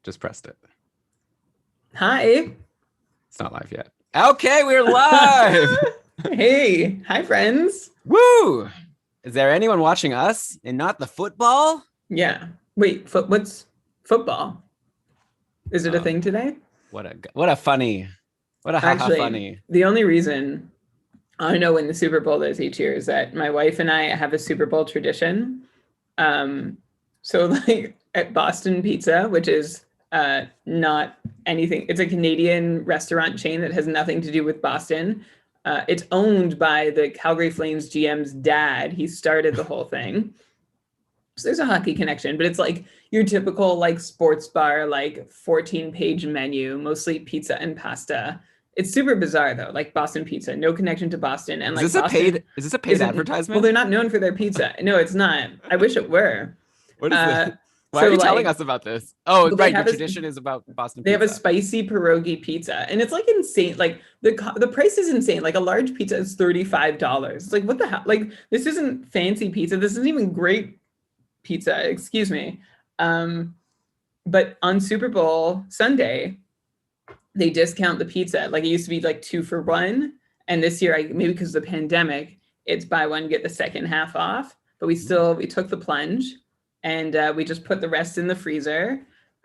Just pressed it. Hi. It's not live yet. Okay, we're live. Hey. Hi, friends. Woo! Is there anyone watching us and not the football? Yeah. Wait, what's football? Is it a thing today? What a funny, what a haha Actually, funny. the only reason I know when the Super Bowl is each year is that my wife and I have a Super Bowl tradition. So like at Boston Pizza, which is not anything, it's a Canadian restaurant chain that has nothing to do with Boston. It's owned by the Calgary Flames GM's dad. He started the whole thing. So there's a hockey connection, but it's like your typical like sports bar, like 14-page menu, mostly pizza and pasta. It's super bizarre though, like Boston Pizza, no connection to Boston, and like Boston Is this a paid advertisement? well, they're not known for their pizza. No, it's not. I wish it were. What is this? Why So are you like, telling us about this? Oh, well, right. Your tradition is about Boston they Pizza. have a spicy pierogi pizza, and it's like insane. Like the price is insane. Like a large pizza is $35. It's like what the hell? Like this isn't fancy pizza. This isn't even great pizza. Excuse me. But on Super Bowl Sunday, they discount the pizza. Like it used to be like 2 for 1, and this year, maybe because of the pandemic, it's buy one get the second half off. But we took the plunge, and we just put the rest in the freezer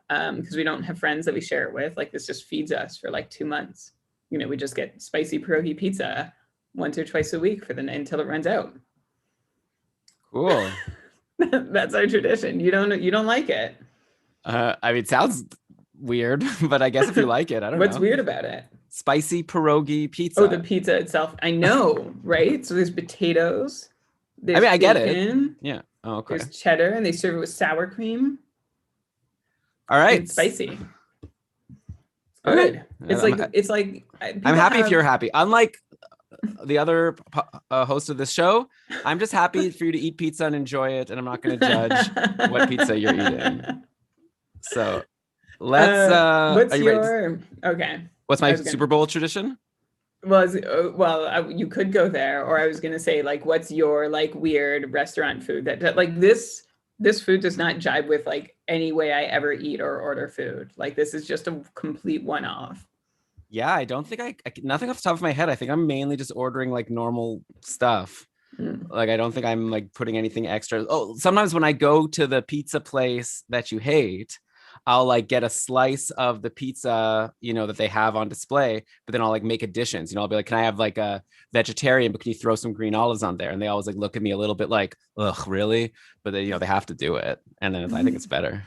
because we don't have friends that we share it with. Like this just feeds us for like 2 months. You know, we just get spicy pierogi pizza once or twice a week until it runs out. Cool. That's our tradition. You don't like it? I mean, it sounds weird, but I guess if you like it, I don't know. What's weird about it? Spicy pierogi pizza. Oh, the pizza itself. I know, right? So there's potatoes. There's I get it. Yeah. Oh, okay. There's cheddar, and they serve it with sour cream. All right. And it's spicy. It's good. Okay. It's like. I'm happy if you're happy. Unlike the other host of this show, I'm just happy for you to eat pizza and enjoy it, and I'm not going to judge what pizza you're eating. So let's. What's your okay? What's my Super Bowl tradition? Well, you could go there, or I was gonna say like, what's your like weird restaurant food that like this food does not jibe with like any way I ever eat or order food. Like this is just a complete one-off. Yeah, I don't think I nothing off the top of my head. I think I'm mainly just ordering like normal stuff. Like I don't think I'm like putting anything extra. Oh, sometimes when I go to the pizza place that you hate, I'll like get a slice of the pizza, that they have on display, but then I'll like make additions. I'll be like, can I have like a vegetarian, but can you throw some green olives on there? And they always like look at me a little bit like, ugh, really? But they, they have to do it. And then I think it's better.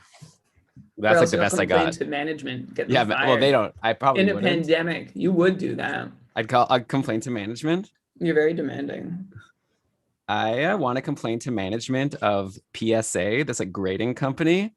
That's like the best I got. To management, get fired. Well, they don't. I probably in a pandemic, you would do that. I'd complain to management. You're very demanding. I want to complain to management of PSA, this like grading company.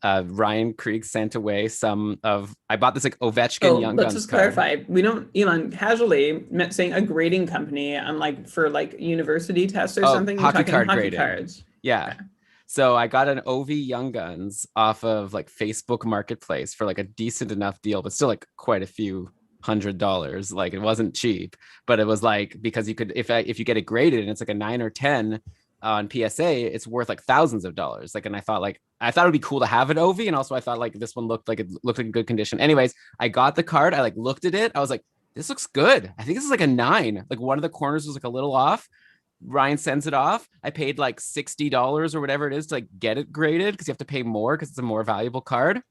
Ryan Krieg sent away I bought this like Ovechkin Young Guns. Let's just clarify. We don't, Elon, casually saying a grading company on like for like university tests or something. Hockey grading. Cards. Yeah. Okay. So I got an OV Young Guns off of like Facebook Marketplace for like a decent enough deal, but still like quite a few $100. Like it wasn't cheap, but it was like, because you could, if you get it graded and it's like a 9 or 10 on PSA, it's worth like thousands of dollars. Like, and I thought it'd be cool to have an OV. And also I thought like this one looked like in good condition. Anyways, I got the card. I like looked at it. I was like, this looks good. I think this is like a 9. Like one of the corners was like a little off. Ryan sends it off. I paid like $60 or whatever it is to like get it graded, because you have to pay more because it's a more valuable card.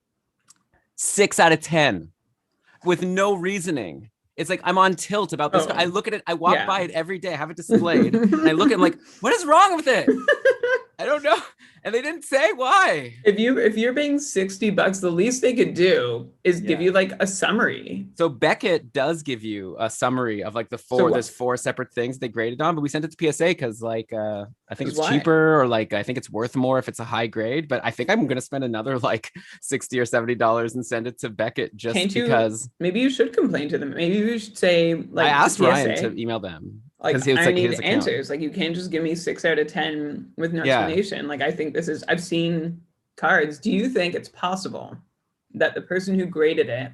6 out of 10 with no reasoning. It's like I'm on tilt about this. I look at it. I walk by it every day. I have it displayed. And I look at it, I'm like, what is wrong with it? I don't know. And they didn't say why. If you're paying $60, the least they could do is give you like a summary. So Beckett does give you a summary of like there's 4 separate things they graded on, but we sent it to PSA because like I think it's cheaper, or like I think it's worth more if it's a high grade. But I think I'm gonna spend another like $60 or $70 and send it to Beckett because maybe you should complain to them. Maybe you should say like, I asked Ryan to email them. Like I need answers. Like you can't just give me 6 out of 10 with no explanation. Like I think I've seen cards. Do you think it's possible that the person who graded it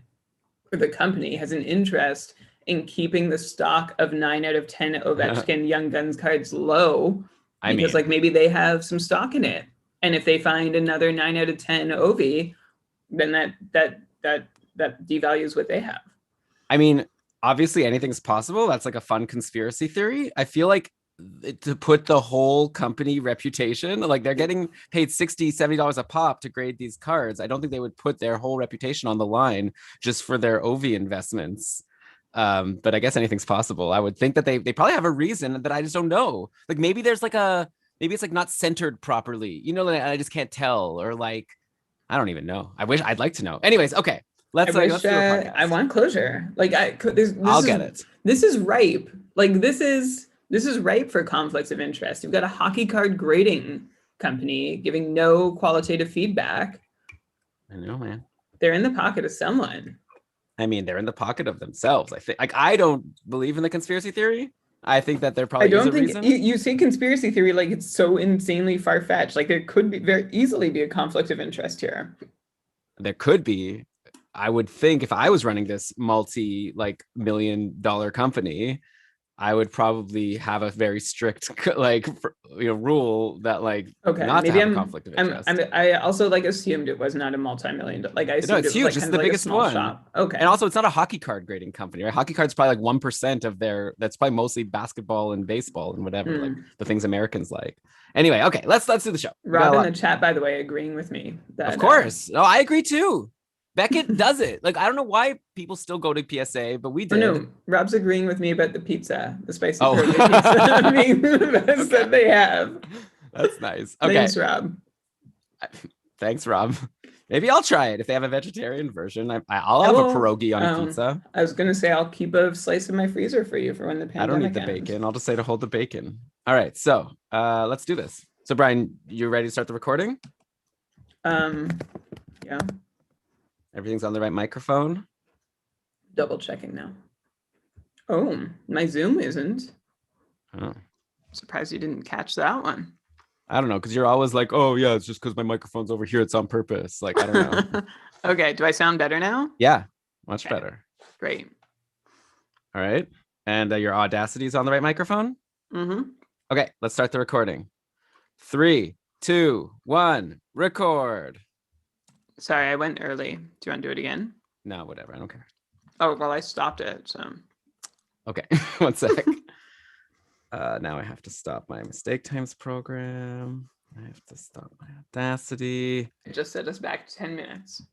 or the company has an interest in keeping the stock of 9 out of 10 Ovechkin Young Guns cards low? Because like maybe they have some stock in it. And if they find another 9 out of 10 Ovi, then that devalues what they have. I mean, obviously anything's possible. That's like a fun conspiracy theory. I feel like to put the whole company reputation, like they're getting paid $60-$70 a pop to grade these cards. I don't think they would put their whole reputation on the line just for their Ovi investments. But I guess anything's possible. I would think that they probably have a reason that I just don't know. Like maybe there's like maybe it's like not centered properly, you know, like I just can't tell, or like I don't even know. I'd like to know. Anyways, okay. Let's do a podcast. I want closure. Like I'll get it. This is ripe. Like this is ripe for conflicts of interest. You've got a hockey card grading company giving no qualitative feedback. I know, man. They're in the pocket of someone. I mean, they're in the pocket of themselves. I think. Like, I don't believe in the conspiracy theory. I think that there probably is a reason. You say conspiracy theory like it's so insanely far-fetched. Like there could be very easily be a conflict of interest here. There could be. I would think if I was running this multi-million-dollar company, I would probably have a very strict rule that not maybe to have a conflict of interest. I also assumed it was not a multi-million. I assumed no, it's huge. It's the biggest one. Shop. Okay, and also it's not a hockey card grading company, right? Hockey card's probably 1% of their. That's probably mostly basketball and baseball and whatever, like the things Americans like. Anyway, okay, let's do the show. Rob in the chat, by the way, agreeing with me. Of course, no, I agree too. Beckett does it. I don't know why people still go to PSA, but we did. No, Rob's agreeing with me about the pizza, the spicy pizza being the best that they have. That's nice. Okay. Thanks, Rob. Thanks, Rob. Maybe I'll try it if they have a vegetarian version. I'll have a pierogi on a pizza. I was going to say I'll keep a slice in my freezer for you for when the pandemic I don't need the bacon. I'll just say to hold the bacon. All right, so let's do this. So Brian, you ready to start the recording? Yeah. Everything's on the right microphone. Double checking now. Oh, my Zoom isn't. Oh. Surprised you didn't catch that one. I don't know, because you're always like, oh yeah, it's just because my microphone's over here. It's on purpose. I don't know. Okay, do I sound better now? Yeah, much better. Great. All right. And your Audacity is on the right microphone? Mm-hmm. Okay, let's start the recording. 3, 2, 1, record. Sorry, I went early. Do you want to do it again? No, whatever. I don't care. Oh, well, I stopped it, so. Okay, 1 sec. Now I have to stop my mistake times program. I have to stop my Audacity. It just set us back 10 minutes.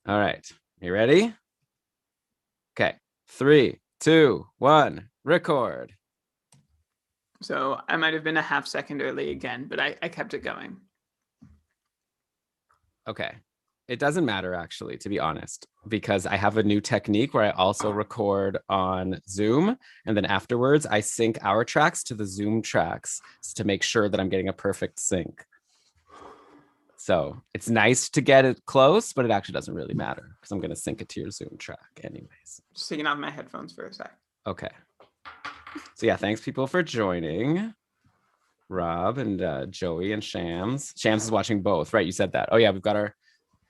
All right, you ready? Okay, 3, 2, 1, record. So I might have been a half second early again, but I kept it going. Okay. It doesn't matter, actually, to be honest, because I have a new technique where I also record on Zoom. And then afterwards, I sync our tracks to the Zoom tracks to make sure that I'm getting a perfect sync. So it's nice to get it close, but it actually doesn't really matter because I'm going to sync it to your Zoom track anyways. Just taking off my headphones for a sec. Okay. So yeah, thanks people for joining. Rob and Joey and Shams. Shams is watching both, right? You said that. Oh yeah, we've got our.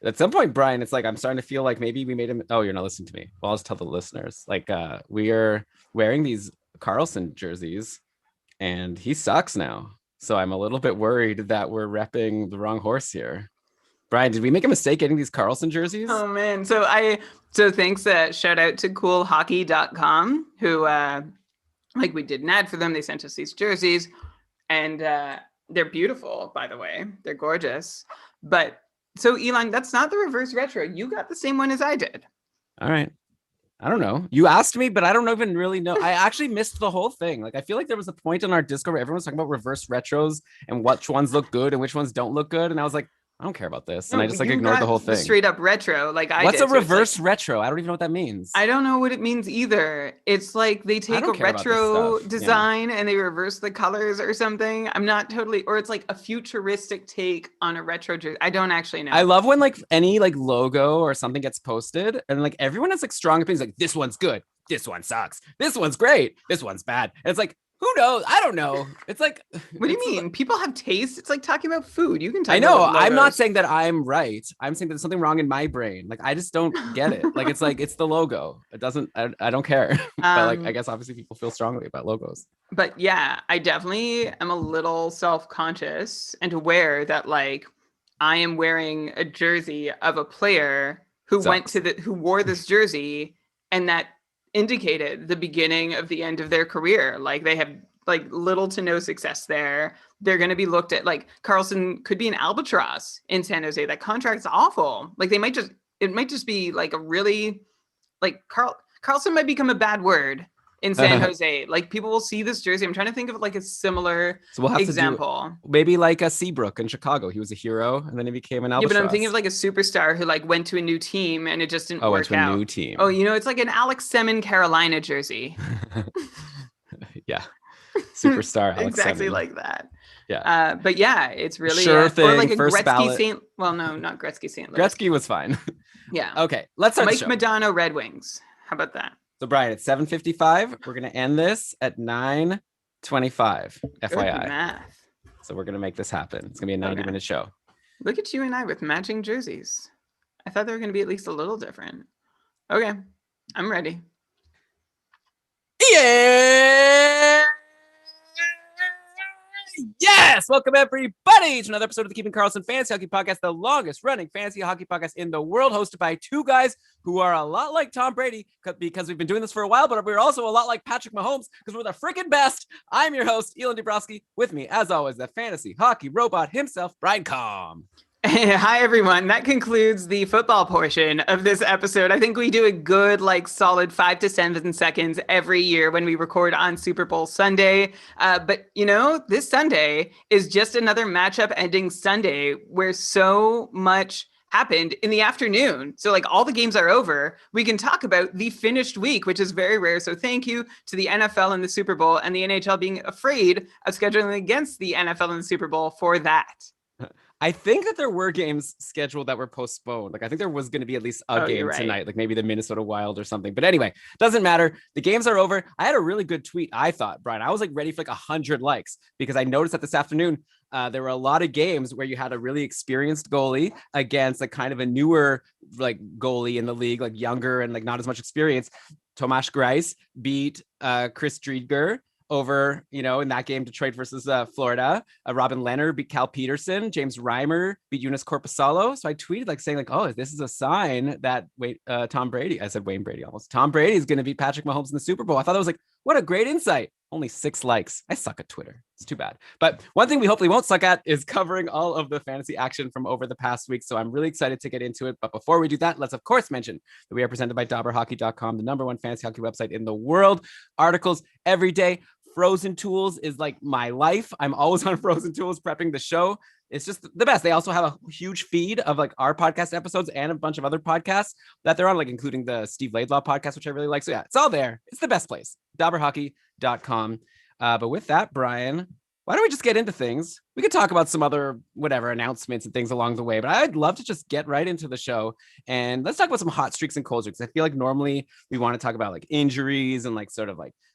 At some point, Brian, it's I'm starting to feel like maybe we made him. Oh, you're not listening to me. Well, I'll just tell the listeners. We are wearing these Karlsson jerseys, and he sucks now. So I'm a little bit worried that we're repping the wrong horse here. Brian, did we make a mistake getting these Karlsson jerseys? Oh man, so thanks. Shout out to coolhockey.com who we did an ad for them. They sent us these jerseys. And they're beautiful, by the way. They're gorgeous. But so, Elon, that's not the reverse retro. You got the same one as I did. All right. I don't know. You asked me, but I don't even really know. I actually missed the whole thing. I feel like there was a point in our Discord where everyone was talking about reverse retros and which ones look good and which ones don't look good. And I was like, I don't care about this. And I just ignored the whole thing. Straight up retro, What's a reverse retro? I don't even know what that means. I don't know what it means either. It's they take a retro design and they reverse the colors or something. I'm not totally, or it's a futuristic take on a retro jersey. I don't actually know. I love when any logo or something gets posted and everyone has strong opinions. This one's good. This one sucks. This one's great. This one's bad. And it's who knows? I don't know. It's what do you mean? People have taste. It's talking about food. You can talk. I know. I'm not saying that I'm right. I'm saying there's something wrong in my brain. I just don't get it. It's the logo. It doesn't. I don't care. But I guess obviously people feel strongly about logos. But yeah, I definitely am a little self-conscious and aware that I am wearing a jersey of a player who who wore this jersey, and that indicated the beginning of the end of their career. Like they have like little to no success there. They're going to be looked at like Karlsson could be an albatross in San Jose. That contract's awful. Like it might just be like a really like Karlsson might become a bad word in San Jose. Like people will see this jersey. I'm trying to think of like a similar example. Maybe like a Seabrook in Chicago. He was a hero and then he became an albatross. Yeah, but I'm thinking of like a superstar who like went to a new team and it just didn't work out. A new team. Oh, it's like an Alex Semin Carolina jersey. Yeah. Superstar Alex exactly Semin. Like that. Yeah. But yeah, it's really sure thing. Or like a First Gretzky ballot. St. Well, no, not Gretzky St. Louis. Gretzky was fine. Yeah. Okay, let's start Mike Madonna Red Wings. How about that? So Brian, it's 7:55. We're gonna end this at 9:25. FYI. Math. So we're gonna make this happen. It's gonna be a 90-minute show. Look at you and I with matching jerseys. I thought they were gonna be at least a little different. Okay, I'm ready. Yeah. Yes! Welcome everybody to another episode of the Keeping Karlsson Fantasy Hockey Podcast, the longest running fantasy hockey podcast in the world, hosted by two guys who are a lot like Tom Brady because we've been doing this for a while, but we're also a lot like Patrick Mahomes because we're the freaking best. I'm your host, Elon Dabrowski. With me, as always, the fantasy hockey robot himself, Brian Com. Hi, everyone. That concludes the football portion of this episode. I think we do a good, solid 5 to 7 seconds every year when we record on Super Bowl Sunday. But, this Sunday is just another matchup ending Sunday where so much happened in the afternoon. So all the games are over. We can talk about the finished week, which is very rare. So thank you to the NFL and the Super Bowl and the NHL being afraid of scheduling against the NFL and the Super Bowl for that. I think that there were games scheduled that were postponed. I think there was going to be at least a game tonight, maybe the Minnesota Wild or something. But anyway, doesn't matter. The games are over. I had a really good tweet, I thought, Brian. I was ready for 100 likes because I noticed that this afternoon there were a lot of games where you had a really experienced goalie against kind of a newer goalie in the league, younger and not as much experience. Tomas Greiss beat Chris Driedger over, in that game, Detroit versus Florida. Robin Leonard beat Cal Peterson. James Reimer beat Eunice Corpusalo. So I tweeted saying oh, this is a sign that Tom Brady, I said Wayne Brady almost. Tom Brady is going to beat Patrick Mahomes in the Super Bowl. I thought that was what a great insight. Only 6 likes. I suck at Twitter. It's too bad. But one thing we hopefully won't suck at is covering all of the fantasy action from over the past week. So I'm really excited to get into it. But before we do that, let's of course mention that we are presented by DobberHockey.com, the #1 fantasy hockey website in the world. Articles every day. Frozen Tools is my life. I'm always on Frozen Tools prepping the show. It's just the best. They also have a huge feed of our podcast episodes and a bunch of other podcasts that they're on, including the Steve Laidlaw podcast, which I really like. So yeah, it's all there. It's the best place. DobberHockey.com. But with that, Brian, why don't we just get into things? We could talk about some other announcements and things along the way, but I'd love to just get right into the show and let's talk about some hot streaks and cold streaks. I feel normally we want to talk about injuries and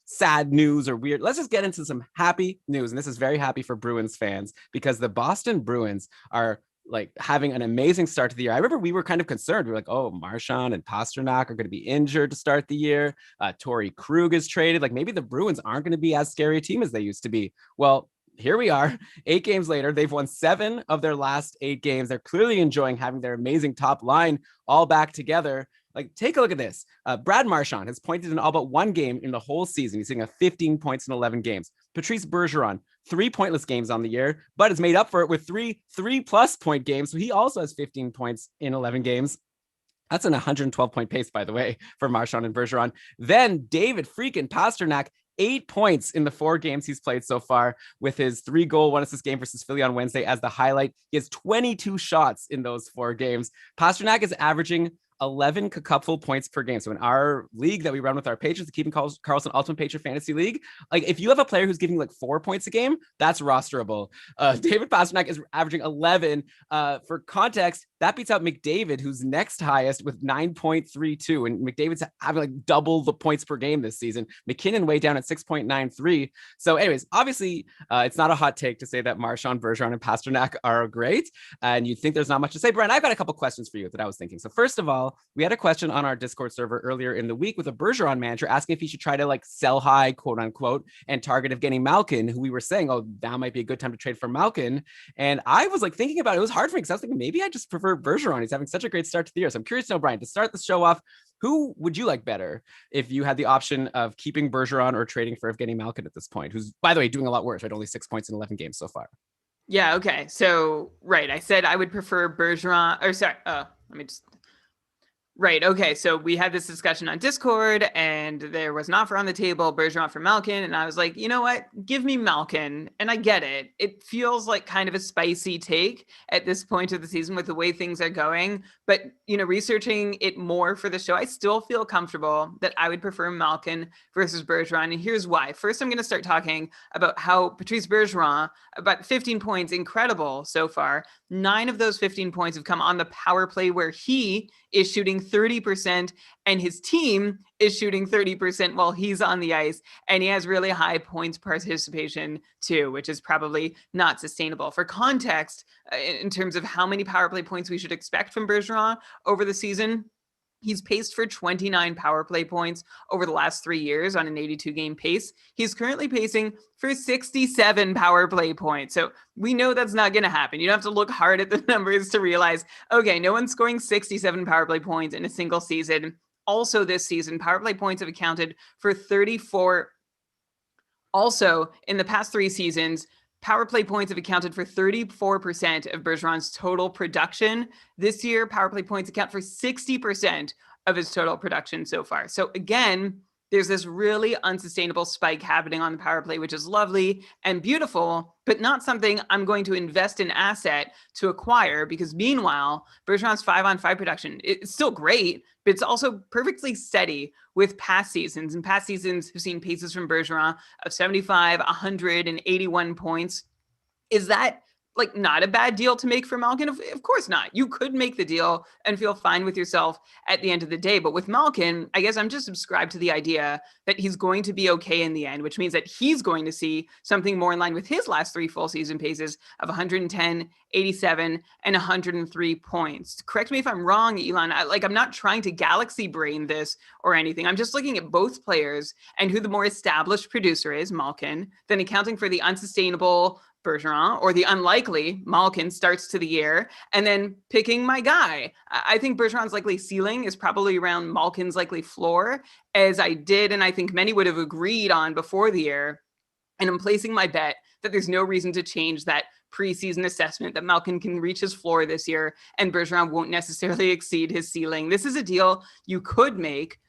sad news or weird. Let's just get into some happy news. And this is very happy for Bruins fans because the Boston Bruins are having an amazing start to the year. I remember we were kind of concerned. We were oh, Marchand and Pasternak are going to be injured to start the year. Torrey Krug is traded. Maybe the Bruins aren't going to be as scary a team as they used to be. Well, here we are 8 games later. They've won 7 of their last 8 games. They're clearly enjoying having their amazing top line all back together. Take a look at this. Brad Marchand has pointed in all but 1 game in the whole season. He's sitting at 15 points in 11 games. Patrice Bergeron, 3 pointless games on the year, but has made up for it with 3 3+ point games. So he also has 15 points in 11 games. That's an 112-point pace, by the way, for Marchand and Bergeron. Then David freaking Pasternak, 8 points in the 4 games he's played so far with his 3-goal, 1-assist game versus Philly on Wednesday as the highlight. He has 22 shots in those 4 games. Pasternak is averaging 11 cupful points per game. So in our league that we run with our patrons, the Keeping Karlsson Ultimate Patron Fantasy League, if you have a player who's giving 4 points a game, that's rosterable. David Pasternak is averaging 11. For context, that beats out McDavid, who's next highest with 9.32. And McDavid's having double the points per game this season. McKinnon way down at 6.93. So anyways, obviously it's not a hot take to say that Marchand, Bergeron, and Pasternak are great. And you'd think there's not much to say. Brian, I've got a couple questions for you that I was thinking. So first of all, Well, we had a question on our Discord server earlier in the week with a Bergeron manager asking if he should try to like sell high, quote unquote, and target of getting Malkin, who we were saying, oh, now might be a good time to trade for Malkin. And I was like thinking about it. It was hard for me because I was thinking maybe I just prefer Bergeron. He's having such a great start to the year. So I'm curious to know, Brian, to start the show off, who would you like better if you had the option of keeping Bergeron or trading for Evgeny Malkin at this point, who's, by the way, doing a lot worse, right? Only 6 points in 11 games so far. Yeah, okay. So, right, I said I would prefer Bergeron, or sorry, let me just Right. Okay. So we had this discussion on Discord and there was an offer on the table, Bergeron for Malkin. And I was like, you know what? Give me Malkin. And I get it. It feels like kind of a spicy take at this point of the season with the way things are going. But, researching it more for the show, I still feel comfortable that I would prefer Malkin versus Bergeron. And here's why. First, I'm going to start talking about how Patrice Bergeron, about 15 points, incredible so far. 9 of those 15 points have come on the power play where he is shooting 30% and his team is shooting 30% while he's on the ice. And he has really high points participation too, which is probably not sustainable. For context, in terms of how many power play points we should expect from Bergeron over the season, he's paced for 29 power play points over the last 3 years on an 82-game pace. He's currently pacing for 67 power play points. So we know that's not going to happen. You don't have to look hard at the numbers to realize, okay, no one's scoring 67 power play points in a single season. Also this season, power play points have accounted for 34. Also, in the past 3 seasons, power play points have accounted for 34% of Bergeron's total production. This year, power play points account for 60% of his total production so far. So again, there's this really unsustainable spike happening on the power play, which is lovely and beautiful, but not something I'm going to invest in asset to acquire, because meanwhile, Bergeron's 5-on-5 production, it's still great, but it's also perfectly steady with past seasons. And past seasons have seen paces from Bergeron of 75, 100, and 81 points. Is that like not a bad deal to make for Malkin? Of course not. You could make the deal and feel fine with yourself at the end of the day. But with Malkin, I guess I'm just subscribed to the idea that he's going to be okay in the end, which means that he's going to see something more in line with his last 3 full season paces of 110, 87, and 103 points. Correct me if I'm wrong, Elon. I'm not trying to galaxy brain this or anything. I'm just looking at both players and who the more established producer is, Malkin, then accounting for the unsustainable Bergeron, or the unlikely Malkin starts to the year, and then picking my guy. I think Bergeron's likely ceiling is probably around Malkin's likely floor, as I did, and I think many would have agreed on before the year. And I'm placing my bet that there's no reason to change that preseason assessment, that Malkin can reach his floor this year, and Bergeron won't necessarily exceed his ceiling. This is a deal you could make,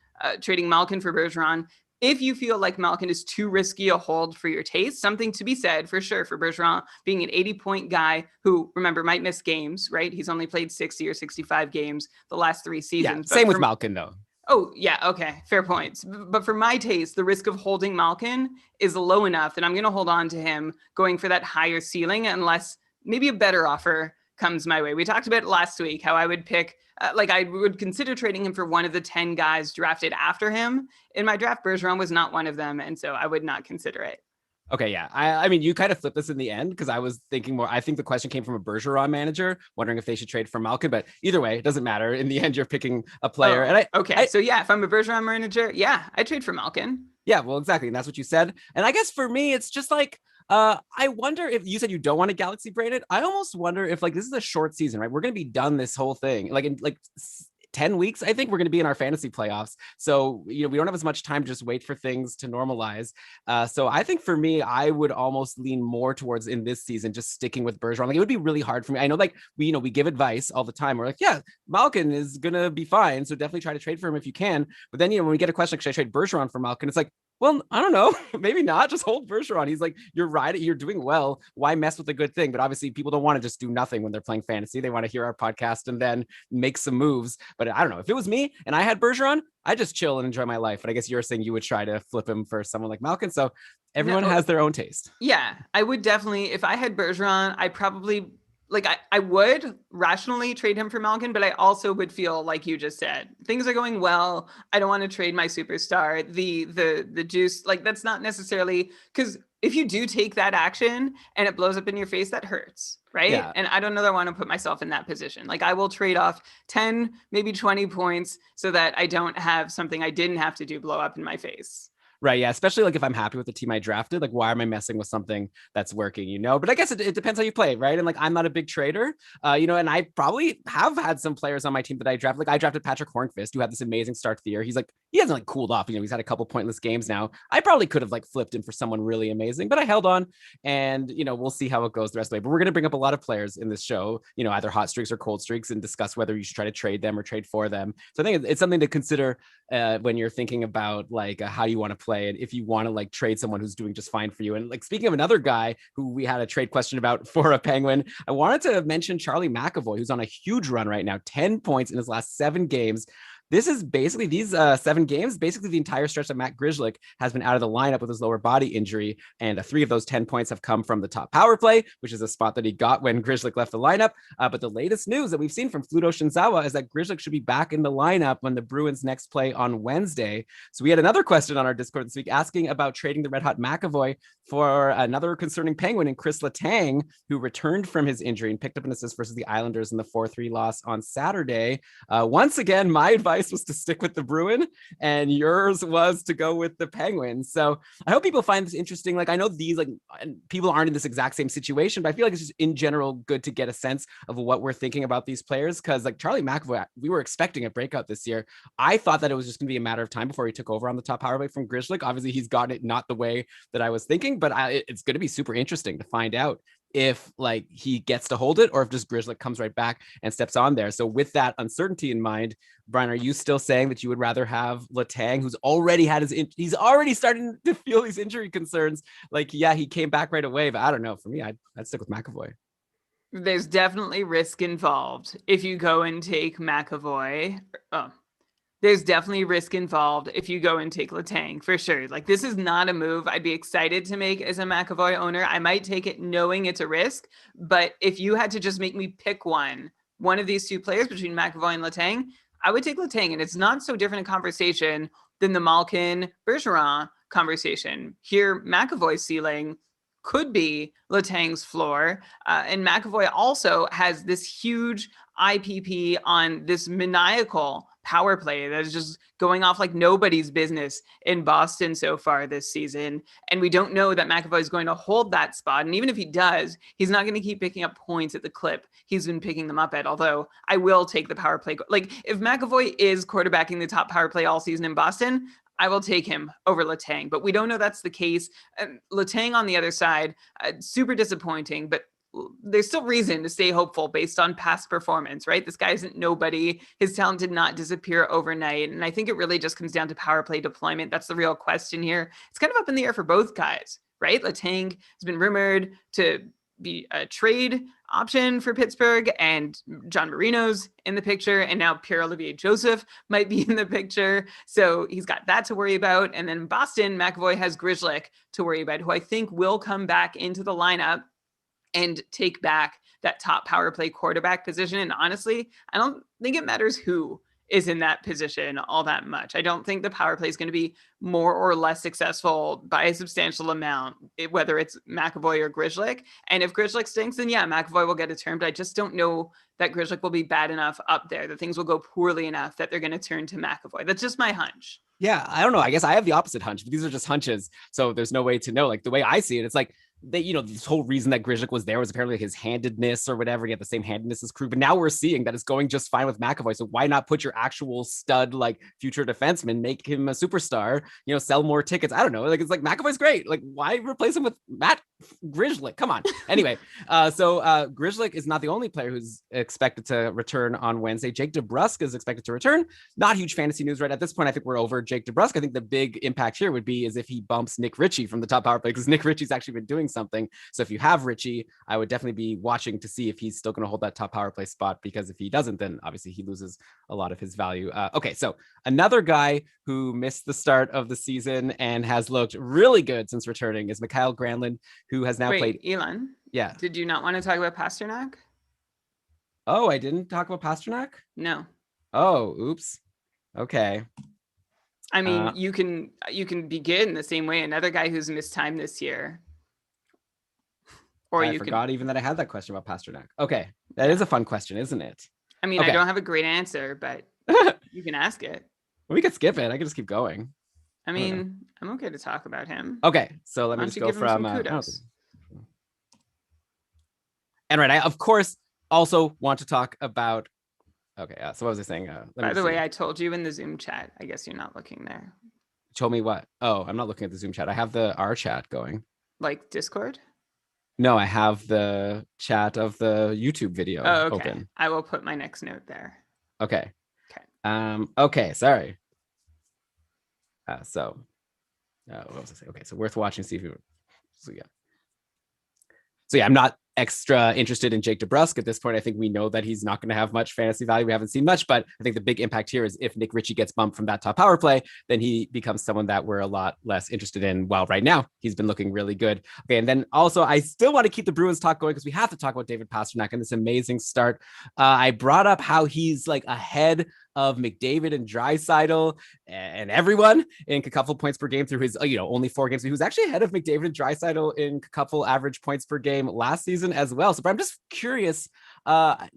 trading Malkin for Bergeron, if you feel like Malkin is too risky a hold for your taste. Something to be said for sure for Bergeron being an 80-point guy who, remember, might miss games, right? He's only played 60 or 65 games the last 3 seasons. Yeah, same with Malkin, though. Oh, yeah, okay, fair points. But for my taste, the risk of holding Malkin is low enough that I'm going to hold on to him going for that higher ceiling unless maybe a better offer comes my way. We talked about last week how I would pick, I would consider trading him for one of the 10 guys drafted after him. In my draft, Bergeron was not one of them, and so I would not consider it. Okay, yeah. I mean, you kind of flipped this in the end because I was thinking more. I think the question came from a Bergeron manager wondering if they should trade for Malkin, but either way, it doesn't matter. In the end, you're picking a player. So yeah, if I'm a Bergeron manager, yeah, I trade for Malkin. Yeah, well, exactly, and that's what you said. And I guess for me, it's just like, I wonder if you said you don't want to galaxy brain it. I almost wonder if this is a short season, right? We're going to be done this whole thing in 10 weeks. I think we're going to be in our fantasy playoffs. So, we don't have as much time to just wait for things to normalize. So I think for me, I would almost lean more towards in this season, just sticking with Bergeron. It would be really hard for me. I know we give advice all the time. We're like, yeah, Malkin is going to be fine. So definitely try to trade for him if you can. But then, when we get a question, should I trade Bergeron for Malkin? It's like, well, I don't know. Maybe not. Just hold Bergeron. He's like, you're right. You're doing well. Why mess with a good thing? But obviously, people don't want to just do nothing when they're playing fantasy. They want to hear our podcast and then make some moves. But I don't know. If it was me and I had Bergeron, I just chill and enjoy my life. But I guess you're saying you would try to flip him for someone like Malkin. So everyone has their own taste. Yeah, I would definitely. If I had Bergeron, I probably I would rationally trade him for Malkin, but I also would feel like you just said, things are going well. I don't want to trade my superstar. The juice, that's not necessarily, because if you do take that action and it blows up in your face, that hurts, right? Yeah. And I don't know that I want to put myself in that position. Like I will trade off 10, maybe 20 points so that I don't have something I didn't have to do blow up in my face. Right. Yeah. Especially like if I'm happy with the team I drafted, like why am I messing with something that's working, you know? But I guess it depends how you play, right? And like I'm not a big trader, you know, and I probably have had some players on my team that I drafted. Like I drafted Patrick Hornqvist, who had this amazing start to the year. He hasn't like cooled off, you know, he's had a couple pointless games now. I probably could have like flipped him for someone really amazing, but I held on and, you know, we'll see how it goes the rest of the way. But we're going to bring up a lot of players in this show, you know, either hot streaks or cold streaks and discuss whether you should try to trade them or trade for them. So I think it's something to consider when you're thinking about like how you want to play and if you want to like trade someone who's doing just fine for you. And like speaking of another guy who we had a trade question about for a Penguin, I wanted to mention Charlie McAvoy, who's on a huge run right now, 10 points in his last 7 games. This is basically these 7 games, basically the entire stretch that Matt Grzelcyk has been out of the lineup with his lower body injury. And 3 of those 10 points have come from the top power play, which is a spot that he got when Grzelcyk left the lineup. But the latest news that we've seen from Fluto Shinzawa is that Grzelcyk should be back in the lineup when the Bruins next play on Wednesday. So we had another question on our Discord this week asking about trading the Red Hot McAvoy for another concerning Penguin and Chris Letang, who returned from his injury and picked up an assist versus the Islanders in the 4-3 loss on Saturday. Once again, my advice was to stick with the Bruin and yours was to go with the Penguins. So I hope people find this interesting. Like I know these like people aren't in this exact same situation, but I feel like it's just in general good to get a sense of what we're thinking about these players. Cause like Charlie McAvoy, we were expecting a breakout this year. I thought that it was just gonna be a matter of time before he took over on the top power play from Grzelcyk. Obviously he's gotten it not the way that I was thinking, but it's going to be super interesting to find out if like he gets to hold it or if just Grzelcyk comes right back and steps on there. So with that uncertainty in mind, Brian, are you still saying that you would rather have Letang, who's already had he's already starting to feel these injury concerns? Like, yeah, he came back right away, but I don't know. For me, I'd stick with McAvoy. There's definitely risk involved if you go and take McAvoy. Oh, there's definitely risk involved if you go and take Letang for sure. Like this is not a move I'd be excited to make as a McAvoy owner. I might take it knowing it's a risk, but if you had to just make me pick one of these 2 players between McAvoy and Letang, I would take Letang. And it's not so different a conversation than the Malkin Bergeron conversation. Here, McAvoy's ceiling could be Letang's floor. And McAvoy also has this huge IPP on this maniacal power play that is just going off like nobody's business in Boston so far this season. And we don't know that McAvoy is going to hold that spot. And even if he does, he's not going to keep picking up points at the clip he's been picking them up at. Although I will take the power play. Like if McAvoy is quarterbacking the top power play all season in Boston, I will take him over Letang, but we don't know that's the case. Letang on the other side, super disappointing, but there's still reason to stay hopeful based on past performance, right? This guy isn't nobody. His talent did not disappear overnight. And I think it really just comes down to power play deployment. That's the real question here. It's kind of up in the air for both guys, right? Letang has been rumored to be a trade option for Pittsburgh, and John Marino's in the picture, and now Pierre-Olivier Joseph might be in the picture. So he's got that to worry about. And then Boston, McAvoy has Grzelcyk to worry about, who I think will come back into the lineup and take back that top power play quarterback position. And honestly, I don't think it matters who is in that position all that much. I don't think the power play is going to be more or less successful by a substantial amount, whether it's McAvoy or Grzelcyk. And if Grzelcyk stinks, then yeah, McAvoy will get a turn, but I just don't know that Grzelcyk will be bad enough up there, that things will go poorly enough that they're going to turn to McAvoy. That's just my hunch. Yeah, I don't know. I guess I have the opposite hunch, but these are just hunches. So there's no way to know. Like the way I see it, it's like they, you know, this whole reason that Grzelcyk was there was apparently his handedness or whatever. He had the same handedness as Krug, but now we're seeing that it's going just fine with McAvoy. So why not put your actual stud, like future defenseman, make him a superstar, you know, sell more tickets? I don't know. Like, it's like McAvoy's great. Like, why replace him with Matt Grzelcyk? Come on. Anyway, so Grzelcyk is not the only player who's expected to return on Wednesday. Jake DeBrusk is expected to return. Not huge fantasy news right at this point. I think we're over Jake DeBrusk. I think the big impact here would be is if he bumps Nick Ritchie from the top power play, because Nick Ritchie's actually been doing something. So if you have Ritchie, I would definitely be watching to see if he's still going to hold that top power play spot, because if he doesn't, then obviously he loses a lot of his value. Okay, so another guy who missed the start of the season and has looked really good since returning is Mikael Granlund, who has now played. Elon. Yeah. Did you not want to talk about Pasternak? Oh, I didn't talk about Pasternak? No. Oh, oops. Okay. I mean, you can begin the same way another guy who's missed time this year. Or I you forgot could, even that I had that question about Pasternak. Okay, that is a fun question, isn't it? I mean, I Okay, don't have a great answer, but you can ask it. we could skip it. I could just keep going. I I don't know. mean, I'm okay to talk about him. Okay, so let Why me don't just you go give him from. some I don't think. kudos? And right, I of course also want to talk about. Okay, so what was I saying? Let By me the see. way, I told you in the Zoom chat. I guess you're not looking there. Show me what? Oh, I'm not looking at the Zoom chat. I have the R chat going. Like Discord? No, I have the chat of the YouTube video Oh, okay. open. I will put my next note there. Okay. Okay. Okay, sorry. What was I saying? Okay, so worth watching. See if you. So yeah. So yeah, I'm not extra interested in Jake DeBrusk at this point. I think we know that he's not going to have much fantasy value. We haven't seen much, but I think the big impact here is if Nick Ritchie gets bumped from that top power play, then he becomes someone that we're a lot less interested in. While right now he's been looking really good. Okay, and then also I still want to keep the Bruins talk going because we have to talk about David Pastrnak and this amazing start. I brought up how he's like ahead of McDavid and Draisaitl and everyone in Cacupful points per game through his, only 4 games. He was actually ahead of McDavid and Draisaitl in Cacupful average points per game last season as well. So, but I'm just curious.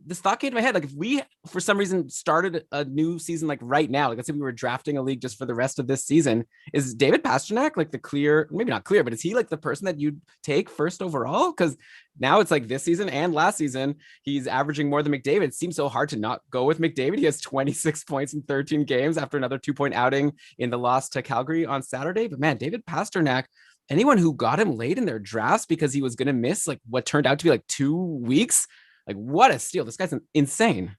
This thought came to my head. Like, if we, for some reason, started a new season like right now, like let's say we were drafting a league just for the rest of this season, is David Pastrnak like the clear, maybe not clear, but is he like the person that you'd take first overall? Because now it's like this season and last season, he's averaging more than McDavid. It seems so hard to not go with McDavid. He has 26 points in 13 games after another 2-point outing in the loss to Calgary on Saturday. But man, David Pastrnak, anyone who got him late in their drafts because he was going to miss like what turned out to be like 2 weeks, like what a steal. This guy's insane.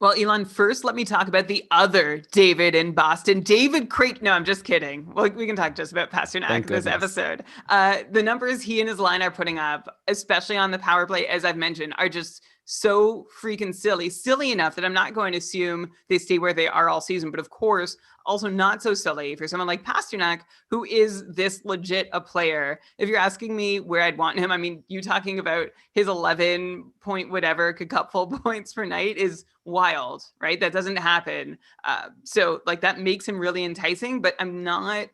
Well, Elon, first let me talk about the other David in Boston. David Creighton. No, I'm just kidding. Well, we can talk just about Pasternak this episode. The numbers he and his line are putting up, especially on the power play, as I've mentioned, are just so freaking silly enough that I'm not going to assume they stay where they are all season. But of course, also not so silly for someone like Pasternak, who is this legit a player. If you're asking me where I'd want him, I mean, you talking about his 11 point whatever cupful points per night is wild, right? That doesn't happen. So like that makes him really enticing, but I'm not,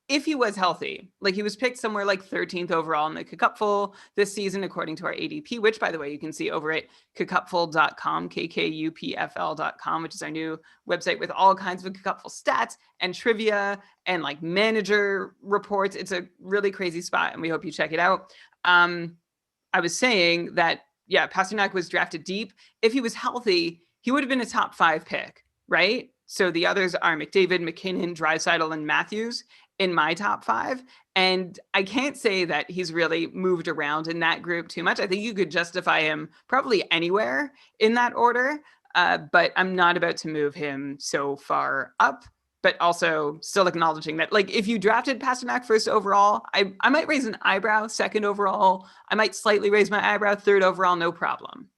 if he was healthy, like he was picked somewhere like 13th overall in the Cupful this season, according to our ADP, which by the way, you can see over at cupful.com, kkupfl.com, which is our new website with all kinds of Cupful stats and trivia and like manager reports. It's a really crazy spot and we hope you check it out. I was saying that, yeah, Pasternak was drafted deep. If he was healthy, he would have been a top 5 pick, right? So the others are McDavid, McKinnon, Draisaitl, and Matthews in my top 5. And I can't say that he's really moved around in that group too much. I think you could justify him probably anywhere in that order, but I'm not about to move him so far up. But also still acknowledging that, like, if you drafted Pasternak first overall, I might raise an eyebrow. Second overall, I might slightly raise my eyebrow. Third overall, no problem.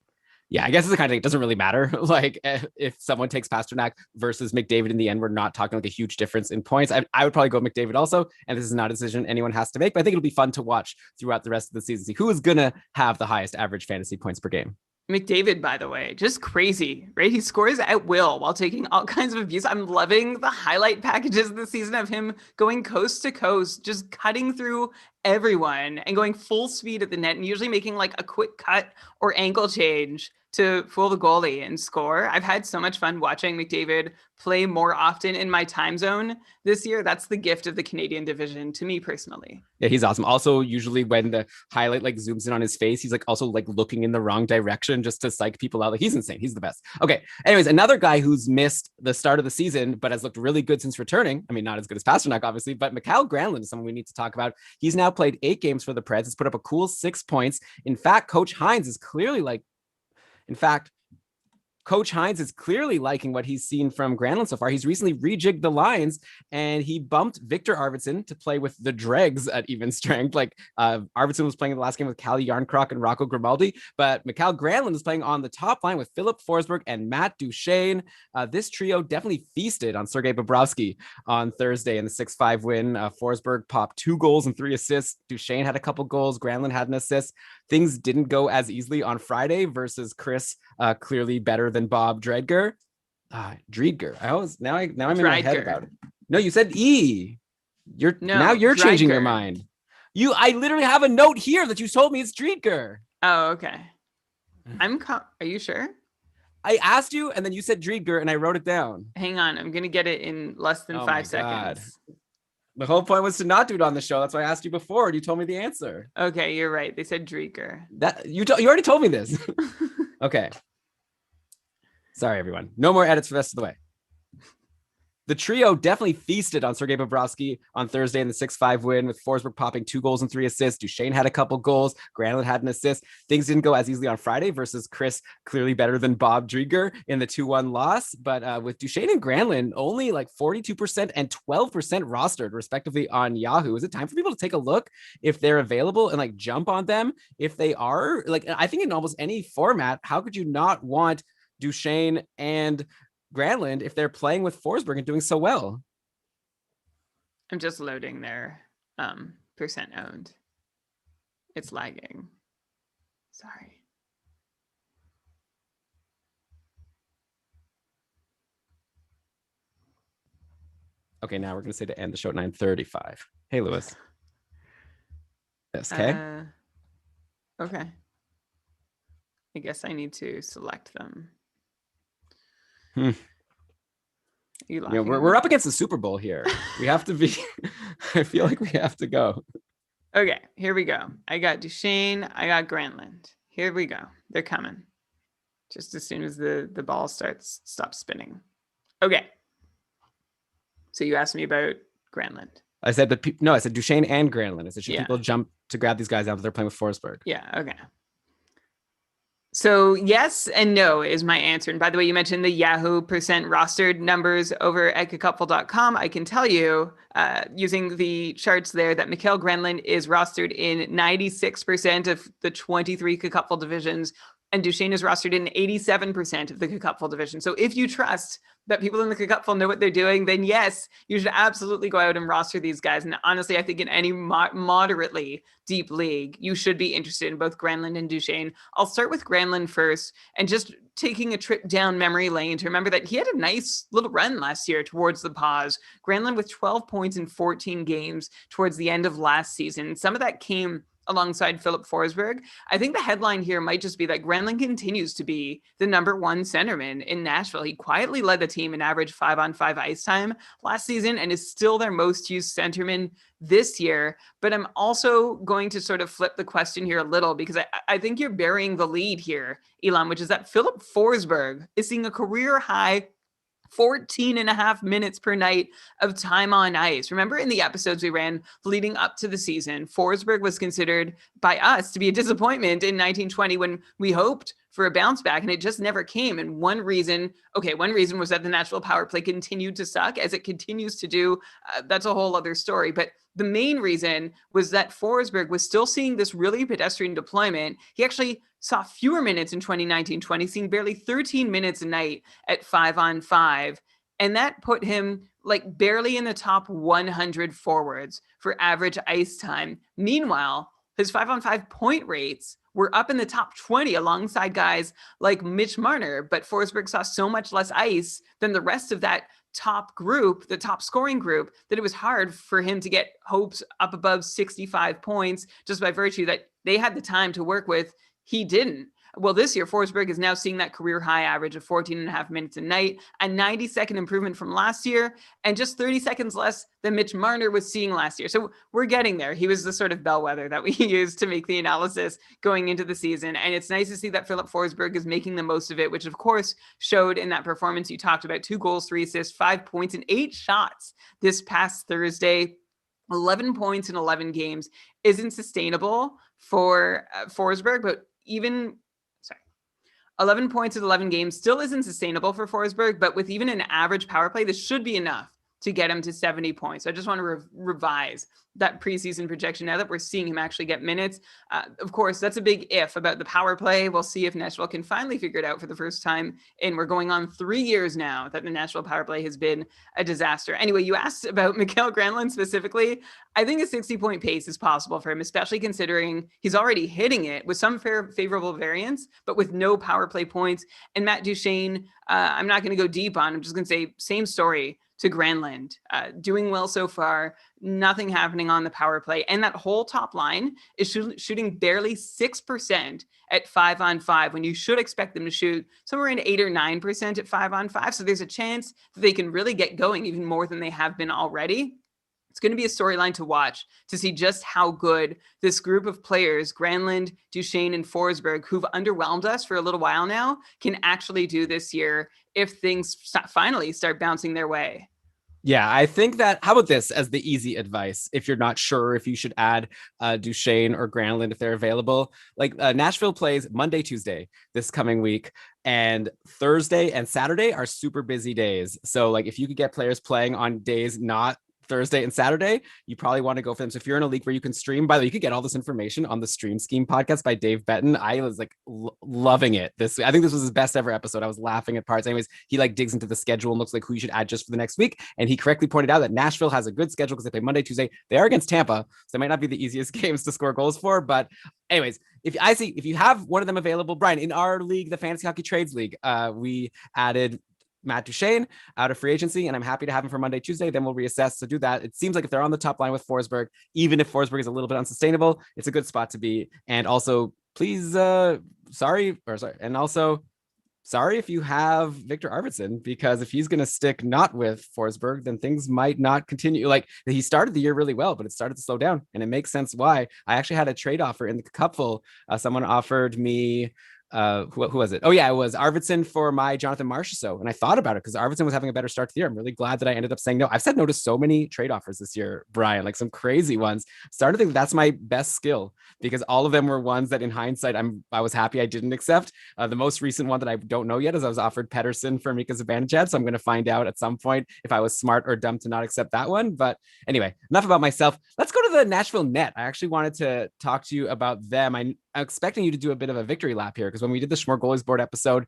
Yeah, I guess it's the kind of thing, it doesn't really matter. Like if someone takes Pasternak versus McDavid in the end, we're not talking like a huge difference in points. I would probably go McDavid also. And this is not a decision anyone has to make, but I think it'll be fun to watch throughout the rest of the season. See who is going to have the highest average fantasy points per game. McDavid, by the way, just crazy, right? He scores at will while taking all kinds of abuse. I'm loving the highlight packages this season of him going coast to coast, just cutting through everyone and going full speed at the net and usually making like a quick cut or ankle change to fool the goalie and score. I've had so much fun watching McDavid play more often in my time zone this year. That's the gift of the Canadian division to me personally. Yeah, he's awesome. Also, usually when the highlight like zooms in on his face, he's like also like looking in the wrong direction just to psych people out. Like he's insane. He's the best. Okay. Anyways, another guy who's missed the start of the season, but has looked really good since returning. I mean, not as good as Pasternak, obviously, but Mikael Granlund is someone we need to talk about. He's now played 8 games for the Preds. He's put up a cool 6 points. In fact, Coach Hines is clearly liking what he's seen from Granlund so far. He's recently rejigged the lines and he bumped Victor Arvidsson to play with the Dregs at even strength. Like Arvidsson was playing in the last game with Calle Yarncroc and Rocco Grimaldi, but Mikael Granlund is playing on the top line with Philip Forsberg and Matt Duchene. This trio definitely feasted on Sergei Bobrovsky on Thursday in the 6-5 win. Forsberg popped 2 goals and 3 assists. Duchene had a couple goals. Granlund had an assist. Things didn't go as easily on Friday versus Chris, clearly better than Bob Dredger. Driedger. I'm in my head about it. No, you said E. You're changing your mind. I literally have a note here that you told me it's Driedger. Oh, okay. Are you sure? I asked you, and then you said Driedger, and I wrote it down. Hang on, I'm gonna get it in less than 5 seconds. The whole point was to not do it on the show. That's why I asked you before, and you told me the answer. Okay, you're right. They said Driedger. That you already told me this. Okay. Sorry, everyone. No more edits for the rest of the way. The trio definitely feasted on Sergei Bobrovsky on Thursday in the 6-5 win, with Forsberg popping 2 goals and 3 assists. Duchesne had a couple goals. Granlund had an assist. Things didn't go as easily on Friday versus Chris, clearly better than Bob Driedger in the 2-1 loss. But with Duchesne and Granlund only like 42% and 12% rostered, respectively, on Yahoo, is it time for people to take a look if they're available and like jump on them if they are? Like, I think in almost any format, how could you not want Duchesne and Granlund if they're playing with Forsberg and doing so well? I'm just loading their percent owned. It's lagging. Sorry. Okay, now we're going to say to end the show at 9:35. Hey, Lewis. Yes, okay. Okay. I guess I need to select them. We're up against the Super Bowl here. We have to be. I feel like we have to go. Okay, here we go. I got Duchesne. I got Granlund. Here we go. They're coming. Just as soon as the ball stops spinning. Okay. So you asked me about Granlund. I said I said Duchesne and Granlund. I said should people jump to grab these guys after they're playing with Forsberg? Yeah. Okay. So yes and no is my answer. And by the way, you mentioned the Yahoo percent rostered numbers over at cacupful.com. I can tell you, using the charts there, that Mikael Granlund is rostered in 96% of the 23 Cacupful divisions, and Duchesne is rostered in 87% of the Cacupful division. So if you trust that people in the Cacupful know what they're doing, then yes, you should absolutely go out and roster these guys. And honestly, I think in any moderately deep league, you should be interested in both Granlund and Duchesne. I'll start with Granlund first, and just taking a trip down memory lane to remember that he had a nice little run last year towards the pause. Granlund with 12 points in 14 games towards the end of last season. Some of that came alongside Philip Forsberg. I think the headline here might just be that Granlund continues to be the number 1 centerman in Nashville. He quietly led the team in average 5-on-5 ice time last season and is still their most used centerman this year. But I'm also going to sort of flip the question here a little, because I think you're burying the lead here, Elon, which is that Philip Forsberg is seeing a career high 14.5 minutes per night of time on ice. Remember in the episodes we ran leading up to the season, Forsberg was considered by us to be a disappointment in 1920 when we hoped for a bounce back, and it just never came. And one reason was that the Nashville power play continued to suck, as it continues to do. That's a whole other story. But the main reason was that Forsberg was still seeing this really pedestrian deployment. He actually saw fewer minutes in 2019-20, seeing barely 13 minutes a night at 5-on-5. And that put him like barely in the top 100 forwards for average ice time. Meanwhile, his 5-on-5 point rates were up in the top 20 alongside guys like Mitch Marner. But Forsberg saw so much less ice than the rest of that top group, the top scoring group, that it was hard for him to get hopes up above 65 points just by virtue that they had the time to work with. He didn't. Well, this year, Forsberg is now seeing that career high average of 14.5 minutes a night, a 90-second improvement from last year, and just 30 seconds less than Mitch Marner was seeing last year. So we're getting there. He was the sort of bellwether that we used to make the analysis going into the season. And it's nice to see that Philip Forsberg is making the most of it, which of course showed in that performance you talked about: 2 goals, 3 assists, 5 points, and 8 shots this past Thursday. 11 points in 11 games isn't sustainable for Forsberg, but 11 points in 11 games still isn't sustainable for Forsberg, but with even an average power play, this should be enough to get him to 70 points. So I just want to revise that preseason projection now that we're seeing him actually get minutes. Of course, that's a big if about the power play. We'll see if Nashville can finally figure it out for the first time. And we're going on 3 years now that the Nashville power play has been a disaster. Anyway, you asked about Mikael Granlund specifically. I think a 60-point pace is possible for him, especially considering he's already hitting it with some favorable variance, but with no power play points. And Matt Duchesne, I'm not going to go deep on. I'm just going to say same story to Granlund, doing well so far, nothing happening on the power play. And that whole top line is shooting barely 6% at 5-on-5 when you should expect them to shoot somewhere in 8 or 9% at 5-on-5. So there's a chance that they can really get going even more than they have been already. It's going to be a storyline to watch to see just how good this group of players, Granlund, Duchesne, and Forsberg, who've underwhelmed us for a little while now, can actually do this year if things finally start bouncing their way. Yeah, I think that, how about this as the easy advice? If you're not sure if you should add Duchesne or Granlund if they're available, like Nashville plays Monday, Tuesday this coming week, and Thursday and Saturday are super busy days. So like if you could get players playing on days not Thursday and Saturday, you probably want to go for them. So if you're in a league where you can stream, by the way, you could get all this information on the Stream Scheme podcast by Dave Betton. I was like loving it. I think this was his best ever episode. I was laughing at parts. Anyways, he like digs into the schedule and looks like who you should add just for the next week. And he correctly pointed out that Nashville has a good schedule because they play Monday, Tuesday. They are against Tampa, so they might not be the easiest games to score goals for. But anyways, if you have one of them available, Brian, in our league, the Fantasy Hockey Trades League, we added Matt Duchesne out of free agency, and I'm happy to have him for Monday, Tuesday. Then we'll reassess. So do that. It seems like if they're on the top line with Forsberg, even if Forsberg is a little bit unsustainable, it's a good spot to be. And also, please, sorry if you have Victor Arvidsson, because if he's going to stick not with Forsberg, then things might not continue. Like he started the year really well, but it started to slow down, and it makes sense why. I actually had a trade offer in the cupful. Someone offered me who was it? Oh yeah, it was Arvidsson for my Jonathan Marchessault. And I thought about it because Arvidsson was having a better start to the year. I'm really glad that I ended up saying no. I've said no to so many trade offers this year, Brian, like some crazy ones. Started to think that's my best skill because all of them were ones that in hindsight, I was happy I didn't accept. The most recent one that I don't know yet is I was offered Pettersson for Mika Zibanejad. So I'm going to find out at some point if I was smart or dumb to not accept that one. But anyway, enough about myself. Let's go to the Nashville Net. I actually wanted to talk to you about them. I'm expecting you to do a bit of a victory lap here because when we did the Schmore Goalies Board episode,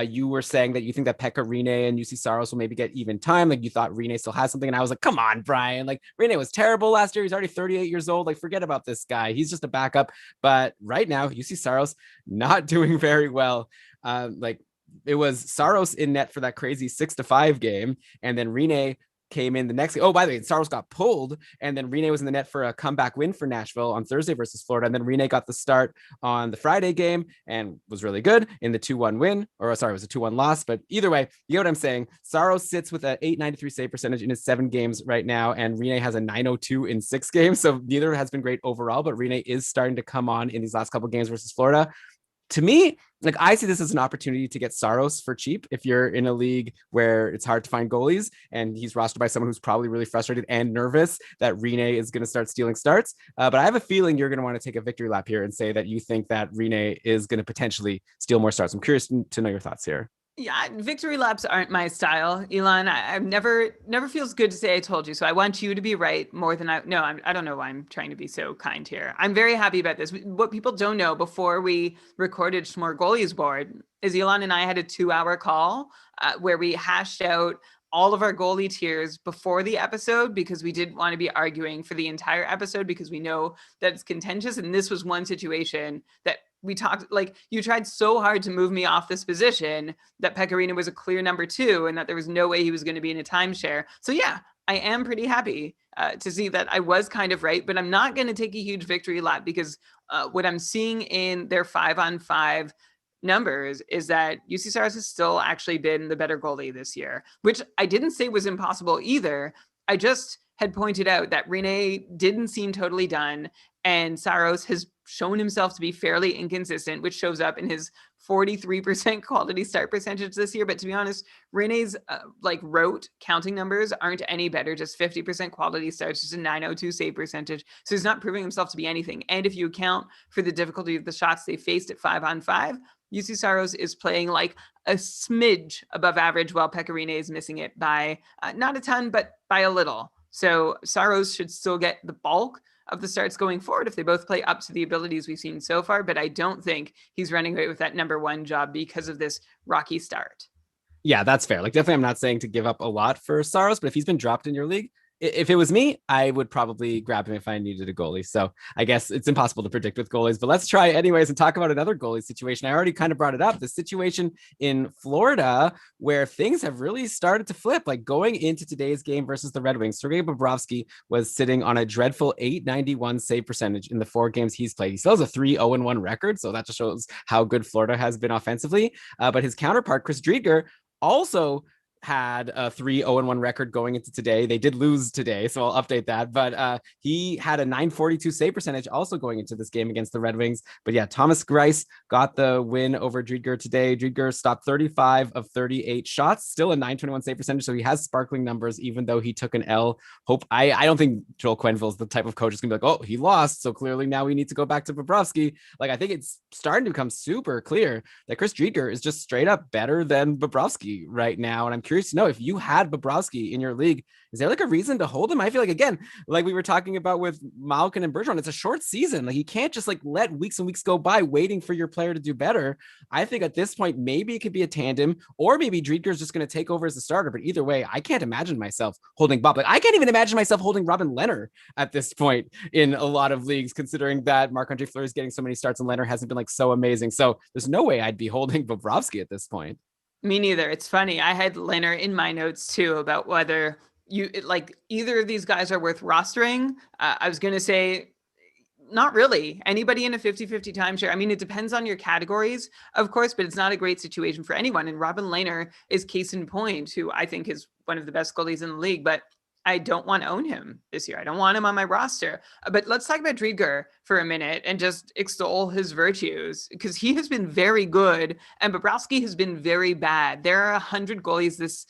you were saying that you think that Pekka Rinne and UC Saros will maybe get even time. Like you thought Rinne still has something. And I was like, come on, Brian. Like Rinne was terrible last year. He's already 38 years old. Like forget about this guy. He's just a backup. But right now, UC Saros not doing very well. Like it was Saros in net for that crazy 6-5 game. And then Rinne came in the next. Oh, by the way, Saros got pulled, and then Rinne was in the net for a comeback win for Nashville on Thursday versus Florida. And then Rinne got the start on the Friday game and was really good in the 2-1 win, or sorry, it was a 2-1 loss. But either way, you know what I'm saying. Saros sits with an 893 save percentage in his 7 games right now, and Rinne has a 902 in 6 games. So neither has been great overall, but Rinne is starting to come on in these last couple of games versus Florida. To me, like I see this as an opportunity to get Saros for cheap if you're in a league where it's hard to find goalies and he's rostered by someone who's probably really frustrated and nervous that Rinne is going to start stealing starts. But I have a feeling you're going to want to take a victory lap here and say that you think that Rinne is going to potentially steal more starts. I'm curious to know your thoughts here. Yeah, victory laps aren't my style, Elon. I've never feels good to say I told you. So I want you to be right more than I don't know why I'm trying to be so kind here. I'm very happy about this. What people don't know, before we recorded Schmore Goalies Board is Elon and I had a 2-hour call where we hashed out all of our goalie tiers before the episode because we didn't want to be arguing for the entire episode because we know that it's contentious. And this was one situation that we talked, like you tried so hard to move me off this position that Pekka Rinne was a clear number 2 and that there was no way he was going to be in a timeshare. So yeah, I am pretty happy to see that I was kind of right, but I'm not going to take a huge victory lap because what I'm seeing in their 5-on-5 numbers is that UC Saros has still actually been the better goalie this year, which I didn't say was impossible either. I just had pointed out that Rinne didn't seem totally done, and Saros has shown himself to be fairly inconsistent, which shows up in his 43% quality start percentage this year. But to be honest, Rinne's rote counting numbers aren't any better, just 50% quality starts, just a 902 save percentage. So he's not proving himself to be anything. And if you account for the difficulty of the shots they faced at 5-on-5, UC Saros is playing like a smidge above average while Pekka Rinne is missing it by not a ton, but by a little. So Saros should still get the bulk of the starts going forward if they both play up to the abilities we've seen so far. But I don't think he's running away with that number 1 job because of this rocky start. Yeah, that's fair. Like definitely I'm not saying to give up a lot for Saros, but if he's been dropped in your league, If it was me, I would probably grab him if I needed a goalie. So I guess it's impossible to predict with goalies, but let's try anyways and talk about another goalie situation. I already kind of brought it up, the situation in Florida where things have really started to flip. Like going into today's game versus the Red Wings, Sergei Bobrovsky was sitting on a dreadful 891 save percentage in the 4 games he's played. He still has a 3-0-1 record, so that just shows how good Florida has been offensively. But his counterpart, Chris Driedger, also had a 3-0-1 record going into today. They did lose today, so I'll update that. But he had a 942 save percentage also going into this game against the Red Wings. But yeah, Thomas Greiss got the win over Driedger today. Driedger stopped 35 of 38 shots, still a 921 save percentage. So he has sparkling numbers, even though he took an L. I don't think Joel Quenneville is the type of coach that's gonna be like, oh, he lost, so clearly now we need to go back to Bobrovsky. Like, I think it's starting to become super clear that Chris Driedger is just straight up better than Bobrovsky right now. And I'm curious to know, if you had Bobrovsky in your league, is there like a reason to hold him? I feel like, again, like we were talking about with Malkin and Bergeron, it's a short season. Like, you can't just like let weeks and weeks go by waiting for your player to do better. I think at this point, maybe it could be a tandem, or maybe Driedger is just going to take over as a starter. But either way, I can't imagine myself holding Bob. Like, I can't even imagine myself holding Robin Lehner at this point in a lot of leagues, considering that Marc-Andre Fleury is getting so many starts and Lehner hasn't been like so amazing. So there's no way I'd be holding Bobrovsky at this point. Me neither. It's funny. I had Leonard in my notes too about whether like either of these guys are worth rostering. I was going to say not really. Anybody in a 50-50 timeshare. I mean, it depends on your categories, of course, but it's not a great situation for anyone. And Robin Lehner is case in point, who I think is one of the best goalies in the league, but I don't want to own him this year. I don't want him on my roster. But let's talk about Driedger for a minute and just extol his virtues, because he has been very good and Bobrovsky has been very bad. There are 100 goalies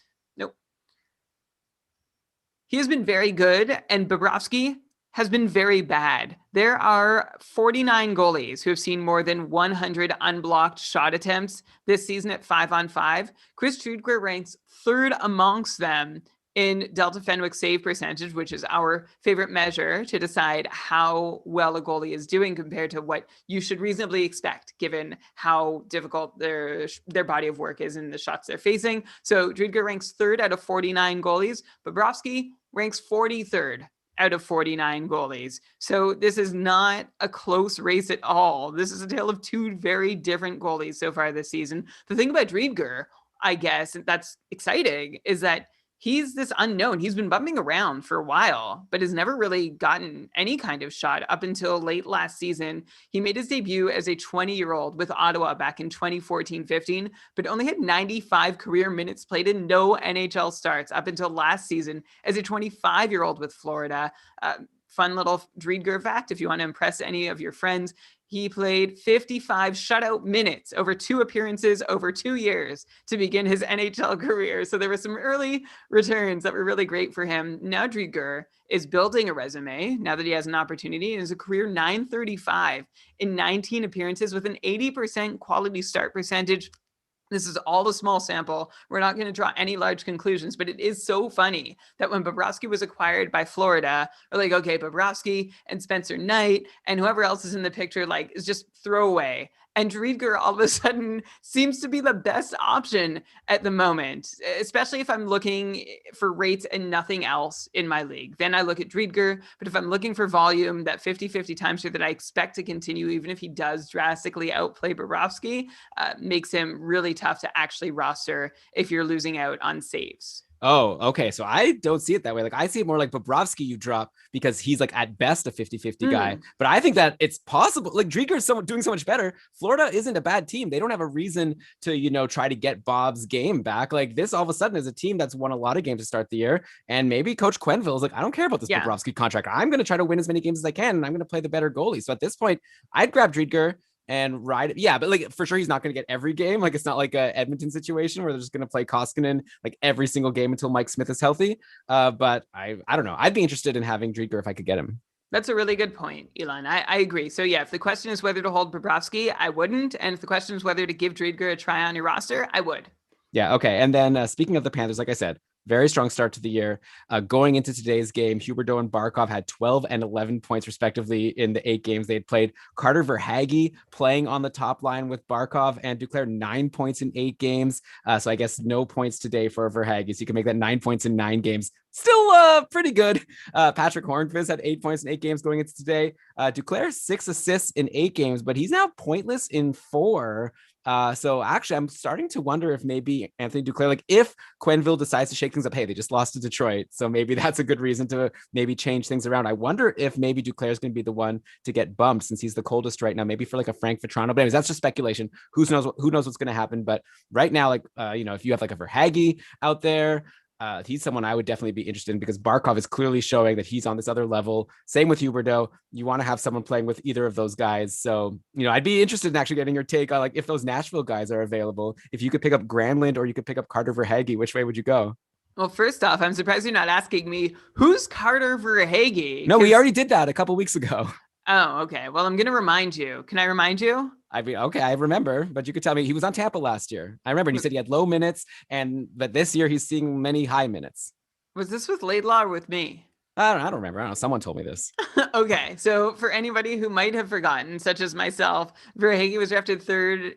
he has been very good and Bobrovsky has been very bad. There are 49 goalies who have seen more than 100 unblocked shot attempts this season at 5-on-5. Chris Driedger ranks third amongst them in Delta Fenwick save percentage, which is our favorite measure to decide how well a goalie is doing compared to what you should reasonably expect, given how difficult their body of work is in the shots they're facing. So Driedger ranks third out of 49 goalies. Bobrovsky ranks 43rd out of 49 goalies. So this is not a close race at all. This is a tale of two very different goalies so far this season. The thing about Driedger, I guess, that's exciting, is that he's this unknown. He's been bumping around for a while, but has never really gotten any kind of shot up until late last season. He made his debut as a 20-year-old with Ottawa back in 2014-15, but only had 95 career minutes played and no NHL starts up until last season as a 25-year-old with Florida. Fun little Driedger fact, if you want to impress any of your friends, he played 55 shutout minutes over 2 appearances over 2 years to begin his NHL career. So there were some early returns that were really great for him. Now Driedger is building a resume now that he has an opportunity, and is a career .935 in 19 appearances with an 80% quality start percentage. This is all a small sample. We're not going to draw any large conclusions, but it is so funny that when Bobrovsky was acquired by Florida, we're like, okay, Bobrovsky and Spencer Knight and whoever else is in the picture, like, is just throwaway. And Driedger all of a sudden seems to be the best option at the moment, especially if I'm looking for rates and nothing else in my league. Then I look at Driedger. But if I'm looking for volume, that 50-50 timeshare that I expect to continue, even if he does drastically outplay Bobrovsky, makes him really tough to actually roster if you're losing out on saves. Oh, okay. So I don't see it that way. Like, I see it more like Bobrovsky you drop because he's like at best a 50-50 guy. But I think that it's possible. Like, Driedger is doing so much better. Florida isn't a bad team. They don't have a reason to, try to get Bob's game back. Like, this all of a sudden is a team that's won a lot of games to start the year. And maybe Coach Quenneville is like, I don't care about this Bobrovsky contract. I'm going to try to win as many games as I can. And I'm going to play the better goalie. So at this point, I'd grab Driedger and ride it. Yeah, but like, for sure he's not going to get every game. Like, it's not like a Edmonton situation where they're just going to play Koskinen like every single game until Mike Smith is healthy. But I don't know. I'd be interested in having Driedger if I could get him. That's a really good point, Elon. I agree. So yeah, if the question is whether to hold Bobrovsky, I wouldn't. And if the question is whether to give Driedger a try on your roster, I would. Yeah, okay. And then speaking of the Panthers, like I said, Very strong start to the year. Going into today's game, Huberdeau and Barkov had 12 and 11 points respectively in the 8 games they had played. Carter Verhaeghe playing on the top line with Barkov and Duclair 9 points in 8 games. So I guess no points today for Verhaeghe. So you can make that 9 points in 9 games. Still pretty good. Patrick Hornqvist had 8 points in 8 games going into today. Duclair 6 assists in 8 games, but he's now pointless in 4. So actually, I'm starting to wonder if maybe Anthony Duclair, like if Quenneville decides to shake things up, hey, they just lost to Detroit, so maybe that's a good reason to maybe change things around. I wonder if maybe Duclair is going to be the one to get bumped since he's the coldest right now, maybe for like a Frank Vetrano. But anyways, that's just speculation. Who knows what's going to happen? But right now, like if you have like a Verhaeghe out there, he's someone I would definitely be interested in because Barkov is clearly showing that he's on this other level. Same with Huberdeau. You want to have someone playing with either of those guys. So, I'd be interested in actually getting your take on like if those Nashville guys are available, if you could pick up Granlund or you could pick up Carter Verhaeghe, which way would you go? Well, first off, I'm surprised you're not asking me who's Carter Verhaeghe. No, we already did that a couple weeks ago. Oh, okay. Well, I'm going to remind you. Can I remind you? I mean, okay, I remember, but you could tell me he was on Tampa last year. I remember, and he said he had low minutes, but this year he's seeing many high minutes. Was this with Laidlaw or with me? I don't remember. I don't know. Someone told me this. Okay, so for anybody who might have forgotten, such as myself, Verhaeghe was drafted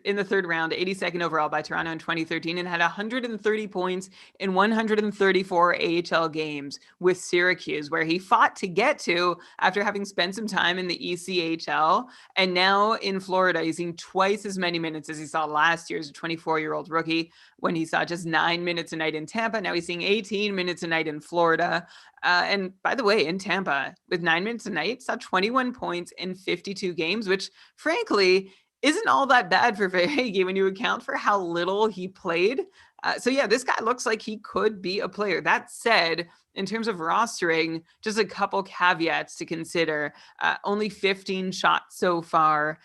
in the third round, 82nd overall by Toronto in 2013, and had 130 points in 134 AHL games with Syracuse, where he fought to get to after having spent some time in the ECHL. And now in Florida, he's seeing twice as many minutes as he saw last year as a 24-year-old rookie when he saw just 9 minutes a night in Tampa. Now he's seeing 18 minutes a night in Florida. And by the way, in Tampa, with 9 minutes a night, saw 21 points in 52 games, which frankly isn't all that bad for Verhaeghe when you account for how little he played. So yeah, this guy looks like he could be a player. That said, in terms of rostering, just a couple caveats to consider. Only 15 shots so far,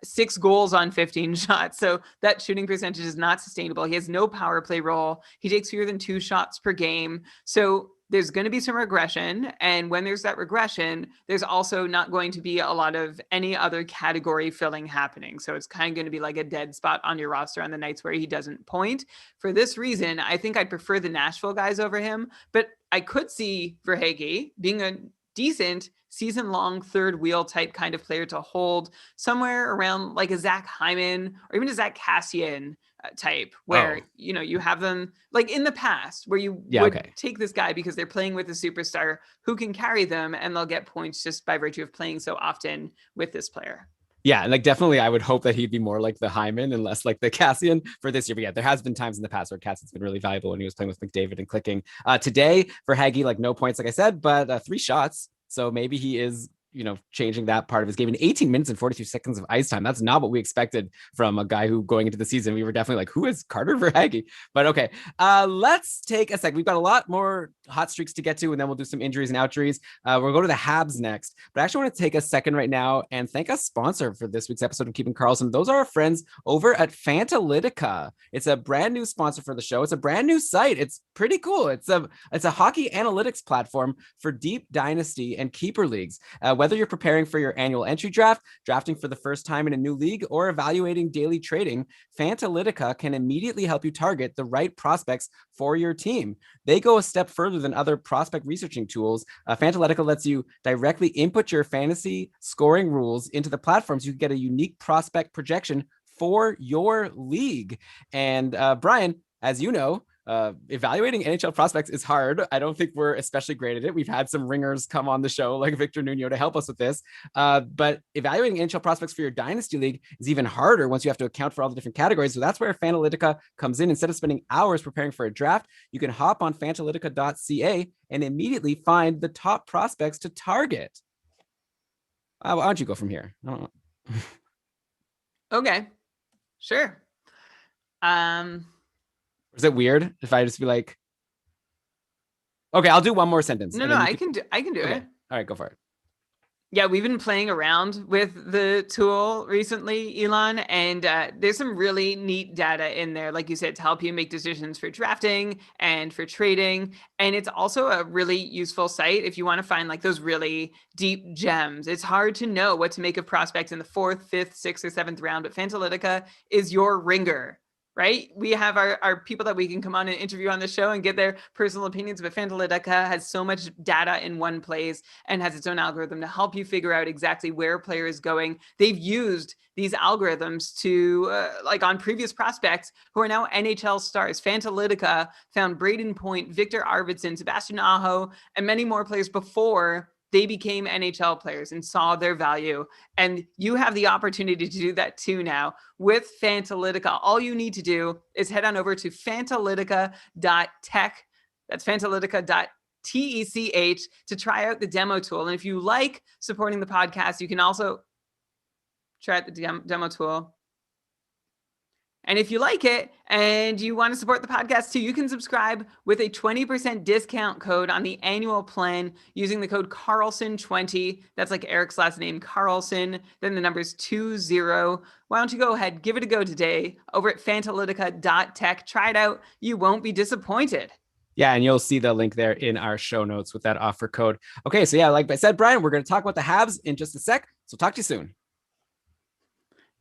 6 goals on 15 shots. So that shooting percentage is not sustainable. He has no power play role. He takes fewer than 2 shots per game. So there's going to be some regression. And when there's that regression, there's also not going to be a lot of any other category filling happening. So it's kind of going to be like a dead spot on your roster on the nights where he doesn't point. For this reason, I think I'd prefer the Nashville guys over him, but I could see Verhaeghe being a decent season-long third wheel type kind of player to hold somewhere around like a Zach Hyman or even a Zach Kassian type where, you have them like in the past where you would take this guy because they're playing with a superstar who can carry them and they'll get points just by virtue of playing so often with this player. Yeah, and like definitely I would hope that he'd be more like the Hyman and less like the Kassian for this year. But yeah, there has been times in the past where Kassian's been really valuable when he was playing with McDavid and clicking. Today, Verhaeghe, like no points, like I said, but 3 shots. So maybe he is changing that part of his game in 18 minutes and 42 seconds of ice time. That's not what we expected from a guy who going into the season, we were definitely like, who is Carter Verhaeghe? But okay, let's take a sec. We've got a lot more hot streaks to get to, and then we'll do some injuries and outjuries. We'll go to the Habs next, but I actually want to take a second right now and thank a sponsor for this week's episode of Keeping Karlsson. Those are our friends over at Fantalytica. It's a brand new sponsor for the show. It's a brand new site. It's pretty cool. It's a hockey analytics platform for deep dynasty and keeper leagues. Whether you're preparing for your annual entry draft, drafting for the first time in a new league, or evaluating daily trading, Fantalytica can immediately help you target the right prospects for your team. They go a step further than other prospect researching tools. Fantalytica lets you directly input your fantasy scoring rules into the platform so you can get a unique prospect projection for your league. And Brian, as you know, evaluating NHL prospects is hard. I don't think we're especially great at it. We've had some ringers come on the show like Victor Nuno to help us with this. But evaluating NHL prospects for your dynasty league is even harder once you have to account for all the different categories. So that's where Fantalytica comes in. Instead of spending hours preparing for a draft, you can hop on fantalytica.ca and immediately find the top prospects to target. Why don't you go from here? I don't know. Okay, sure. Is it weird if I just be like, okay, I'll do one more sentence. No, I can do okay. it. All right, go for it. Yeah, we've been playing around with the tool recently, Elon, and there's some really neat data in there, like you said, to help you make decisions for drafting and for trading. And it's also a really useful site if you want to find like those really deep gems. It's hard to know what to make of prospects in the 4th, 5th, 6th, or 7th round, but Fantalytica is your ringer right? We have our people that we can come on and interview on the show and get their personal opinions, but Fantalytica has so much data in one place and has its own algorithm to help you figure out exactly where a player is going. They've used these algorithms to, like on previous prospects who are now NHL stars. Fantalytica found Braden Point, Victor Arvidsson, Sebastian Aho, and many more players before they became NHL players and saw their value. And you have the opportunity to do that too now with Fantalytica. All you need to do is head on over to fantalytica.tech. That's fantalytica.tech to try out the demo tool. And if you like supporting the podcast, you can also try out the demo tool. And if you like it and you want to support the podcast too, you can subscribe with a 20% discount code on the annual plan using the code Karlsson20. That's like Eric's last name, Karlsson. Then the number's 20. Why don't you go ahead, give it a go today over at fantalytica.tech. Try it out. You won't be disappointed. Yeah, and you'll see the link there in our show notes with that offer code. Okay, so yeah, like I said, Brian, we're going to talk about the Habs in just a sec. So talk to you soon.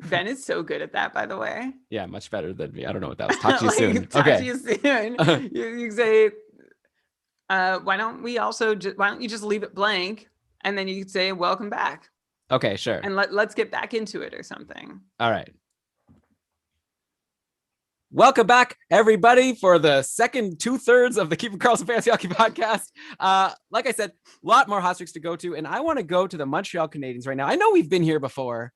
Ben is so good at that, by the way. Yeah, much better than me. I don't know what that was. Talk to you soon. Talk okay. to you soon. You say, why don't you just leave it blank and then you could say, welcome back. Okay, sure. And let's get back into it or something. All right. Welcome back, everybody, for the second 2/3 of the Keep It Karlsson Fantasy Hockey Podcast. Like I said, a lot more hot streaks to go to, and I want to go to the Montreal Canadiens right now. I know we've been here before.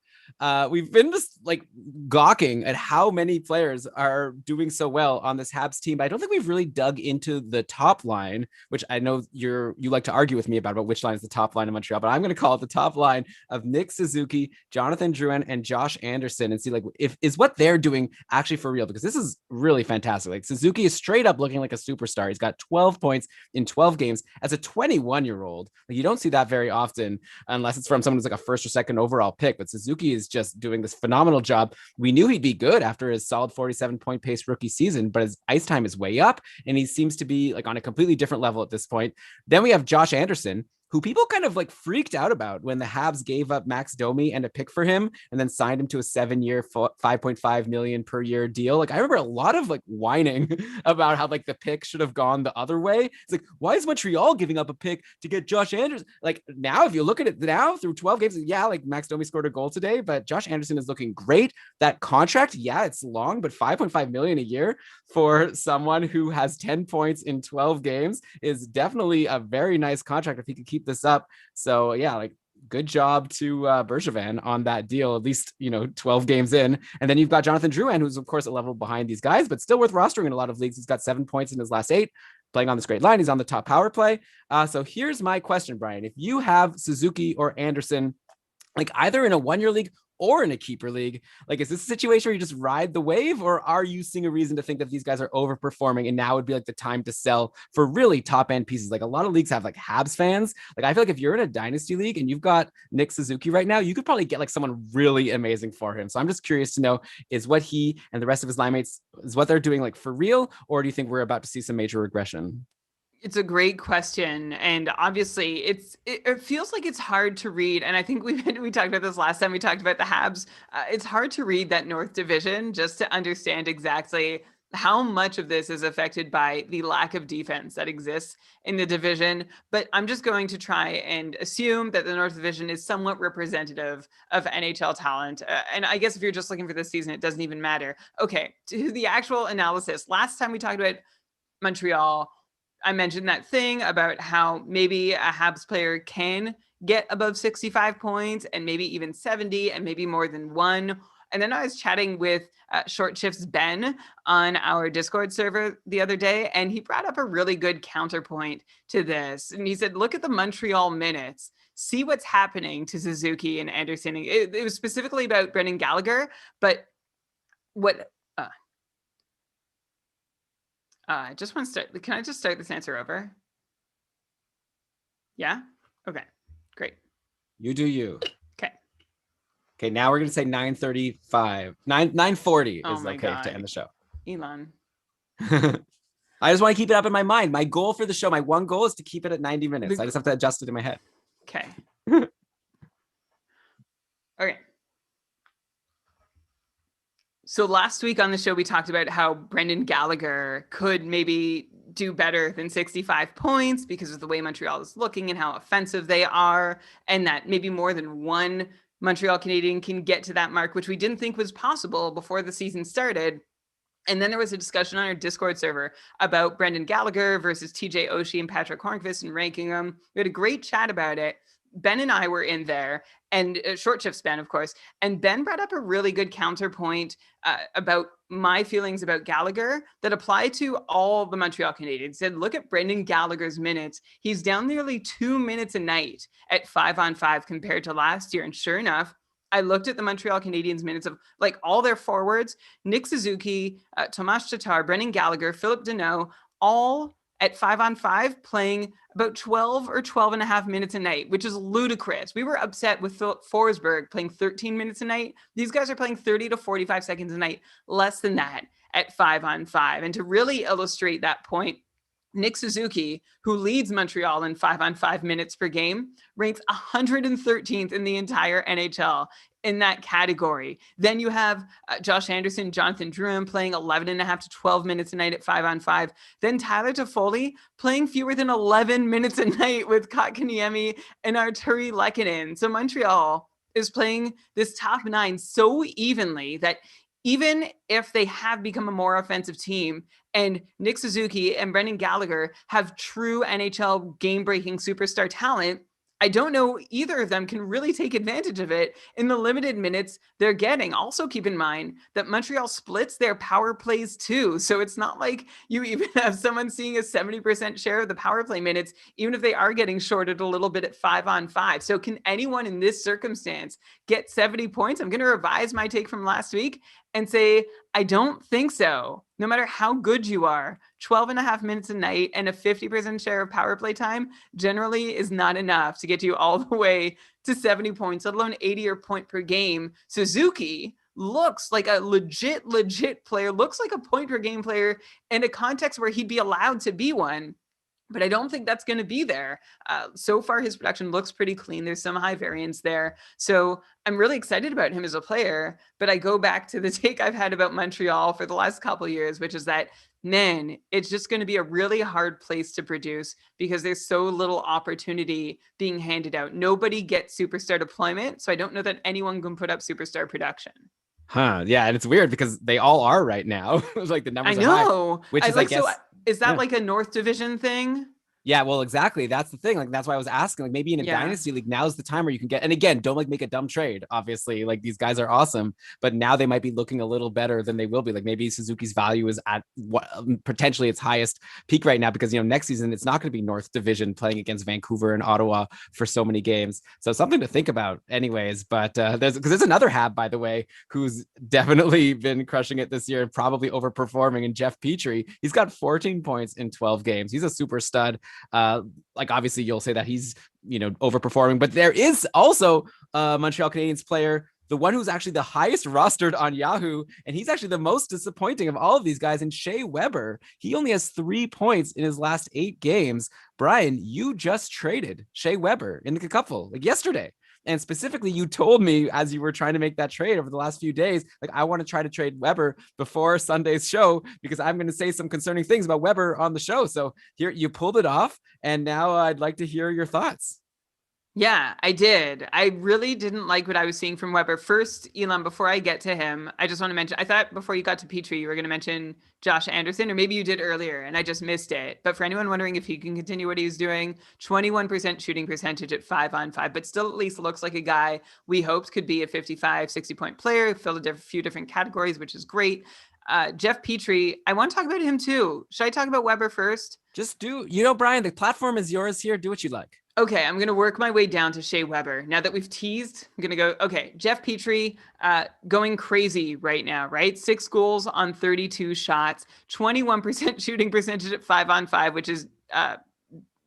We've been just like gawking at how many players are doing so well on this Habs team, but I don't think we've really dug into the top line, which I know you like to argue with me about which line is the top line in Montreal, but I'm going to call it the top line of Nick Suzuki, Jonathan Drouin, and Josh Anderson, and see like if is what they're doing actually for real, because this is really fantastic. Like Suzuki is straight up looking like a superstar. He's got 12 points in 12 games as a 21-year-old. Like you don't see that very often unless it's from someone who's like a first or second overall pick, but Suzuki is just doing this phenomenal job. We knew he'd be good after his solid 47-point pace rookie season, but his ice time is way up and he seems to be like on a completely different level at this point. Then we have Josh Anderson, who people kind of like freaked out about when the Habs gave up Max Domi and a pick for him and then signed him to a 7-year, $5.5 million per year deal. Like I remember a lot of like whining about how like the pick should have gone the other way. It's like, why is Montreal giving up a pick to get Josh Anderson? Like now, if you look at it now through 12 games, yeah, like Max Domi scored a goal today, but Josh Anderson is looking great. That contract, yeah, it's long, but $5.5 million a year for someone who has 10 points in 12 games is definitely a very nice contract if he could keep this up. So yeah, like good job to Bergevin on that deal, at least 12 games in. And then you've got Jonathan Drouin, who's of course a level behind these guys, but still worth rostering in a lot of leagues. He's got 7 points in his last 8, playing on this great line. He's on the top power play. So here's my question, Brian. If you have Suzuki or Anderson, like either in a 1-year league or in a keeper league, like is this a situation where you just ride the wave, or are you seeing a reason to think that these guys are overperforming and now would be like the time to sell for really top end pieces? Like a lot of leagues have like Habs fans. Like I feel like if you're in a dynasty league and you've got Nick Suzuki right now, you could probably get like someone really amazing for him. So I'm just curious to know, is what he and the rest of his line mates, is what they're doing like for real, or do you think we're about to see some major regression? It's a great question, and obviously it feels like it's hard to read. And I think we talked about this last time we talked about the Habs. It's hard to read that North Division just to understand exactly how much of this is affected by the lack of defense that exists in the division. But I'm just going to try and assume that the North Division is somewhat representative of NHL talent. And I guess if you're just looking for this season, it doesn't even matter. Okay, to the actual analysis. Last time we talked about Montreal, I mentioned that thing about how maybe a Habs player can get above 65 points and maybe even 70 and maybe more than one. And then I was chatting with Short Shifts Ben on our Discord server the other day, and he brought up a really good counterpoint to this. And he said, look at the Montreal minutes, see what's happening to Suzuki and Anderson. It was specifically about Brendan Gallagher, but what... I just want to start. Can I just start this answer over? Yeah? Okay, great. You do you. Okay. Okay, now we're going to say 9:35. 9:40 Oh is my okay God. to end the show. Elon. I just want to keep it up in my mind. My goal for the show, my one goal is to keep it at 90 minutes. I just have to adjust it in my head. Okay. Okay. So last week on the show, we talked about how Brendan Gallagher could maybe do better than 65 points because of the way Montreal is looking and how offensive they are, and that maybe more than one Montreal Canadian can get to that mark, which we didn't think was possible before the season started. And then there was a discussion on our Discord server about Brendan Gallagher versus TJ Oshie and Patrick Hornqvist and ranking them. We had a great chat about it. Ben and I were in there, and short shift Ben, of course. And Ben brought up a really good counterpoint about my feelings about Gallagher that apply to all the Montreal Canadiens. He said, look at Brendan Gallagher's minutes. He's down nearly 2 minutes a night at 5-on-5 compared to last year. And sure enough, I looked at the Montreal Canadiens minutes of like all their forwards, Nick Suzuki, Tomas Tatar, Brendan Gallagher, Philip Deneau, all at 5-on-5 playing about 12 or 12 and a half minutes a night, which is ludicrous. We were upset with Philip Forsberg playing 13 minutes a night. These guys are playing 30 to 45 seconds a night, less than that at 5-on-5. And to really illustrate that point, Nick Suzuki, who leads Montreal in 5-on-5 minutes per game, ranks 113th in the entire NHL in that category. Then you have Josh Anderson, Jonathan Drouin playing 11 and a half to 12 minutes a night at 5-on-5. Then Tyler Toffoli playing fewer than 11 minutes a night with Kotkaniemi and Arturi Lehkonen. So Montreal is playing this top nine so evenly that even if they have become a more offensive team and Nick Suzuki and Brendan Gallagher have true NHL game-breaking superstar talent, I don't know either of them can really take advantage of it in the limited minutes they're getting. Also keep in mind that Montreal splits their power plays too. So it's not like you even have someone seeing a 70% share of the power play minutes, even if they are getting shorted a little bit at 5-on-5. So can anyone in this circumstance get 70 points? I'm going to revise my take from last week and say, I don't think so. No matter how good you are, 12 and a half minutes a night and a 50% share of power play time generally is not enough to get you all the way to 70 points, let alone 80 or point per game. Suzuki looks like a legit player, looks like a point per game player in a context where he'd be allowed to be one. But I don't think that's going to be there. So far, his production looks pretty clean. There's some high variance there. So I'm really excited about him as a player. But I go back to the take I've had about Montreal for the last couple of years, which is that, man, it's just going to be a really hard place to produce because there's so little opportunity being handed out. Nobody gets superstar deployment. So I don't know that anyone can put up superstar production. Huh. Yeah. And it's weird because they all are right now. Like the numbers I are high, know. which is, I guess, so is that yeah. like a North Division thing? Yeah, well, exactly. That's the thing. Like, that's why I was asking. Like, maybe in a dynasty league, now's the time where you can get. And again, don't like make a dumb trade. Obviously, like these guys are awesome, but now they might be looking a little better than they will be. Like maybe Suzuki's value is at what potentially its highest peak right now because next season it's not going to be North Division playing against Vancouver and Ottawa for so many games. So something to think about, anyways. But there's another Hab, by the way, who's definitely been crushing it this year and probably overperforming. And Jeff Petrie, he's got 14 points in 12 games. He's a super stud. Like obviously you'll say that he's overperforming, but there is also a Montreal Canadiens player, the one who's actually the highest rostered on Yahoo, and he's actually the most disappointing of all of these guys, in Shea Weber. He only has 3 points in his last 8 games. Brian, you just traded Shea Weber in the couple like yesterday. And specifically, you told me as you were trying to make that trade over the last few days, like, I want to try to trade Weber before Sunday's show because I'm going to say some concerning things about Weber on the show. So here you pulled it off. And now I'd like to hear your thoughts. Yeah, I did. I really didn't like what I was seeing from Weber. First, Elon, before I get to him, I just want to mention, I thought before you got to Petrie, you were going to mention Josh Anderson, or maybe you did earlier and I just missed it. But for anyone wondering if he can continue what he's doing, 21% shooting percentage at 5-on-5, but still at least looks like a guy we hoped could be a 55, 60-point player, filled a few different categories, which is great. Jeff Petrie, I want to talk about him too. Should I talk about Weber first? Just do, Brian, the platform is yours here. Do what you like. Okay, I'm going to work my way down to Shea Weber. Now that we've teased, I'm going to go, okay, Jeff Petrie going crazy right now, right? 6 goals on 32 shots, 21% shooting percentage at 5-on-5, which is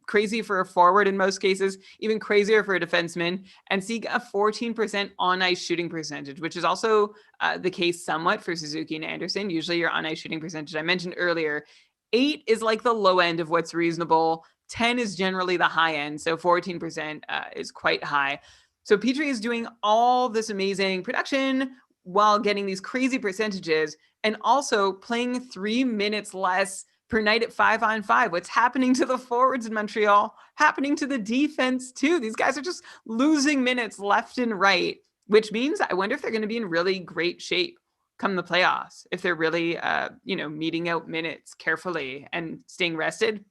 crazy for a forward in most cases, even crazier for a defenseman, and seek a 14% on-ice shooting percentage, which is also the case somewhat for Suzuki and Anderson. Usually your on-ice shooting percentage, I mentioned earlier, 8 is like the low end of what's reasonable. 10 is generally the high end, so 14% is quite high. So Petrie is doing all this amazing production while getting these crazy percentages and also playing 3 minutes less per night at 5-on-5. What's happening to the forwards in Montreal? Happening to the defense too. These guys are just losing minutes left and right, which means I wonder if they're going to be in really great shape come the playoffs, if they're really, meeting out minutes carefully and staying rested.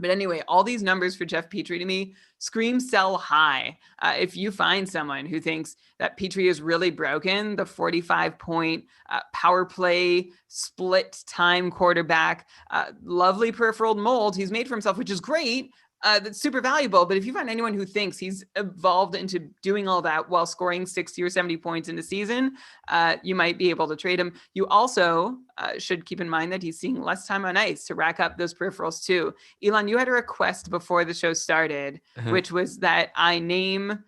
But anyway, all these numbers for Jeff Petrie to me scream sell high. If you find someone who thinks that Petrie is really broken, the 45-point power play split time quarterback, lovely peripheral mold he's made for himself, which is great. That's super valuable. But if you find anyone who thinks he's evolved into doing all that while scoring 60 or 70 points in a season, you might be able to trade him. You also should keep in mind that he's seeing less time on ice to rack up those peripherals too. Elon, you had a request before the show started, which was that I name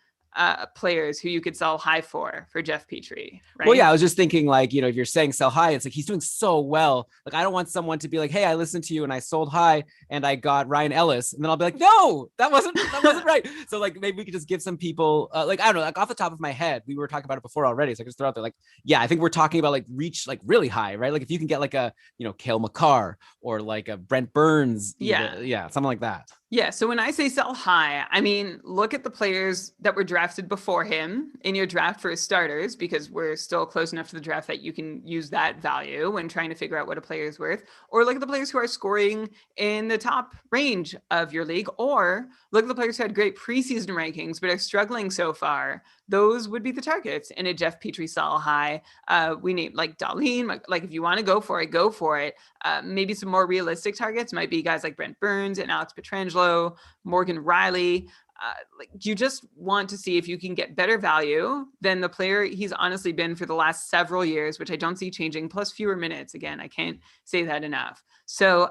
players who you could sell high for Jeff Petrie, right? Well, yeah, I was just thinking, like, if you're saying sell high, it's like he's doing so well. Like, I don't want someone to be like, hey, I listened to you and I sold high and I got Ryan Ellis, and then I'll be like, no, that wasn't right. So like, maybe we could just give some people, like, I don't know, like off the top of my head, we were talking about it before already, so I just throw out there, like, yeah, I think we're talking about like reach like really high, right? Like if you can get like a Cale Makar or like a Brent Burns, yeah, something like that. Yeah, so when I say sell high, I mean, look at the players that were drafted before him in your draft for his starters, because we're still close enough to the draft that you can use that value when trying to figure out what a player is worth. Or look at the players who are scoring in the top range of your league, or look at the players who had great preseason rankings but are struggling so far. Those would be the targets in a Jeff Petrie sell high. We need like Darlene, like if you want to go for it, go for it. Maybe some more realistic targets might be guys like Brent Burns and Alex Pietrangelo, Morgan Riley. Like you just want to see if you can get better value than the player he's honestly been for the last several years, which I don't see changing, plus fewer minutes. Again, I can't say that enough. So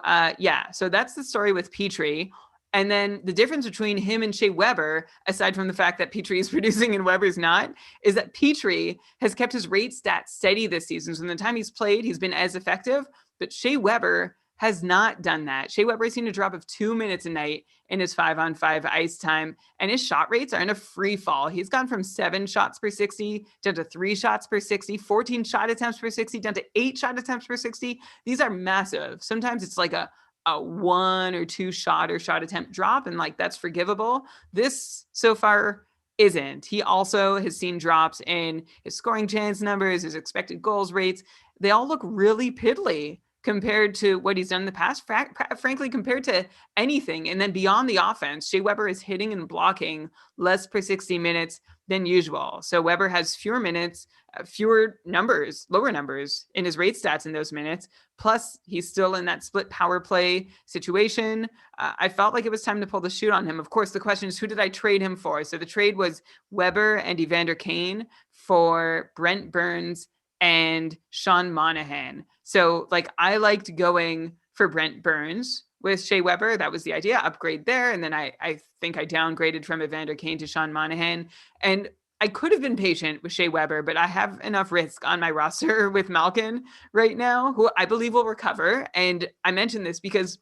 so that's the story with Petrie. And then the difference between him and Shea Weber, aside from the fact that Petrie is producing and Weber's not, is that Petrie has kept his rate stats steady this season. So in the time he's played, he's been as effective, but Shea Weber has not done that. Shea Weber has seen a drop of 2 minutes a night in his 5-on-5 ice time, and his shot rates are in a free fall. He's gone from 7 shots per 60 down to 3 shots per 60, 14 shot attempts per 60 down to 8 shot attempts per 60. These are massive. Sometimes it's like a 1 or 2 shot or shot attempt drop, and like that's forgivable. This so far isn't. He also has seen drops in his scoring chance numbers, his expected goals rates. They all look really piddly compared to what he's done in the past, frankly, compared to anything. And then beyond the offense, Shea Weber is hitting and blocking less per 60 minutes than usual. So Weber has fewer minutes, fewer numbers, lower numbers in his rate stats in those minutes. Plus, he's still in that split power play situation. I felt like it was time to pull the shoot on him. Of course, the question is, who did I trade him for? So the trade was Weber and Evander Kane for Brent Burns and Sean Monahan. So like I liked going for Brent Burns with Shea Weber. That was the idea, upgrade there. And then I think I downgraded from Evander Kane to Sean Monahan. And I could have been patient with Shea Weber, but I have enough risk on my roster with Malkin right now, who I believe will recover. And I mentioned this because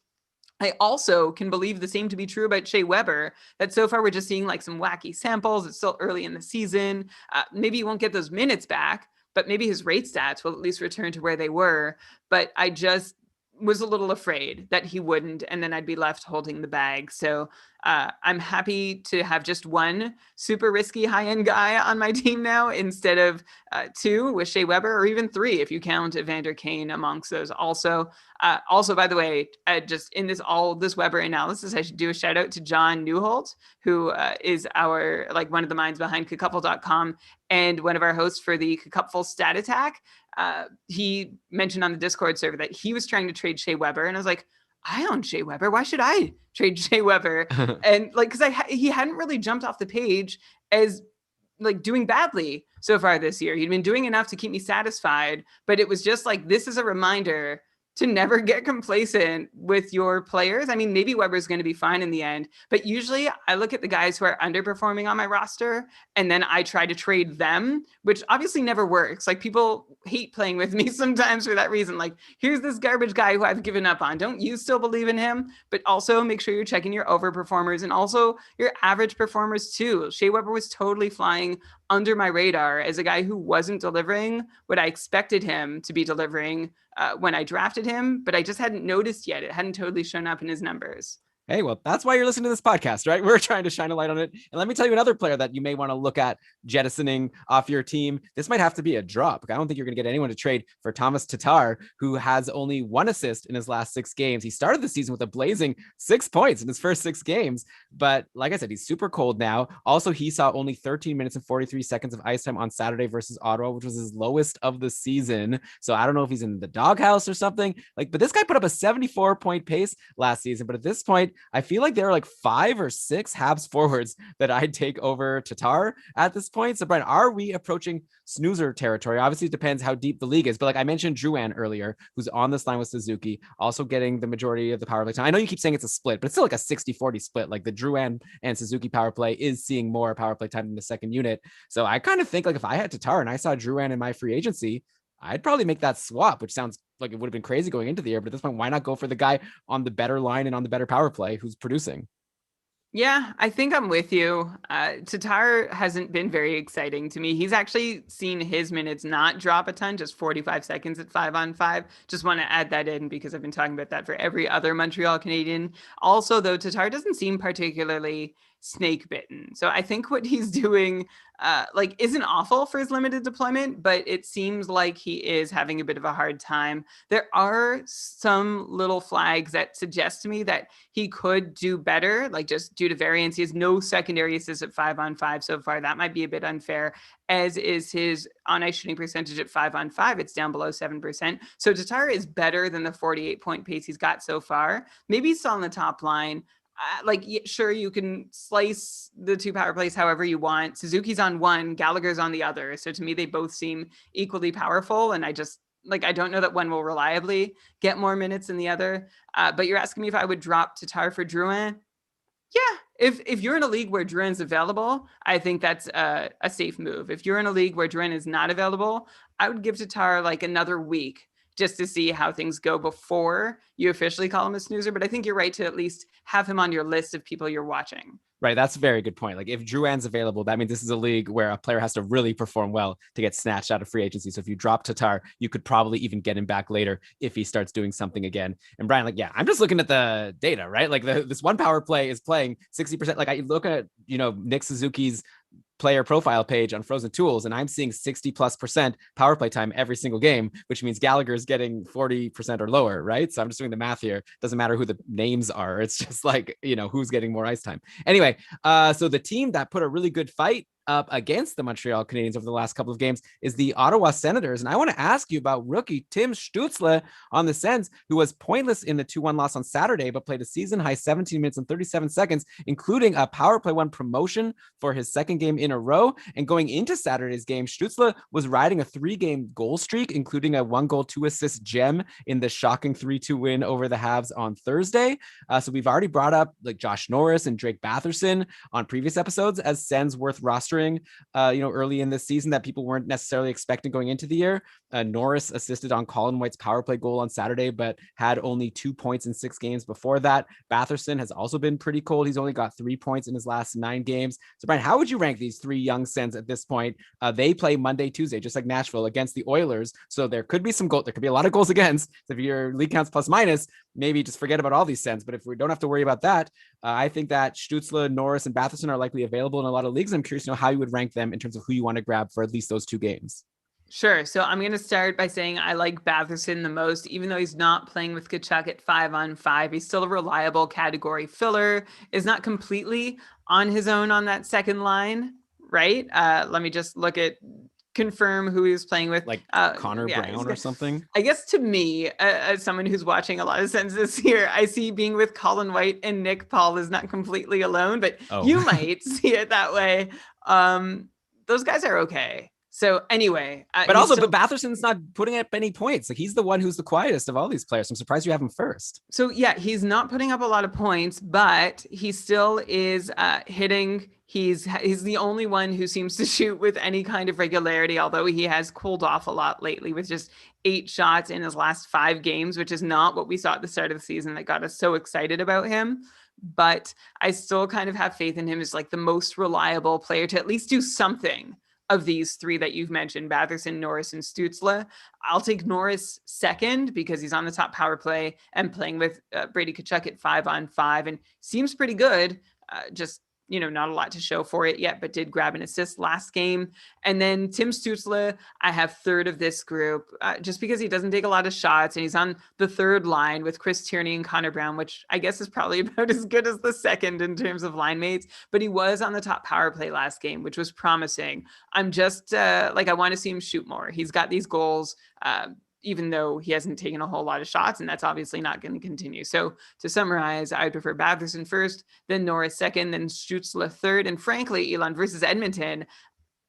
I also can believe the same to be true about Shea Weber, that so far we're just seeing like some wacky samples. It's still early in the season. Maybe he won't get those minutes back, but maybe his rate stats will at least return to where they were. But I just was a little afraid that he wouldn't, and then I'd be left holding the bag. So I'm happy to have just one super risky high-end guy on my team now instead of 2 with Shea Weber, or even 3 if you count Evander Kane amongst those. Also, by the way, just in this Weber analysis, I should do a shout out to John Newholt, who is our one of the minds behind Cacupful.com and one of our hosts for the Cacupful Stat Attack. He mentioned on the Discord server that he was trying to trade Shea Weber, and I was like, I own Shea Weber. Why should I trade Shea Weber? And because he hadn't really jumped off the page as doing badly so far this year. He'd been doing enough to keep me satisfied, but it was just like, this is a reminder to never get complacent with your players. I mean, maybe Weber's going to be fine in the end, but usually I look at the guys who are underperforming on my roster and then I try to trade them, which obviously never works. Like, people hate playing with me sometimes for that reason. Like, here's this garbage guy who I've given up on. Don't you still believe in him? But also make sure you're checking your overperformers and also your average performers too. Shea Weber was totally flying under my radar as a guy who wasn't delivering what I expected him to be delivering when I drafted him, but I just hadn't noticed yet. It hadn't totally shown up in his numbers. Hey, well, that's why you're listening to this podcast, right? We're trying to shine a light on it. And let me tell you another player that you may want to look at jettisoning off your team. This might have to be a drop. I don't think you're going to get anyone to trade for Thomas Tatar, who has only 1 assist in his last 6 games. He started the season with a blazing 6 points in his first 6 games. But like I said, he's super cold now. Also, he saw only 13 minutes and 43 seconds of ice time on Saturday versus Ottawa, which was his lowest of the season. So I don't know if he's in the doghouse or something. But this guy put up a 74-point pace last season. But at this point, I feel like there are like 5 or 6 Habs forwards that I'd take over Tatar at this point. So, Brian, are we approaching snoozer territory? Obviously, it depends how deep the league is. But like I mentioned, Drouin earlier, who's on this line with Suzuki, also getting the majority of the power play time. I know you keep saying it's a split, but it's still like a 60-40 split. Like the Drouin and Suzuki power play is seeing more power play time in the second unit. So I kind of think like if I had Tatar and I saw Drouin in my free agency, I'd probably make that swap, which sounds like it would have been crazy going into the year. But at this point, why not go for the guy on the better line and on the better power play who's producing? Yeah, I think I'm with you. Tatar hasn't been very exciting to me. He's actually seen his minutes not drop a ton, just 45 seconds at 5-on-5. Just want to add that in because I've been talking about that for every other Montreal Canadian. Also, though, Tatar doesn't seem particularly snake bitten. So I think what he's doing isn't awful for his limited deployment, but it seems like he is having a bit of a hard time. There are some little flags that suggest to me that he could do better, like just due to variance. He has no secondary assists at 5-on-5 so far. That might be a bit unfair, as is his on-ice shooting percentage at 5-on-5. It's down below 7%. So Tatar is better than the 48-point pace he's got so far. Maybe he's still on the top line. Sure, you can slice the 2 power plays however you want. Suzuki's on one, Gallagher's on the other. So to me, they both seem equally powerful. And I don't know that one will reliably get more minutes than the other. But you're asking me if I would drop Tatar for Drouin? Yeah, if you're in a league where Drouin's available, I think that's a safe move. If you're in a league where Drouin is not available, I would give Tatar like another week just to see how things go before you officially call him a snoozer. But I think you're right to at least have him on your list of people you're watching. Right. That's a very good point. Like if Drouin's available, that means this is a league where a player has to really perform well to get snatched out of free agency. So if you drop Tatar, you could probably even get him back later if he starts doing something again. And Brian, I'm just looking at the data, right? Like this one power play is playing 60%. Like I look at, Nick Suzuki's player profile page on Frozen Tools, and I'm seeing 60+% power play time every single game, which means Gallagher is getting 40% or lower, right? So I'm just doing the math here. Doesn't matter who the names are. It's just like, who's getting more ice time. Anyway, so the team that put a really good fight up against the Montreal Canadiens over the last couple of games is the Ottawa Senators. And I want to ask you about rookie Tim Stützle on the Sens, who was pointless in the 2-1 loss on Saturday, but played a season-high 17 minutes and 37 seconds, including a power play 1 promotion for his second game in a row. And going into Saturday's game, Stützle was riding a 3-game goal streak, including a 1-goal, 2-assist gem in the shocking 3-2 win over the Habs on Thursday. So we've already brought up like Josh Norris and Drake Batherson on previous episodes as Sens worth rostering early in this season that people weren't necessarily expecting going into the year. Norris assisted on Colin White's power play goal on Saturday, but had only 2 points in 6 games before that. Batherson has also been pretty cold. He's only got 3 points in his last 9 games. So Brian, how would you rank these 3 young Sens at this point? They play Monday, Tuesday, just like Nashville, against the Oilers. So there could be there could be a lot of goals against. So if your league counts plus minus, maybe just forget about all these Sens. But if we don't have to worry about that, I think that Stützle, Norris, and Batherson are likely available in a lot of leagues. I'm curious to know how you would rank them in terms of who you want to grab for at least those 2 games. Sure. So I'm going to start by saying I like Batherson the most, even though he's not playing with Tkachuk at 5-on-5. He's still a reliable category filler, is not completely on his own on that second line, right? Let me just confirm who he was playing with. Like Connor Brown or something? I guess to me, as someone who's watching a lot of Sens this year, I see being with Colin White and Nick Paul is not completely alone, but you might see it that way. Those guys are okay. So anyway, but also, but Batherson's not putting up any points. Like, he's the one who's the quietest of all these players. I'm surprised you have him first. So yeah, he's not putting up a lot of points, but he still is hitting. He's the only one who seems to shoot with any kind of regularity, although he has cooled off a lot lately with just 8 shots in his last 5 games, which is not what we saw at the start of the season that got us so excited about him. But I still kind of have faith in him as like the most reliable player to at least do something of these three that you've mentioned, Batherson, Norris, and Stützle. I'll take Norris second because he's on the top power play and playing with Brady Tkachuk at 5-on-5 and seems pretty good. Just, not a lot to show for it yet, but did grab an assist last game. And then Tim Stützle, I have third of this group just because he doesn't take a lot of shots and he's on the third line with Chris Tierney and Connor Brown, which I guess is probably about as good as the second in terms of line mates, but he was on the top power play last game, which was promising. I'm just I want to see him shoot more. He's got these goals, even though he hasn't taken a whole lot of shots, and that's obviously not going to continue. So to summarize, I prefer Batherson first, then Norris second, then Stützle third. And frankly, Elon, versus Edmonton,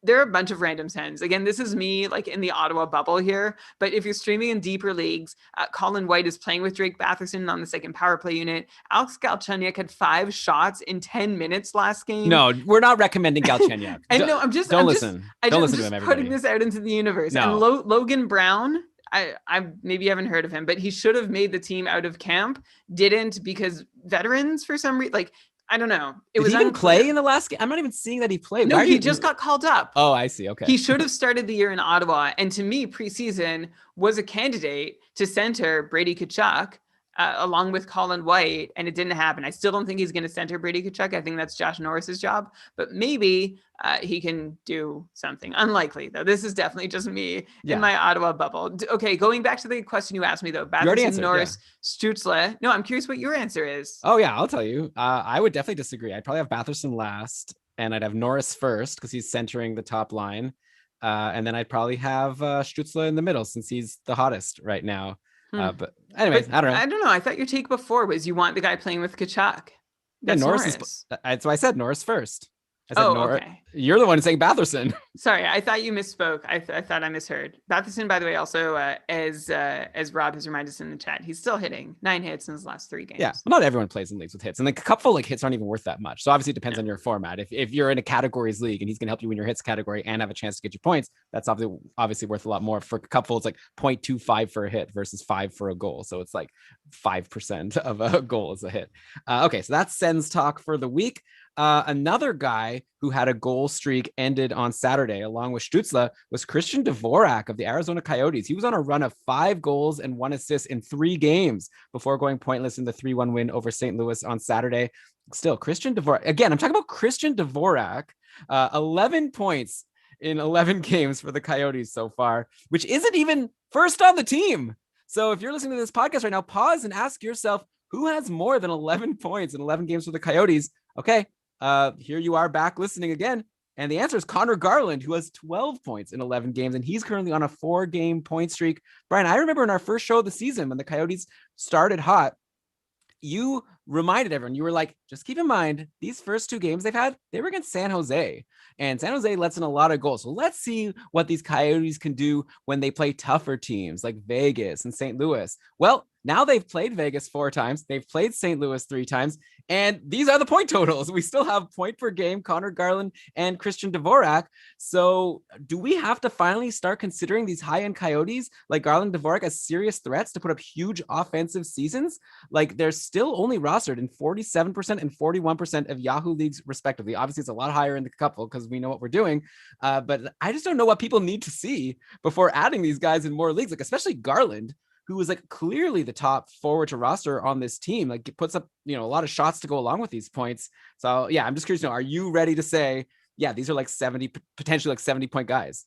there are a bunch of random sends. Again, this is me like in the Ottawa bubble here, but if you're streaming in deeper leagues, Colin White is playing with Drake Batherson on the second power play unit. Alex Galchenyuk had 5 shots in 10 minutes last game. No, we're not recommending Galchenyuk. And no, I'm just listen to him, everybody. Putting this out into the universe. No. And Logan Brown, I maybe haven't heard of him, but he should have made the team out of camp. Didn't, because veterans for some reason, I don't know. Did he even play in the last game? I'm not even seeing that he played. No, he just got called up. Oh, I see. Okay. He should have started the year in Ottawa. And to me, preseason was a candidate to center Brady Tkachuk along with Colin White, and it didn't happen. I still don't think he's going to center Brady Tkachuk. I think that's Josh Norris's job, but maybe he can do something. Unlikely, though. This is definitely just me in my Ottawa bubble. Okay, going back to the question you asked me, though. Batherson, Norris, Stützle. No, I'm curious what your answer is. Oh, yeah, I'll tell you. I would definitely disagree. I'd probably have Batherson last, and I'd have Norris first because he's centering the top line. And then I'd probably have Stützle in the middle since he's the hottest right now. But anyways, I don't know. I don't know. I thought your take before was you want the guy playing with Tkachuk. That's Norris. That's why I said Norris first. I said okay. You're the one saying Batherson. Sorry, I thought you misspoke. I thought I misheard. Batherson, by the way, also as Rob has reminded us in the chat, he's still hitting 9 hits in his last 3 games. Yeah, well, not everyone plays in leagues with hits, and a couple hits aren't even worth that much. So obviously it depends on your format. If you're in a categories league and he's going to help you win your hits category and have a chance to get you points, that's obviously worth a lot more. For a couple, it's like 0.25 for a hit versus 5 for a goal. So it's like 5% of a goal is a hit. Okay, so that's Sens talk for the week. Another guy who had a goal streak ended on Saturday, along with Stützle, was Christian Dvorak of the Arizona Coyotes. He was on a run of 5 goals and 1 assist in 3 games before going pointless in the 3-1 win over St. Louis on Saturday. Still, Christian Dvorak. Again, I'm talking about Christian Dvorak. 11 points in 11 games for the Coyotes so far, which isn't even first on the team. So if you're listening to this podcast right now, pause and ask yourself, who has more than 11 points in 11 games for the Coyotes? Okay. Here you are back listening again. And the answer is Connor Garland, who has 12 points in 11 games, and he's currently on a 4-game point streak. Brian, I remember in our first show of the season when the Coyotes started hot, you reminded everyone, you were like, just keep in mind, these first 2 games they've had, they were against San Jose. And San Jose lets in a lot of goals. So let's see what these Coyotes can do when they play tougher teams like Vegas and St. Louis. Well, now they've played Vegas 4 times. They've played St. Louis 3 times. And these are the point totals. We still have point per game, Connor Garland and Christian Dvorak. So do we have to finally start considering these high-end Coyotes like Garland, Dvorak as serious threats to put up huge offensive seasons? Like, they're still only rostered in 47% and 41% of Yahoo leagues respectively. Obviously, it's a lot higher in the couple because we know what we're doing. But I just don't know what people need to see before adding these guys in more leagues, like especially Garland, who was like clearly the top forward to roster on this team. Like, it puts up, a lot of shots to go along with these points. So yeah, I'm just curious to know, are you ready to say, yeah, these are like 70, potentially like 70 point guys?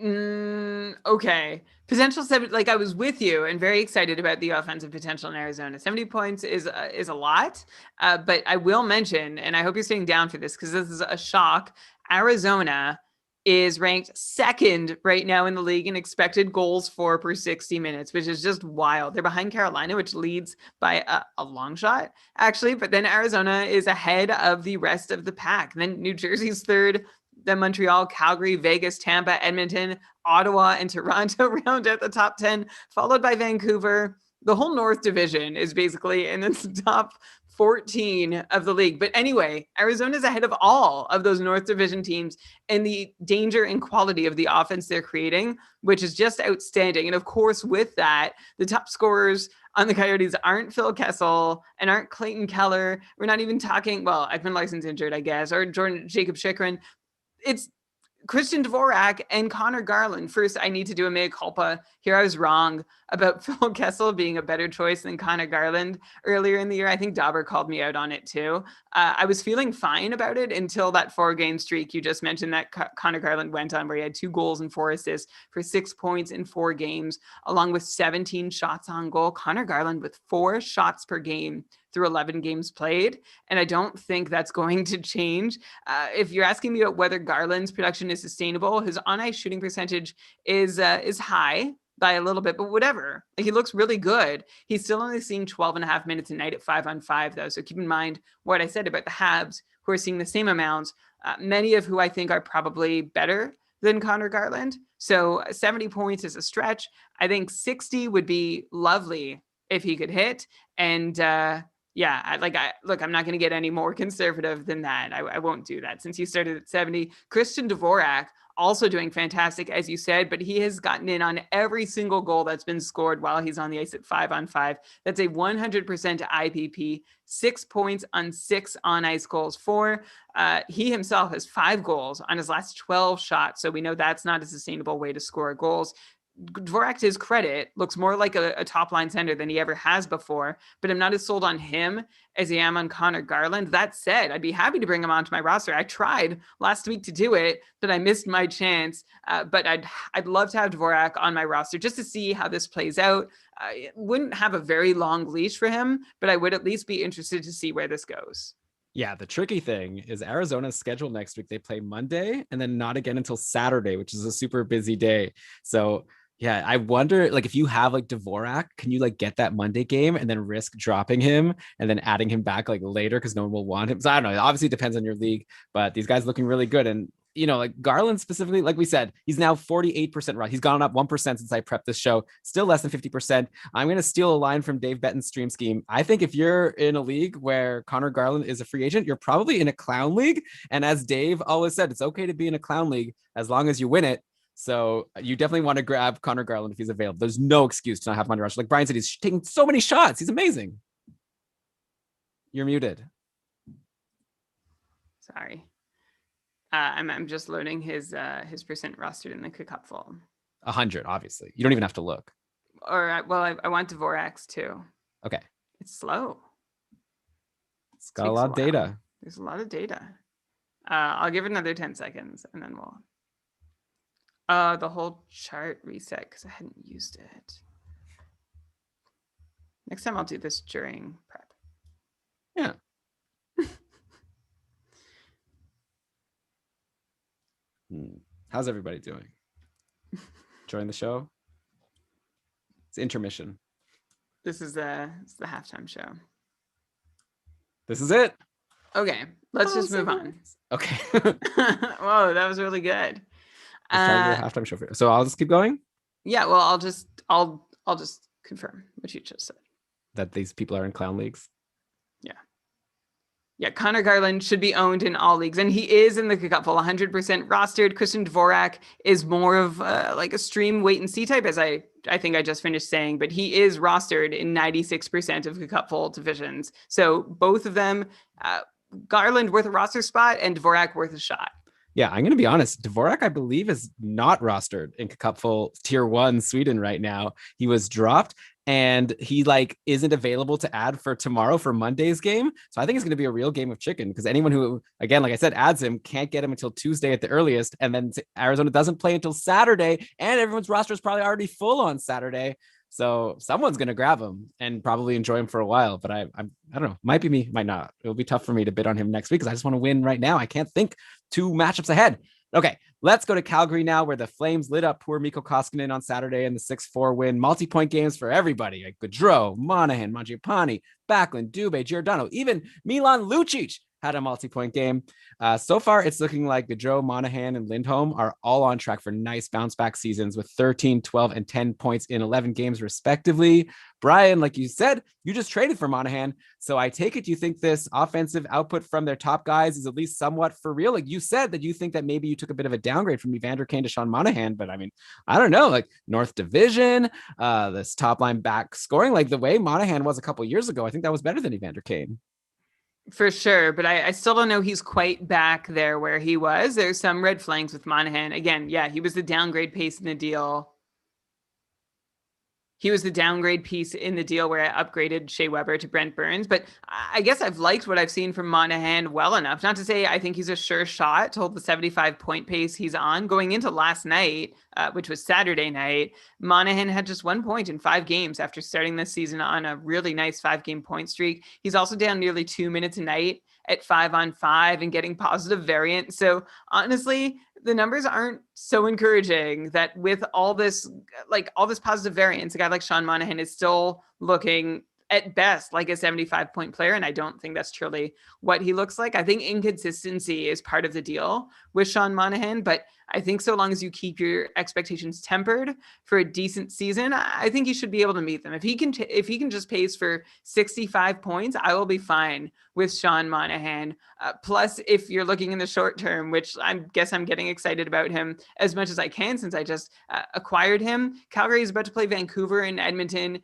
Okay. Potential 70, like I was with you and very excited about the offensive potential in Arizona. 70 points is a lot, but I will mention, and I hope you're staying down for this because this is a shock. Arizona is ranked 2nd right now in the league in expected goals for per 60 minutes, which is just wild. They're behind Carolina, which leads by a long shot, actually. But then Arizona is ahead of the rest of the pack. Then New Jersey's 3rd, Then Montreal, Calgary, Vegas, Tampa, Edmonton, Ottawa, and Toronto round out the top 10, followed by Vancouver. The whole North Division is basically in the top 14 of the league. But anyway, Arizona's ahead of all of those North Division teams in the danger and quality of the offense they're creating, which is just outstanding. And of course, with that, the top scorers on the Coyotes aren't Phil Kessel and aren't Clayton Keller. We're not even talking, well, Ekman-Larsson's injured, I guess, or Jacob Chychrun. It's Christian Dvorak and Connor Garland. First, I need to do a mea culpa. Here I was wrong about Phil Kessel being a better choice than Connor Garland earlier in the year. I think Dauber called me out on it too. I was feeling fine about it until that 4-game streak you just mentioned that Connor Garland went on, where he had 2 goals and 4 assists for 6 points in 4 games, along with 17 shots on goal. Connor Garland with 4 shots per game through 11 games played. And I don't think that's going to change. If you're asking me about whether Garland's production is sustainable, his on-ice shooting percentage is high by a little bit, but whatever. Like, he looks really good. He's still only seeing 12 and a half minutes a night at 5-on-5 though. So keep in mind what I said about the Habs, who are seeing the same amounts, many of who I think are probably better than Connor Garland. So 70 points is a stretch. I think 60 would be lovely if he could hit. And, yeah, look, I'm not going to get any more conservative than that. I won't do that since you started at 70. Christian Dvorak also doing fantastic, as you said, but he has gotten in on every single goal that's been scored while he's on the ice at 5-on-5. That's a 100% IPP, 6 points on 6 on-ice goals for. He himself has 5 goals on his last 12 shots, so we know that's not a sustainable way to score goals. Dvorak, to his credit, looks more like a top-line center than he ever has before, but I'm not as sold on him as I am on Connor Garland. That said, I'd be happy to bring him onto my roster. I tried last week to do it, but I missed my chance. But I'd love to have Dvorak on my roster just to see how this plays out. I wouldn't have a very long leash for him, but I would at least be interested to see where this goes. Yeah, the tricky thing is Arizona's schedule next week. They play Monday and then not again until Saturday, which is a super busy day. So yeah, I wonder, like, if you have like Dvorak, can you like get that Monday game and then risk dropping him and then adding him back like later because no one will want him? So I don't know. It obviously depends on your league, but these guys looking really good. And you know, like Garland specifically, like we said, he's now 48% right. He's gone up 1% since I prepped this show, still less than 50%. I'm going to steal a line from Dave Betton's stream scheme. I think if you're in a league where Connor Garland is a free agent, you're probably in a clown league. And as Dave always said, it's okay to be in a clown league as long as you win it. So you definitely want to grab Connor Garland if he's available. There's no excuse to not have him on your roster. Like Brian said, he's taking so many shots. He's amazing. You're muted. Sorry. I'm just loading his percent rostered in the Cupful. 100, obviously. You don't even have to look. Or well, I want Dvorak's too. Okay. It's slow. It's got a lot of data. There's a lot of data. I'll give it another 10 seconds and then we'll. The whole chart reset because I hadn't used it. Next time I'll do this during prep. Yeah. How's everybody doing? Enjoying the show? It's intermission. It's the halftime show. This is it. Okay, let's just move on. Okay. Whoa, that was really good. Let's try to do a halftime show for you. So I'll just keep going. Yeah, well, I'll just confirm what you just said. That these people are in clown leagues. Yeah, Connor Garland should be owned in all leagues, and he is in the Cupful 100% rostered. Christian Dvorak is more of like a stream wait and see type, as I think I just finished saying, but he is rostered in 96% of the Cupful divisions. So both of them, Garland worth a roster spot and Dvorak worth a shot. Yeah, I'm going to be honest. Dvorak, I believe, is not rostered in Cupful Tier 1 Sweden right now. He was dropped and he like isn't available to add for tomorrow for Monday's game. So I think it's going to be a real game of chicken because anyone who, again, like I said, adds him can't get him until Tuesday at the earliest. And then Arizona doesn't play until Saturday and everyone's roster is probably already full on Saturday. So someone's going to grab him and probably enjoy him for a while. But I don't know. Might be me, might not. It'll be tough for me to bid on him next week because I just want to win right now. I can't think 2 matchups ahead. Okay, let's go to Calgary now, where the Flames lit up poor Mikko Koskinen on Saturday in the 6-4 win. Multi-point games for everybody, like Gaudreau, Monahan, Mangiapane, Backlund, Dubé, Giordano, even Milan Lucic had a multi-point game. So far, it's looking like Gaudreau, Monahan, and Lindholm are all on track for nice bounce-back seasons with 13, 12, and 10 points in 11 games, respectively. Brian, like you said, you just traded for Monahan. So I take it you think this offensive output from their top guys is at least somewhat for real. Like you said that you think that maybe you took a bit of a downgrade from Evander Kane to Sean Monahan, but I mean, I don't know, like North Division, this top line back scoring, like the way Monahan was a couple years ago, I think that was better than Evander Kane. For sure, but I still don't know he's quite back there where he was. There's some red flags with Monahan. Again, yeah, he was the downgrade pace in the deal. He was the downgrade piece in the deal where I upgraded Shea Weber to Brent Burns. But I guess I've liked what I've seen from Monahan well enough. Not to say I think he's a sure shot to hold the 75-point pace he's on. Going into last night, which was Saturday night, Monahan had just 1 point in 5 games after starting this season on a really nice 5-game point streak. He's also down nearly 2 minutes a night at 5-on-5 and getting positive variant. So honestly, the numbers aren't so encouraging that with all this positive variance, a guy like Sean Monahan is still looking at best like a 75-point player. And I don't think that's truly what he looks like. I think inconsistency is part of the deal with Sean Monahan, but I think so long as you keep your expectations tempered for a decent season, I think he should be able to meet them. If he can just pace for 65 points, I will be fine with Sean Monahan. Plus, if you're looking in the short term, which I guess I'm getting excited about him as much as I can since I just acquired him, Calgary is about to play Vancouver and Edmonton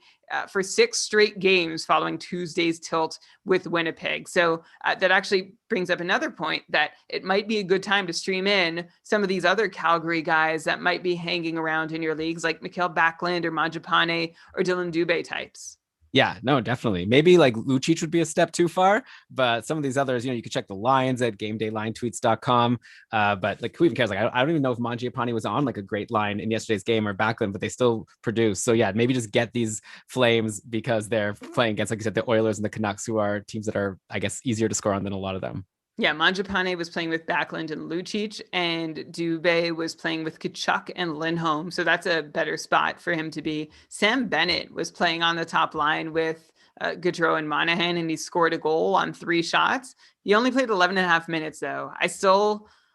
for 6 straight games following Tuesday's tilt with Winnipeg. So that actually brings up another point that it might be a good time to stream in some of these other Calgary guys that might be hanging around in your leagues, like Mikael Backlund or Mangiapane or Dylan Dubé types. Yeah, no, definitely. Maybe like Lucic would be a step too far, but some of these others, you could check the lines at gamedaylinetweets.com. But like, who even cares? Like, I don't even know if Mangiapane was on like a great line in yesterday's game or Backlund, but they still produce. So yeah, maybe just get these Flames because they're playing against, like you said, the Oilers and the Canucks, who are teams that are, I guess, easier to score on than a lot of them. Yeah, Mangiapane was playing with Backlund and Lucic, and Dubé was playing with Tkachuk and Lindholm. So that's a better spot for him to be. Sam Bennett was playing on the top line with Gaudreau and Monahan, and he scored a goal on 3 shots. He only played 11 and a half minutes, though.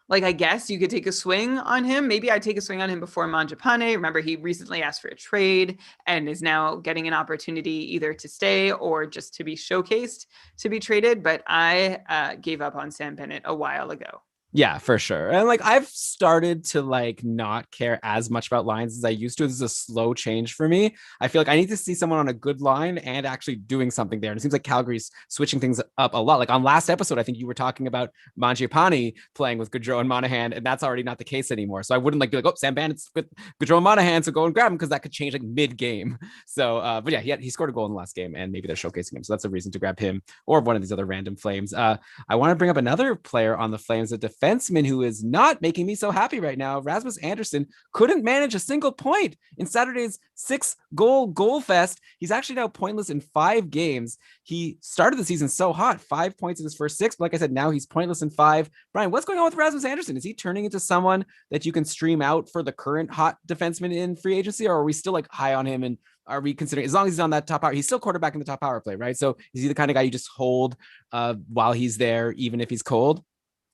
I guess you could take a swing on him. Maybe I'd take a swing on him before Mangiapane. Remember, he recently asked for a trade and is now getting an opportunity either to stay or just to be showcased to be traded. But I gave up on Sam Bennett a while ago. Yeah, for sure. And like I've started to like not care as much about lines as I used to. This is a slow change for me. I feel like I need to see someone on a good line and actually doing something there. And it seems like Calgary's switching things up a lot. Like on last episode, I think you were talking about Mangiapane playing with Gaudreau and Monahan, and that's already not the case anymore. So I wouldn't like be like, oh, Sam Bennett's with Gaudreau and Monahan, so go and grab him, because that could change like mid-game. So, but yeah, he scored a goal in the last game, and maybe they're showcasing him. So that's a reason to grab him or one of these other random Flames. I want to bring up another player on the Flames, a defenseman who is not making me so happy right now. Rasmus Andersson couldn't manage a single point in Saturday's 6-goal fest. He's actually now pointless in 5 games. He started the season so hot, 5 points in his first 6. But like I said, now he's pointless in 5. Brian, what's going on with Rasmus Andersson? Is he turning into someone that you can stream out for the current hot defenseman in free agency, or are we still like high on him? And are we considering, as long as he's on that top power, he's still quarterback in the top power play, right? So is he the kind of guy you just hold while he's there, even if he's cold?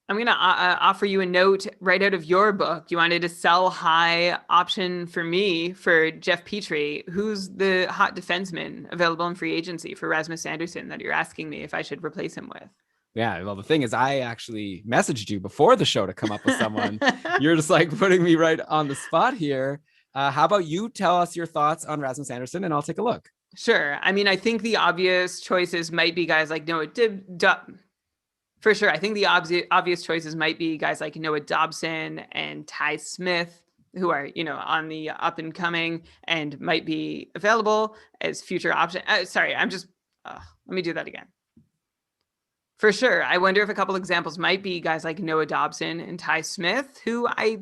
I'm going to offer you a note right out of your book. You wanted to sell high option for me for Jeff Petrie. Who's the hot defenseman available in free agency for Rasmus Andersson that you're asking me if I should replace him with? Yeah, well, the thing is, I actually messaged you before the show to come up with someone. You're just like putting me right on the spot here. How about you tell us your thoughts on Rasmus Andersson, and I'll take a look. Sure. I mean, I think the obvious choices might be guys like Noah For sure. I think the obvious choices might be guys like Noah Dobson and Ty Smith, who are, on the up and coming and might be available as future option. Let me do that again. For sure. I wonder if a couple examples might be guys like Noah Dobson and Ty Smith, who I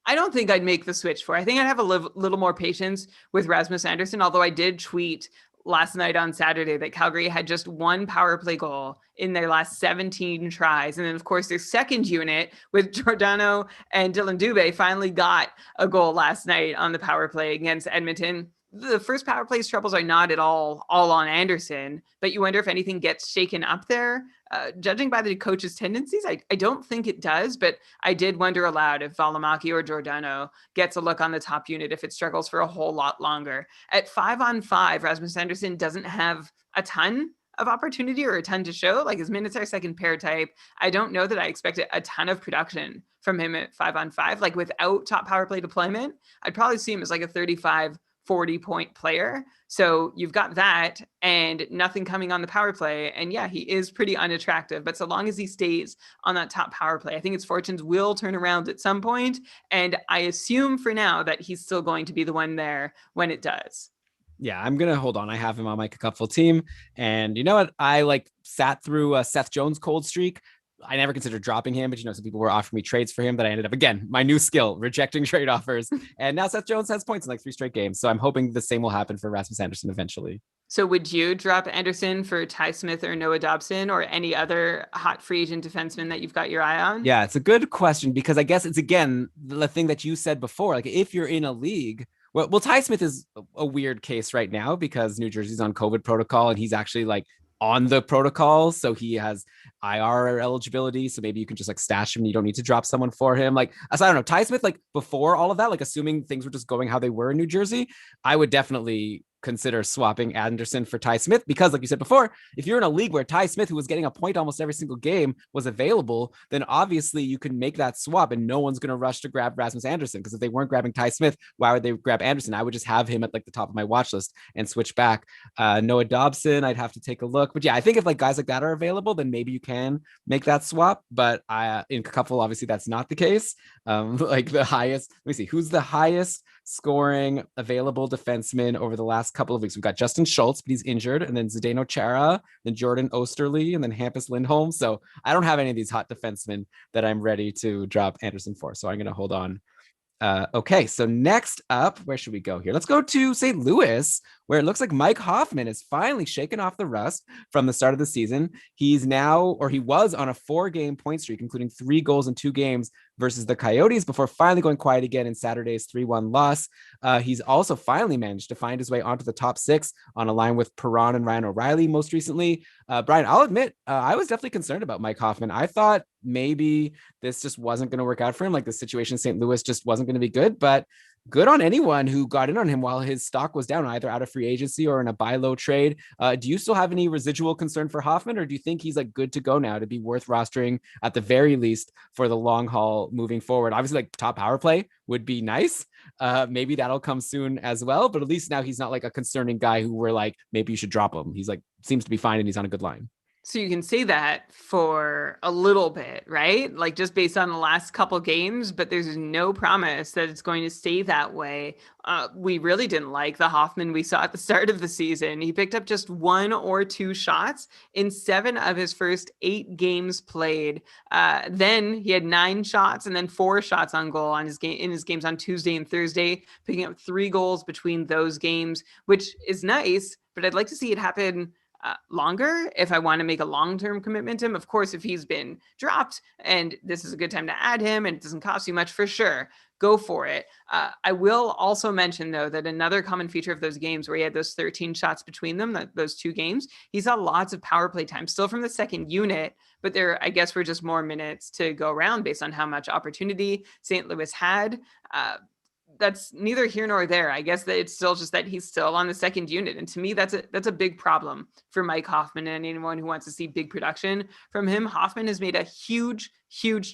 don't think I'd make the switch for. I think I'd have a little more patience with Rasmus Andersson, although I did tweet last night on Saturday that Calgary had just 1 power play goal in their last 17 tries. And then, of course, their second unit with Giordano and Dylan Dubé finally got a goal last night on the power play against Edmonton. the first power play's troubles are not at all on Anderson, but you wonder if anything gets shaken up there. Judging by the coach's tendencies, I don't think it does, but I did wonder aloud if Valimaki or Giordano gets a look on the top unit if it struggles for a whole lot longer. At 5-on-5, Rasmus Anderson doesn't have a ton of opportunity or a ton to show. Like, his minutes are second pair type. I don't know that I expect a ton of production from him at 5-on-5. Like, without top power play deployment, I'd probably see him as like a 35 40-point player. So you've got that and nothing coming on the power play. And yeah, he is pretty unattractive, but so long as he stays on that top power play, I think his fortunes will turn around at some point. And I assume for now that he's still going to be the one there when it does. Yeah, I'm gonna hold on. I have him on my couple team, and you know what? I like sat through a Seth Jones cold streak. I never considered dropping him, but some people were offering me trades for him that I ended up, again, my new skill, rejecting trade offers. And now Seth Jones has points in like 3 straight games. So I'm hoping the same will happen for Rasmus Anderson eventually. So would you drop Anderson for Ty Smith or Noah Dobson or any other hot free agent defenseman that you've got your eye on? Yeah, it's a good question because I guess it's, again, the thing that you said before. Like, if you're in a league, well, Ty Smith is a weird case right now because New Jersey's on COVID protocol and he's actually like on the protocol. So he has IR eligibility. So maybe you can just like stash him and you don't need to drop someone for him. Like, so I don't know, Ty Smith, like before all of that, like assuming things were just going how they were in New Jersey, I would definitely consider swapping Anderson for Ty Smith because, like you said before, if you're in a league where Ty Smith, who was getting a point almost every single game, was available, then obviously you can make that swap and no one's going to rush to grab Rasmus Anderson, because if they weren't grabbing Ty Smith, why would they grab Anderson? I would just have him at like the top of my watch list and switch back. Noah Dobson, I'd have to take a look. But yeah, I think if like guys like that are available, then maybe you can make that swap. But in a couple, obviously that's not the case. Like the highest, let me see, who's the highest scoring available defenseman over the last couple of weeks? We've got Justin Schultz, but he's injured, and then Zdeno Chara, then Jordan Osterley, and then Hampus Lindholm. So I don't have any of these hot defensemen that I'm ready to drop Anderson for. So I'm going to hold on. Okay, so next up, where should we go here? Let's go to St. Louis, where it looks like Mike Hoffman is finally shaken off the rust from the start of the season. He's now, or he was on a 4-game point streak, including 3 goals in 2 games versus the Coyotes before finally going quiet again in Saturday's 3-1 loss. He's also finally managed to find his way onto the top 6 on a line with Perron and Ryan O'Reilly most recently. Brian, I'll admit, I was definitely concerned about Mike Hoffman. I thought maybe this just wasn't going to work out for him. Like the situation in St. Louis just wasn't going to be good, but good on anyone who got in on him while his stock was down, either out of free agency or in a buy low trade. Do you still have any residual concern for Hoffman, or do you think he's like good to go now to be worth rostering at the very least for the long haul moving forward? Obviously, like top power play would be nice. Maybe that'll come soon as well, but at least now he's not like a concerning guy who we're like, maybe you should drop him. He's like, seems to be fine and he's on a good line. So you can say that for a little bit, right? Like just based on the last couple games, but there's no promise that it's going to stay that way. We really didn't like the Hoffman we saw at the start of the season. He picked up just 1 or 2 shots in 7 of his first 8 games played. Then he had 9 shots and then 4 shots on goal on his game in his games on Tuesday and Thursday, picking up 3 goals between those games, which is nice. But I'd like to see it happen longer if I want to make a long-term commitment to him. Of course, if he's been dropped and this is a good time to add him and it doesn't cost you much, for sure, go for it. I will also mention, though, that another common feature of those games where he had those 13 shots between them, those 2 games, he saw lots of power play time, still from the second unit, but there, I guess, were just more minutes to go around based on how much opportunity St. Louis had. That's neither here nor there. I guess that it's still just that he's still on the second unit. And to me, that's a big problem for Mike Hoffman and anyone who wants to see big production from him. Hoffman has made a huge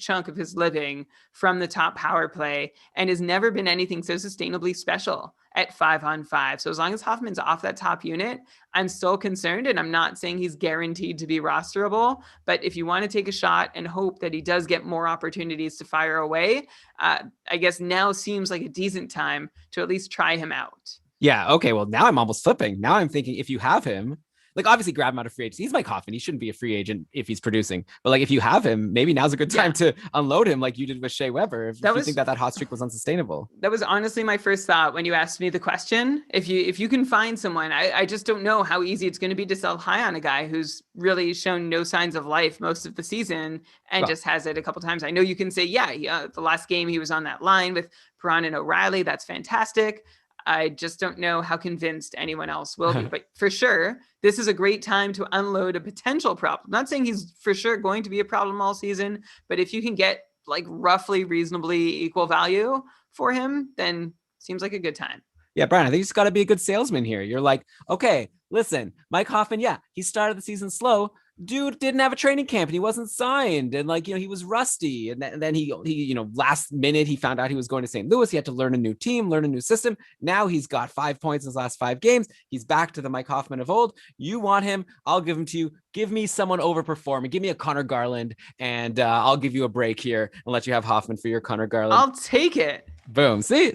chunk of his living from the top power play and has never been anything so sustainably special at 5-on-5. So as long as Hoffman's off that top unit, I'm still concerned, and I'm not saying he's guaranteed to be rosterable, but if you want to take a shot and hope that he does get more opportunities to fire away, I guess now seems like a decent time to at least try him out. Yeah. Okay. Well, now I'm almost flipping. Now I'm thinking if you have him, like obviously grab him out of free agency. He's Mike Hoffman. He shouldn't be a free agent if he's producing. But like if you have him, maybe now's a good time to unload him like you did with Shea Weber. If you think that hot streak was unsustainable. That was honestly my first thought when you asked me the question. If you can find someone, I just don't know how easy it's going to be to sell high on a guy who's really shown no signs of life most of the season and just has it a couple times. I know you can say, the last game he was on that line with Perron and O'Reilly. That's fantastic. I just don't know how convinced anyone else will be. But for sure, this is a great time to unload a potential problem. I'm not saying he's for sure going to be a problem all season, but if you can get like roughly reasonably equal value for him, then seems like a good time. Yeah, Brian, I think you just got to be a good salesman here. You're like, okay, listen, Mike Hoffman, yeah, he started the season slow. Dude didn't have a training camp and he wasn't signed. And like, he was rusty. And then he, last minute, he found out he was going to St. Louis. He had to learn a new team, learn a new system. Now he's got 5 points in his last 5 games. He's back to the Mike Hoffman of old. You want him, I'll give him to you. Give me someone overperforming. Give me a Connor Garland and I'll give you a break here and let you have Hoffman for your Connor Garland. I'll take it. Boom. See,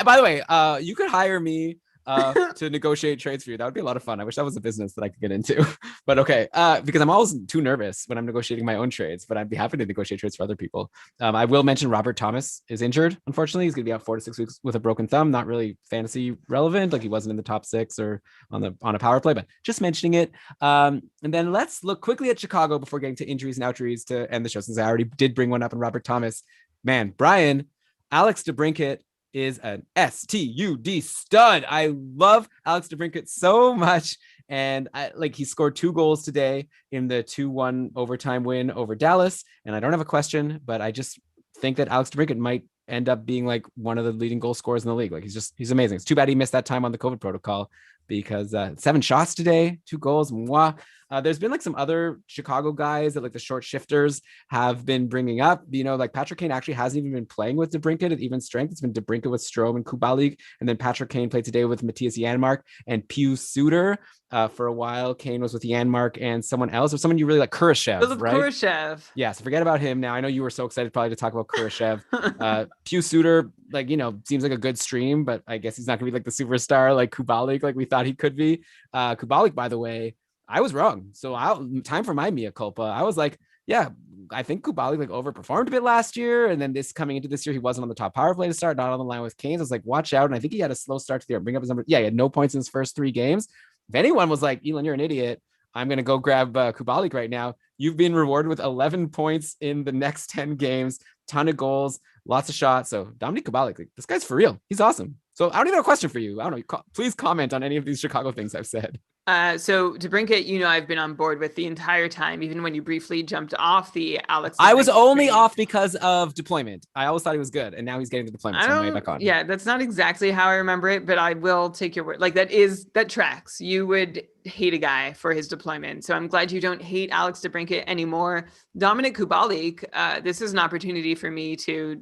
by the way, you could hire me to negotiate trades for you. That would be a lot of fun. I wish that was a business that I could get into, but okay. Because I'm always too nervous when I'm negotiating my own trades, but I'd be happy to negotiate trades for other people. I will mention Robert Thomas is injured. Unfortunately, he's going to be out 4 to 6 weeks with a broken thumb. Not really fantasy relevant. Like he wasn't in the top 6 or on a power play, but just mentioning it. And then let's look quickly at Chicago before getting to injuries and outjuries to end the show, since I already did bring one up on Robert Thomas. Man, Brian, Alex DeBrincat is an STUD stud. I love Alex DeBrincat so much. And he scored 2 goals today in the 2-1 overtime win over Dallas. And I don't have a question, but I just think that Alex DeBrincat might end up being like one of the leading goal scorers in the league. Like he's amazing. It's too bad he missed that time on the COVID protocol, because 7 shots today, 2 goals. Mwah. There's been like some other Chicago guys that like the short shifters have been bringing up. Like Patrick Kane actually hasn't even been playing with DeBrincat at even strength. It's been DeBrincat with Strome and Kubalik. And then Patrick Kane played today with Matthias Janmark and Pius Suter. For a while, Kane was with Janmark and someone else, or someone you really like, Kurashev, right? Kurashev. Yeah, so forget about him now. I know you were so excited probably to talk about Kurashev. Pius Suter, seems like a good stream, but I guess he's not going to be like the superstar like Kubalik, like we thought he could be. Kubalik, by the way, I was wrong. So time for my mea culpa. I was like, yeah, I think Kubalik like overperformed a bit last year. And then coming into this year, he wasn't on the top power play to start, not on the line with Kane. I was like, watch out. And I think he had a slow start to the year. Bring up his number. Yeah, he had no points in his first 3 games. If anyone was like, Elon, you're an idiot, I'm going to go grab Kubalik right now. You've been rewarded with 11 points in the next 10 games, ton of goals, lots of shots. So Dominic Kubalik, like, this guy's for real. He's awesome. So I don't even have a question for you. I don't know. Please comment on any of these Chicago things I've said. So DeBrincat, I've been on board with the entire time, even when you briefly jumped off the Alex. I was only off because of deployment. I always thought he was good, and now he's getting the deployment. So I'm way back on. Yeah, that's not exactly how I remember it, but I will take your word. Like that tracks. You would hate a guy for his deployment. So I'm glad you don't hate Alex DeBrincat anymore. Dominic Kubalik, this is an opportunity for me to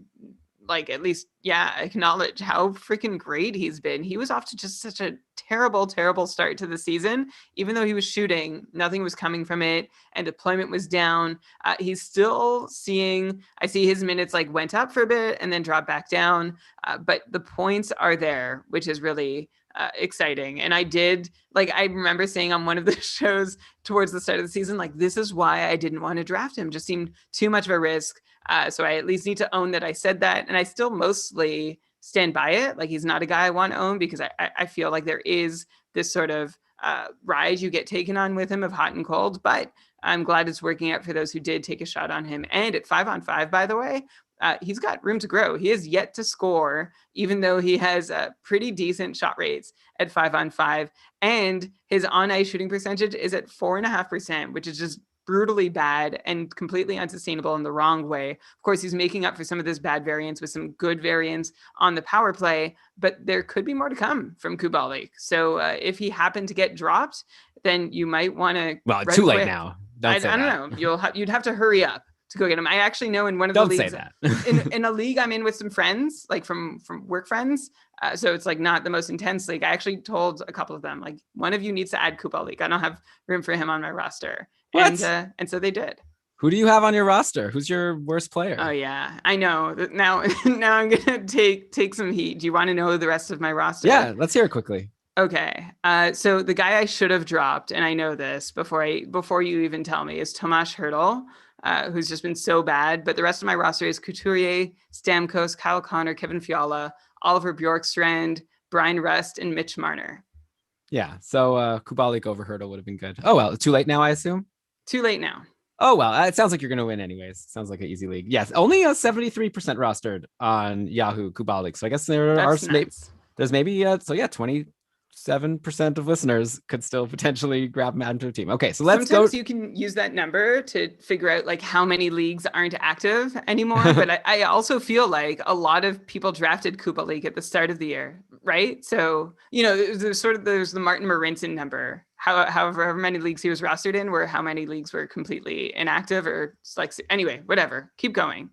at least, acknowledge how freaking great he's been. He was off to just such a terrible, terrible start to the season. Even though he was shooting, nothing was coming from it, and deployment was down. He's still I see his minutes went up for a bit and then dropped back down. But the points are there, which is really exciting. And I remember saying on one of the shows towards the start of the season, this is why I didn't want to draft him. Just seemed too much of a risk. So I at least need to own that I said that. And I still mostly stand by it. He's not a guy I want to own, because I feel like there is this sort of ride you get taken on with him of hot and cold. But I'm glad it's working out for those who did take a shot on him. And at 5-on-5, by the way, he's got room to grow. He has yet to score, even though he has pretty decent shot rates at 5-on-5. And his on-ice shooting percentage is at 4.5%, which is just brutally bad and completely unsustainable in the wrong way. Of course, he's making up for some of this bad variance with some good variance on the power play, but there could be more to come from Kubalik. So if he happened to get dropped, then you might want to. Well, too late now. I don't know. You'd have to hurry up to go get him. I actually know in one of the leagues, in a league I'm in with some friends, from work friends. So it's not the most intense league. I actually told a couple of them, one of you needs to add Kubalik. I don't have room for him on my roster. What? And so they did. Who do you have on your roster? Who's your worst player? Oh yeah, I know. Now I'm gonna take some heat. Do you want to know the rest of my roster? Yeah, let's hear it quickly. Okay. So the guy I should have dropped, and I know this before you even tell me, is Tomas Hertl, who's just been so bad. But the rest of my roster is Couturier, Stamkos, Kyle Connor, Kevin Fiala, Oliver Bjorkstrand, Brian Rust, and Mitch Marner. Yeah. So Kubalik over Hertl would have been good. Oh well, too late now, I assume. Too late now. Oh, well, it sounds like you're going to win anyways. Sounds like an easy league. Yes, only a 73% rostered on Yahoo Kubalik. So I guess there are there's maybe so yeah, 27% of listeners could still potentially grab him onto a team. Okay, so let's go. Sometimes you can use that number to figure out like how many leagues aren't active anymore. But I also feel like a lot of people drafted Koopa League at the start of the year, right? So, there's the Martin Marincin number. However many leagues he was rostered in, where how many leagues were completely inactive, or like, anyway, whatever. Keep going.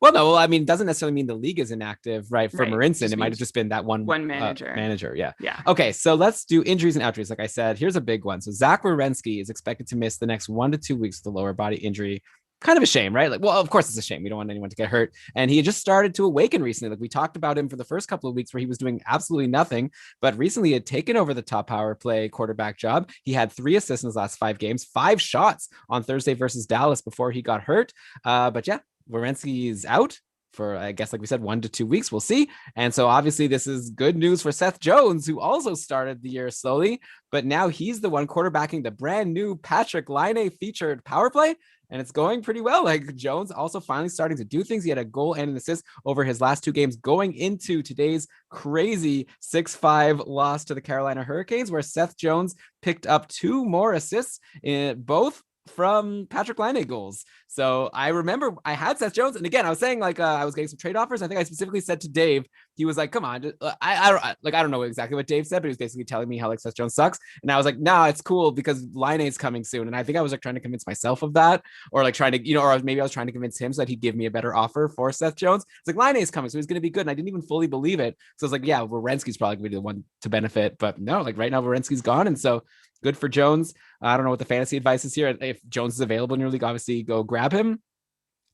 Well, I mean, it doesn't necessarily mean the league is inactive, right? For Right. Marinson, Just it might have means just been that one manager. manager. Yeah. Yeah. Okay, so let's do injuries and outjuries. Like I said, here's a big one. So Zach Werenski is expected to miss the next 1 to 2 weeks with a lower body injury. Kind of a shame, right? Like, well, of course it's a shame. We don't want anyone to get hurt. And he had just started to awaken recently. Like we talked about him for the first couple of weeks where he was doing absolutely nothing, but recently he had taken over the top power play quarterback job. He had 3 assists in his last 5 games, 5 shots on Thursday versus Dallas before he got hurt. But yeah, Werenski is out for, I guess, like we said, 1 to 2 weeks. We'll see. And so obviously this is good news for Seth Jones, who also started the year slowly, but now he's the one quarterbacking the brand new Patrick Laine featured power play. And it's going pretty well. Like Jones also finally starting to do things. He had a goal and an assist over his last 2 games going into today's crazy 6-5 loss to the Carolina Hurricanes, where Seth Jones picked up 2 more assists, in both from Patrick Laine goals. So I remember I had Seth Jones, and again I was saying like I was getting some trade offers. I think I specifically said to Dave, he was like, "Come on, I don't know exactly what Dave said, but he was basically telling me how like Seth Jones sucks." And I was like, "No, it's cool because Laine's coming soon." And I think I was like trying to convince myself of that, or like trying to or maybe I was trying to convince him so that he'd give me a better offer for Seth Jones. It's like Laine's coming, so he's going to be good, and I didn't even fully believe it. So I was like, "Yeah, Werenski's probably going to be the one to benefit," but no, like right now Werenski's gone, and so good for Jones. I don't know what the fantasy advice is here. If Jones is available in your league, obviously go grab him.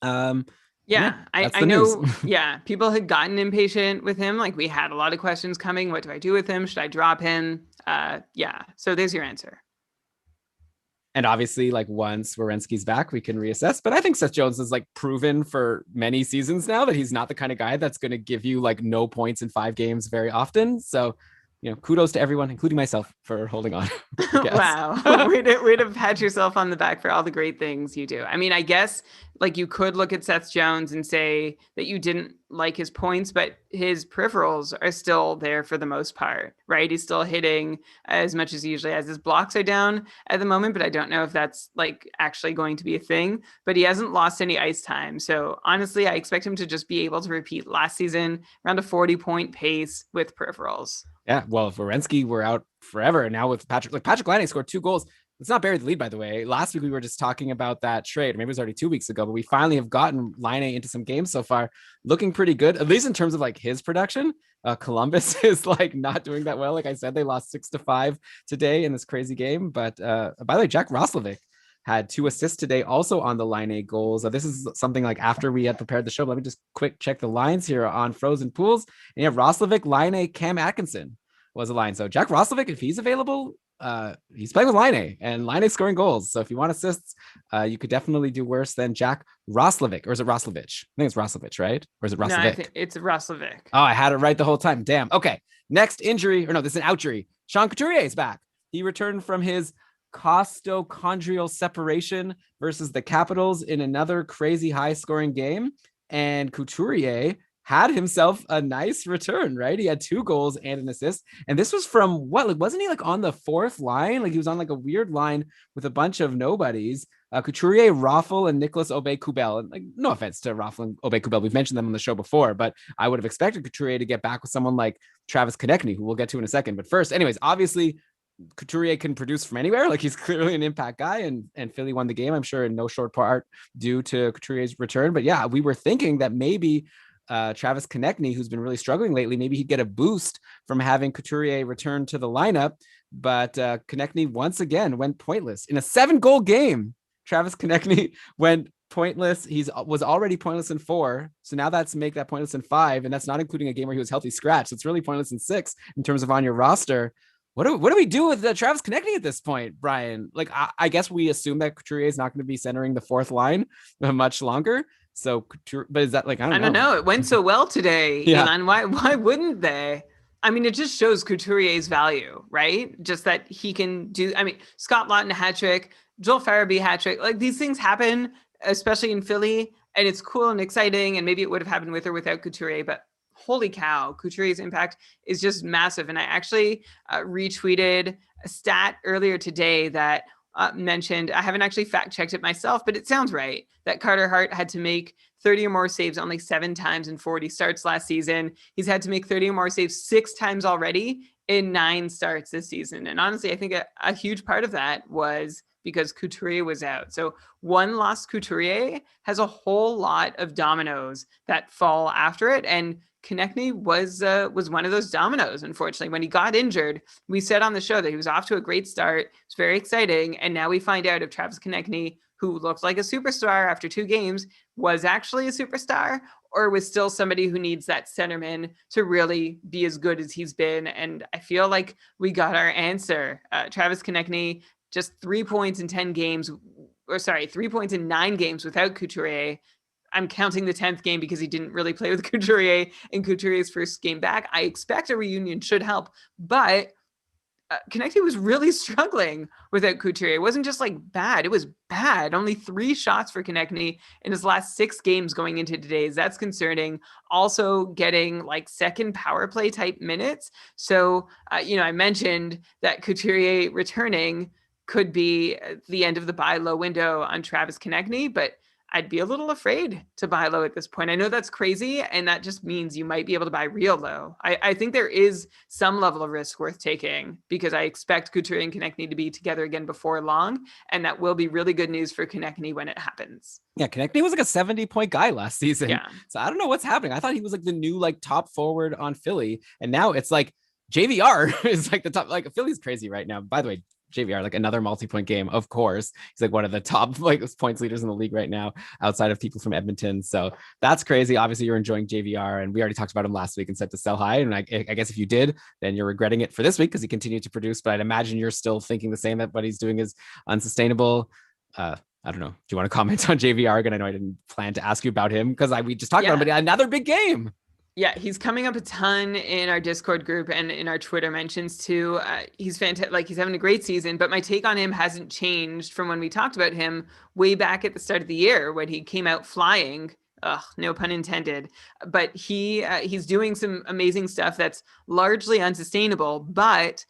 I know. Yeah, people had gotten impatient with him. Like we had a lot of questions coming. What do I do with him? Should I drop him? Yeah. So there's your answer. And obviously, like once Werenski's back, we can reassess. But I think Seth Jones has like proven for many seasons now that he's not the kind of guy that's going to give you like no points in 5 games very often. So kudos to everyone, including myself, for holding on. Wow. Way to pat yourself on the back for all the great things you do. I mean, I guess like you could look at Seth Jones and say that you didn't like his points, but his peripherals are still there for the most part, right? He's still hitting as much as he usually has. His blocks are down at the moment, but I don't know if that's like actually going to be a thing, but he hasn't lost any ice time. So honestly, I expect him to just be able to repeat last season around a 40-point pace with peripherals. Yeah, well, if Werenski were out forever, and now with Patrick Laine scored 2 goals. Let's not bury the lead, by the way. Last week we were just talking about that trade, or maybe it was already 2 weeks ago, but we finally have gotten Laine into some games so far, looking pretty good, at least in terms of like his production. Columbus is like not doing that well. Like I said, they lost 6-5 today in this crazy game. But by the way, Jack Roslovic had 2 assists today, also on the Laine goals. This is something like after we had prepared the show. Let me just quick check the lines here on Frozen Pools. And you have Roslovic, Laine, Cam Atkinson was a line. So Jack Roslovic, if he's available, he's playing with Laine, and Laine scoring goals. So if you want assists, you could definitely do worse than Jack Roslovic. Or is it Roslovich? I think it's Roslovich, right? Or is it Roslovic? No, I think it's Roslovic. Oh, I had it right the whole time. Damn. Okay. Next injury, or no, this is an outjury. Sean Couturier is back. He returned from his costochondrial separation versus the Capitals in another crazy high-scoring game. And Couturier had himself a nice return, right? He had 2 goals and an assist. And this was from what? Like, wasn't he like on the 4th line? Like he was on like a weird line with a bunch of nobodies. Couturier, Raffl, and Nicholas Aube-Kubel. And like, no offense to Raffl and Aube-Kubel. We've mentioned them on the show before, but I would have expected Couturier to get back with someone like Travis Konechny, who we'll get to in a second. But first, anyways, obviously Couturier can produce from anywhere. Like he's clearly an impact guy, and Philly won the game, I'm sure in no short part due to Couturier's return. But yeah, we were thinking that maybe Travis Konechny, who's been really struggling lately, maybe he'd get a boost from having Couturier return to the lineup. But Konechny once again went pointless in a 7-goal game. Travis Konechny went pointless. Was already pointless in 4. So now that's make that pointless in 5. And that's not including a game where he was healthy scratch. So it's really pointless in 6 in terms of on your roster. What do we do with Travis Konechny at this point, Brian? Like, I guess we assume that Couturier is not going to be centering the 4th line much longer. So, but is that like, I don't know. It went so well today, yeah. Elon. Why wouldn't they? I mean, it just shows Couturier's value, right? Just that he can do, I mean, Scott Laughton hat trick, Joel Farabee hat trick, like these things happen, especially in Philly, and it's cool and exciting. And maybe it would have happened with or without Couturier, but holy cow, Couturier's impact is just massive. And I actually retweeted a stat earlier today that mentioned, I haven't actually fact checked it myself, but it sounds right, that Carter Hart had to make 30 or more saves only 7 times in 40 starts last season. He's had to make 30 or more saves 6 times already in 9 starts this season. And honestly, I think a huge part of that was because Couturier was out. So one lost Couturier has a whole lot of dominoes that fall after it. And Konechny was one of those dominoes, unfortunately. When he got injured, we said on the show that he was off to a great start. It's very exciting. And now we find out if Travis Konechny, who looked like a superstar after 2 games, was actually a superstar or was still somebody who needs that centerman to really be as good as he's been. And I feel like we got our answer. Travis Konechny, just 3 points in 10 games, or sorry, 3 points in 9 games without Couturier. I'm counting the 10th game because he didn't really play with Couturier in Couturier's first game back. I expect a reunion should help, but Konechny was really struggling without Couturier. It wasn't just like bad. It was bad. Only 3 shots for Konechny in his last 6 games going into today's. That's concerning. Also getting like second power play type minutes. So, I mentioned that Couturier returning could be the end of the buy low window on Travis Konechny, but I'd be a little afraid to buy low at this point. I know that's crazy, and that just means you might be able to buy real low. I think there is some level of risk worth taking because I expect Couturier and Konechny to be together again before long, and that will be really good news for Konechny when it happens. Yeah, Konechny was like a 70-point guy last season. Yeah. So I don't know what's happening. I thought he was like the new like top forward on Philly, and now it's like JVR is like the top. Like Philly's crazy right now. By the way, JVR, like another multi-point game, of course. He's like one of the top like points leaders in the league right now, outside of people from Edmonton. So that's crazy. Obviously, you're enjoying JVR, and we already talked about him last week and said to sell high. And I guess if you did, then you're regretting it for this week because he continued to produce. But I'd imagine you're still thinking the same, that what he's doing is unsustainable. I don't know. Do you want to comment on JVR again? I know I didn't plan to ask you about him because we just talked about him, but another big game. Yeah, he's coming up a ton in our Discord group and in our Twitter mentions too. He's fantastic. Like he's having a great season, but my take on him hasn't changed from when we talked about him way back at the start of the year when he came out flying. Ugh, no pun intended. But he's doing some amazing stuff that's largely unsustainable, but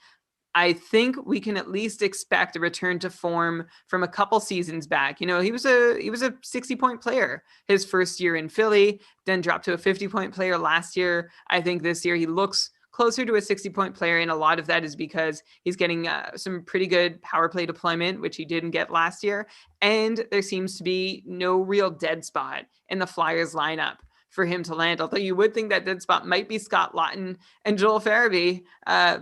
I think we can at least expect a return to form from a couple seasons back. He was a 60-point player his first year in Philly, then dropped to a 50-point player last year. I think this year he looks closer to a 60-point player, and a lot of that is because he's getting some pretty good power play deployment, which he didn't get last year, and there seems to be no real dead spot in the Flyers lineup for him to land. Although you would think that dead spot might be Scott Laughton and Joel Farabee,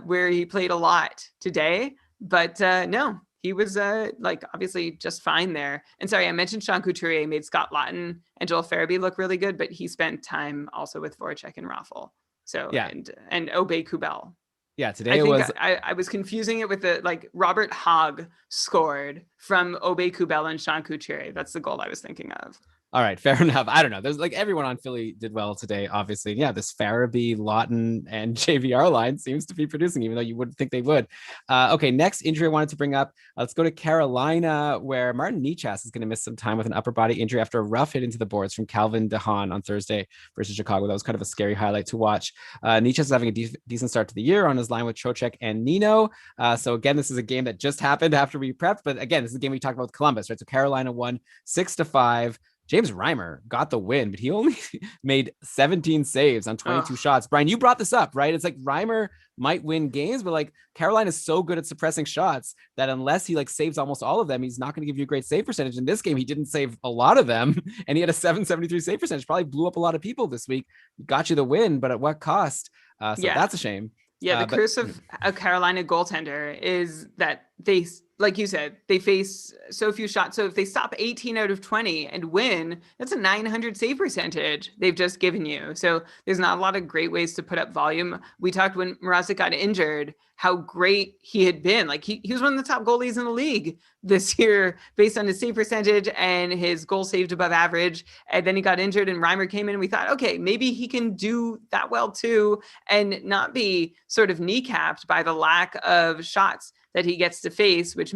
where he played a lot today. But no, he was obviously just fine there. And sorry, I mentioned Sean Couturier made Scott Laughton and Joel Farabee look really good, but he spent time also with Voracek and Raffle. So yeah, and Obey Kubel. Yeah, today I was confusing it with Robert Hogg scored from Obey Kubel and Sean Couturier. That's the goal I was thinking of. All right, fair enough. I don't know. There's like everyone on Philly did well today, obviously. Yeah, this Farabee, Laughton, and JVR line seems to be producing, even though you wouldn't think they would. Okay, next injury I wanted to bring up. Let's go to Carolina, where Martin Necas is going to miss some time with an upper body injury after a rough hit into the boards from Calvin DeHaan on Thursday versus Chicago. That was kind of a scary highlight to watch. Necas is having a decent start to the year on his line with Trocheck and Nino. So again, this is a game that just happened after we prepped. But again, this is a game we talked about with Columbus, right? So Carolina won 6-5. James Reimer got the win, but he only made 17 saves on 22 shots. Brian, you brought this up, right? It's like Reimer might win games, but like Carolina is so good at suppressing shots that unless he like saves almost all of them, he's not going to give you a great save percentage. In this game, he didn't save a lot of them, and he had a 773 save percentage. Probably blew up a lot of people this week. Got you the win, but at what cost? That's a shame. Yeah, the curse of a Carolina goaltender is that they, like you said, they face so few shots. So if they stop 18 out of 20 and win, that's a 900 save percentage they've just given you. So there's not a lot of great ways to put up volume. We talked when Mrazek got injured, how great he had been. Like he was one of the top goalies in the league this year based on his save percentage and his goal saved above average. And then he got injured and Reimer came in and we thought, okay, maybe he can do that well too and not be sort of kneecapped by the lack of shots that he gets to face, which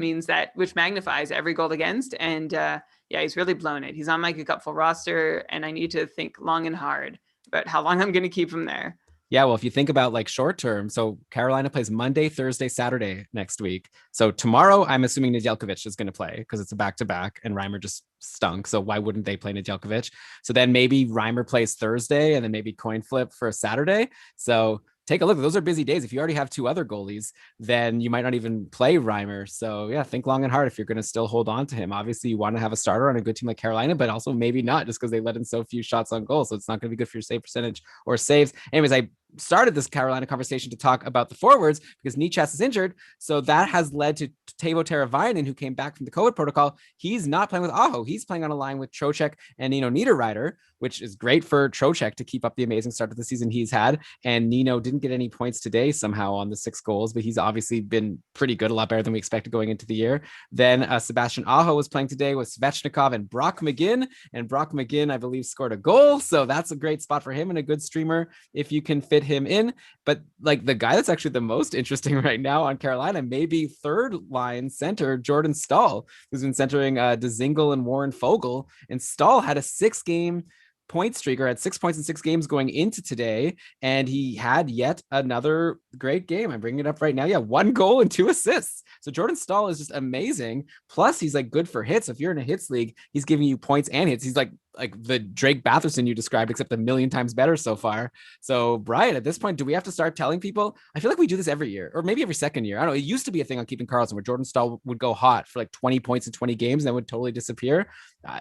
magnifies every goal against. And he's really blown it. He's on my cupful roster and I need to think long and hard about how long I'm going to keep him there. Yeah, well, if you think about like short term, so Carolina plays Monday, Thursday, Saturday next week. So tomorrow, I'm assuming Nedeljkovic is going to play because it's a back to back, and Reimer just stunk. So why wouldn't they play Nedeljkovic? So then maybe Reimer plays Thursday, and then maybe coin flip for Saturday. So take a look. Those are busy days. If you already have two other goalies, then you might not even play Reimer. So yeah, think long and hard if you're going to still hold on to him. Obviously, you want to have a starter on a good team like Carolina, but also maybe not just because they let in so few shots on goal. So it's not going to be good for your save percentage or saves. Anyways, I started this Carolina conversation to talk about the forwards because Nichas is injured. So that has led to Teuvo Teravainen, who came back from the COVID protocol. He's not playing with Aho. He's playing on a line with Trocheck and Nino Niederreiter, which is great for Trocheck to keep up the amazing start to the season he's had. And Nino didn't get any points today somehow on the 6 goals, but he's obviously been pretty good, a lot better than we expected going into the year. Then Sebastian Aho was playing today with Svechnikov and Brock McGinn. And Brock McGinn, I believe, scored a goal. So that's a great spot for him and a good streamer if you can fit him in. But like the guy that's actually the most interesting right now on Carolina, maybe third line center, Jordan Stahl, who's been centering Dzingel and Warren Fogle. And Stahl had a 6-game point streak, or had 6 points in 6 games going into today, and he had yet another great game. I'm bringing it up right now. Yeah, 1 goal and 2 assists. So Jordan Stahl is just amazing. Plus, he's like good for hits. If you're in a hits league, he's giving you points and hits. He's like the Drake Batherson you described, except a million times better so far. So Brian, at this point, do we have to start telling people? I feel like we do this every year, or maybe every second year. I don't know. It used to be a thing on Keeping Karlsson where Jordan Stahl would go hot for like 20 points in 20 games and then would totally disappear.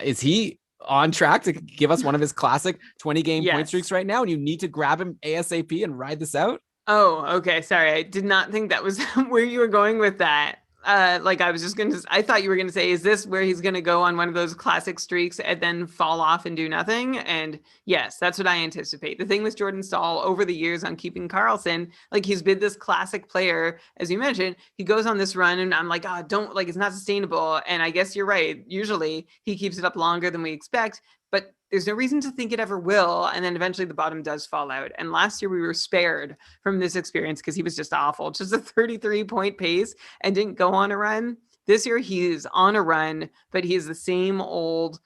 Is he on track to give us one of his classic 20-game point streaks right now, and you need to grab him ASAP and ride this out? Oh, okay. Sorry. I did not think that was where you were going with that. Like I was just going to, I thought you were going to say, is this where he's going to go on one of those classic streaks and then fall off and do nothing? And yes, that's what I anticipate. The thing with Jordan Stahl over the years on Keeping Karlsson, like he's been this classic player, as you mentioned, he goes on this run and I'm like, oh, don't, like, it's not sustainable. And I guess you're right. Usually he keeps it up longer than we expect, but there's no reason to think it ever will. And then eventually the bottom does fall out. And last year we were spared from this experience because he was just awful, just a 33-point pace and didn't go on a run. This year he's on a run, but he's the same old,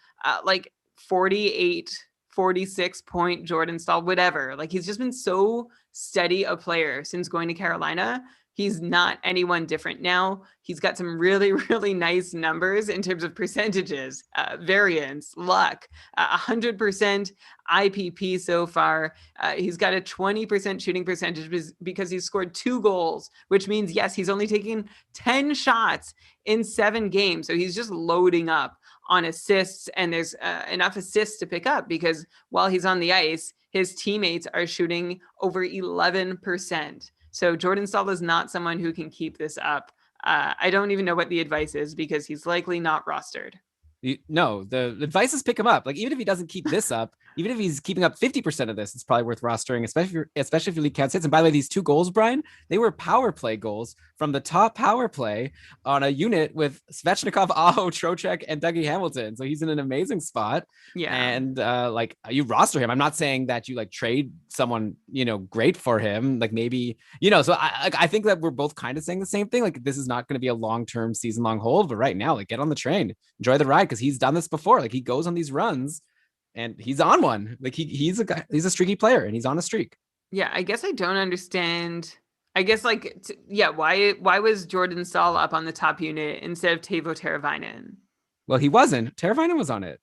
like 48, 46-point Jordan Stahl, whatever. Like he's just been so steady a player since going to Carolina. He's not anyone different now. He's got some really, really nice numbers in terms of percentages, variance, luck, 100% IPP so far. He's got a 20% shooting percentage because he's scored 2 goals, which means, yes, he's only taking 10 shots in 7 games. So he's just loading up on assists, and there's enough assists to pick up because while he's on the ice, his teammates are shooting over 11%. So Jordan Stahl is not someone who can keep this up. I don't even know what the advice is because he's likely not rostered. No, the advice is pick him up. Like, even if he doesn't keep this up, even if he's keeping up 50% of this, it's probably worth rostering, especially if you league counts hits. And by the way, these 2 goals, Brian, they were power play goals from the top power play on a unit with Svechnikov, Aho, Trocheck, and Dougie Hamilton. So he's in an amazing spot. Yeah. And like, you roster him. I'm not saying that you like trade someone, great for him. Like maybe, so I think that we're both kind of saying the same thing. Like, this is not going to be a long-term season-long hold, but right now, like, get on the train, enjoy the ride, because he's done this before. Like, he goes on these runs and he's on one. Like, he's a guy, he's a streaky player and he's on a streak. Yeah, I guess I don't understand. I guess why was Jordan Stahl up on the top unit instead of Teuvo Teravainen? Well, he wasn't. Teravainen was on it.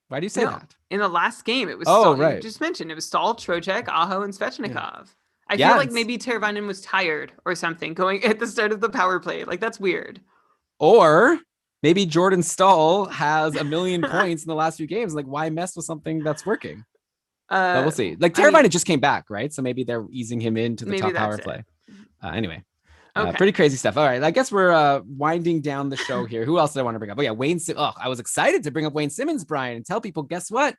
Why do you say that? In the last game, it was Stahl. Right. You just mentioned it was Stahl, Trocheck, Aho, and Svechnikov. Yeah. I feel like maybe Teravainen was tired or something going at the start of the power play. Like, that's weird. Or maybe Jordan Stahl has 1 million points in the last few games. Like, why mess with something that's working? But we'll see. Like, Teravainen just came back, right? So maybe they're easing him into the top power play. Anyway, pretty crazy stuff. All right, I guess we're winding down the show here. Who else did I want to bring up? Oh yeah, Wayne. I was excited to bring up Wayne Simmonds, Brian, and tell people, guess what?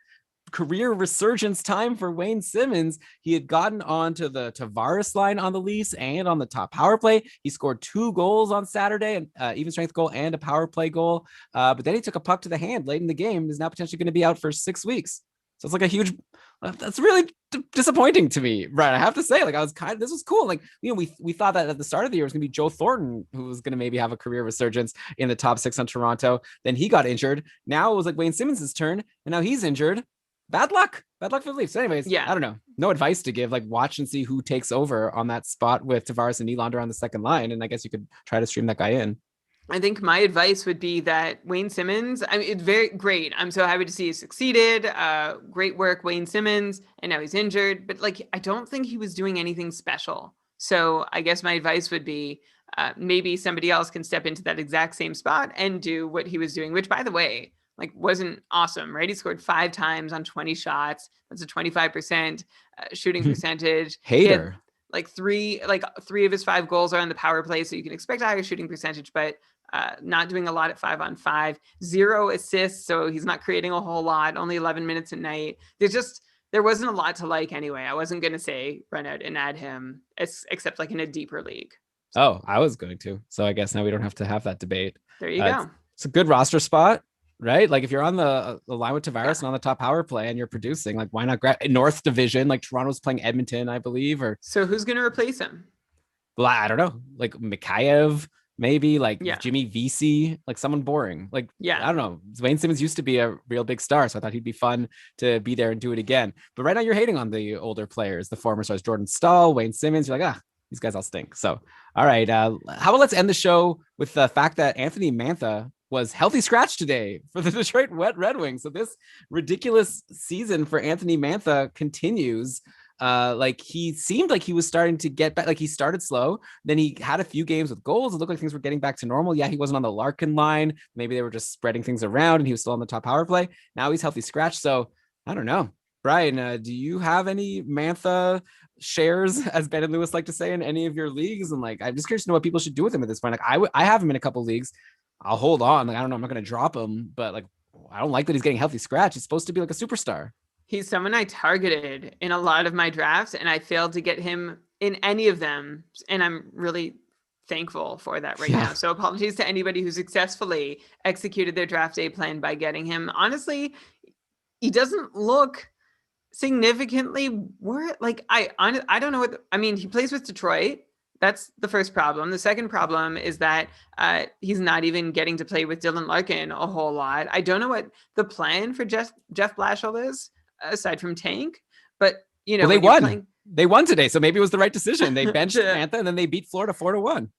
Career resurgence time for Wayne Simmonds. He had gotten onto the Tavares line on the lease and on the top power play. He scored 2 goals on Saturday, an even strength goal and a power play goal. But then he took a puck to the hand late in the game. Is now potentially going to be out for 6 weeks. So it's like a huge, that's really disappointing to me, right? I have to say, like, this was cool. Like, we thought that at the start of the year it was going to be Joe Thornton, who was going to maybe have a career resurgence in the top 6 on Toronto. Then he got injured. Now it was like Wayne Simmonds' turn, and now he's injured. Bad luck for the Leafs. Anyways, Yeah. I don't know. No advice to give. Like, watch and see who takes over on that spot with Tavares and Nylander on the second line. And I guess you could try to stream that guy in. I think my advice would be that Wayne Simmons, I mean, it's very great. I'm so happy to see he succeeded. Great work, Wayne Simmons. And now he's injured, but like, I don't think he was doing anything special. So I guess my advice would be maybe somebody else can step into that exact same spot and do what he was doing, which, by the way, like wasn't awesome, right? He scored 5 times on 20 shots. That's a 25% shooting percentage. He had Hater. three of his 5 goals are on the power play, so you can expect a higher shooting percentage, but not doing a lot at 5-on-5. 0 assists, so he's not creating a whole lot. Only 11 minutes a night. There wasn't a lot to like anyway. I wasn't gonna say run out and add him, except like in a deeper league. So, Oh, I was going to. So I guess now we don't have to have that debate. there you go. It's a good roster spot, right? Like if you're on the line with Tavares Yeah. and on the top power play and you're producing, like why not grab North Division? Like Toronto's playing Edmonton, I believe, or So who's gonna replace him? well, I don't know, like Mikheyev, maybe like Yeah. Jimmy VC, like someone boring. Like Yeah. I don't know. Wayne Simmons used to be a real big star, so I thought he'd be fun to be there and do it again. But right now you're hating on the older players, the former stars, Jordan Stahl, Wayne Simmons. You're like, these guys all stink. So, all right. How about let's end the show with the fact that Anthony Mantha was healthy scratch today for the Detroit Red Wings. So this ridiculous season for Anthony Mantha continues. Like he seemed like he was starting to get back. Like he started slow, then he had a few games with goals. It looked like things were getting back to normal. Yeah, he wasn't on the Larkin line. Maybe they were just spreading things around, and he was still on the top power play. Now he's healthy scratch. So I don't know. Brian, do you have any Mantha shares, as Ben and Lewis like to say, in any of your leagues? And like, I'm just curious to know what people should do with him at this point. Like, I have him in a couple leagues. I'll hold on. Like, I don't know. I'm not going to drop him, but like, I don't like that he's getting healthy scratch. He's supposed to be like a superstar. He's someone I targeted in a lot of my drafts, and I failed to get him in any of them. And I'm really thankful for that right now. So apologies to anybody who successfully executed their draft day plan by getting him. Honestly, he doesn't look significantly worse. Like I don't know what I mean. He plays with Detroit. That's the first problem. The second problem is that he's not even getting to play with Dylan Larkin a whole lot. I don't know what the plan for Jeff Blashill is aside from tank, but you know, well, they won. They won today, so maybe it was the right decision. They benched Mantha and then they beat Florida 4-1.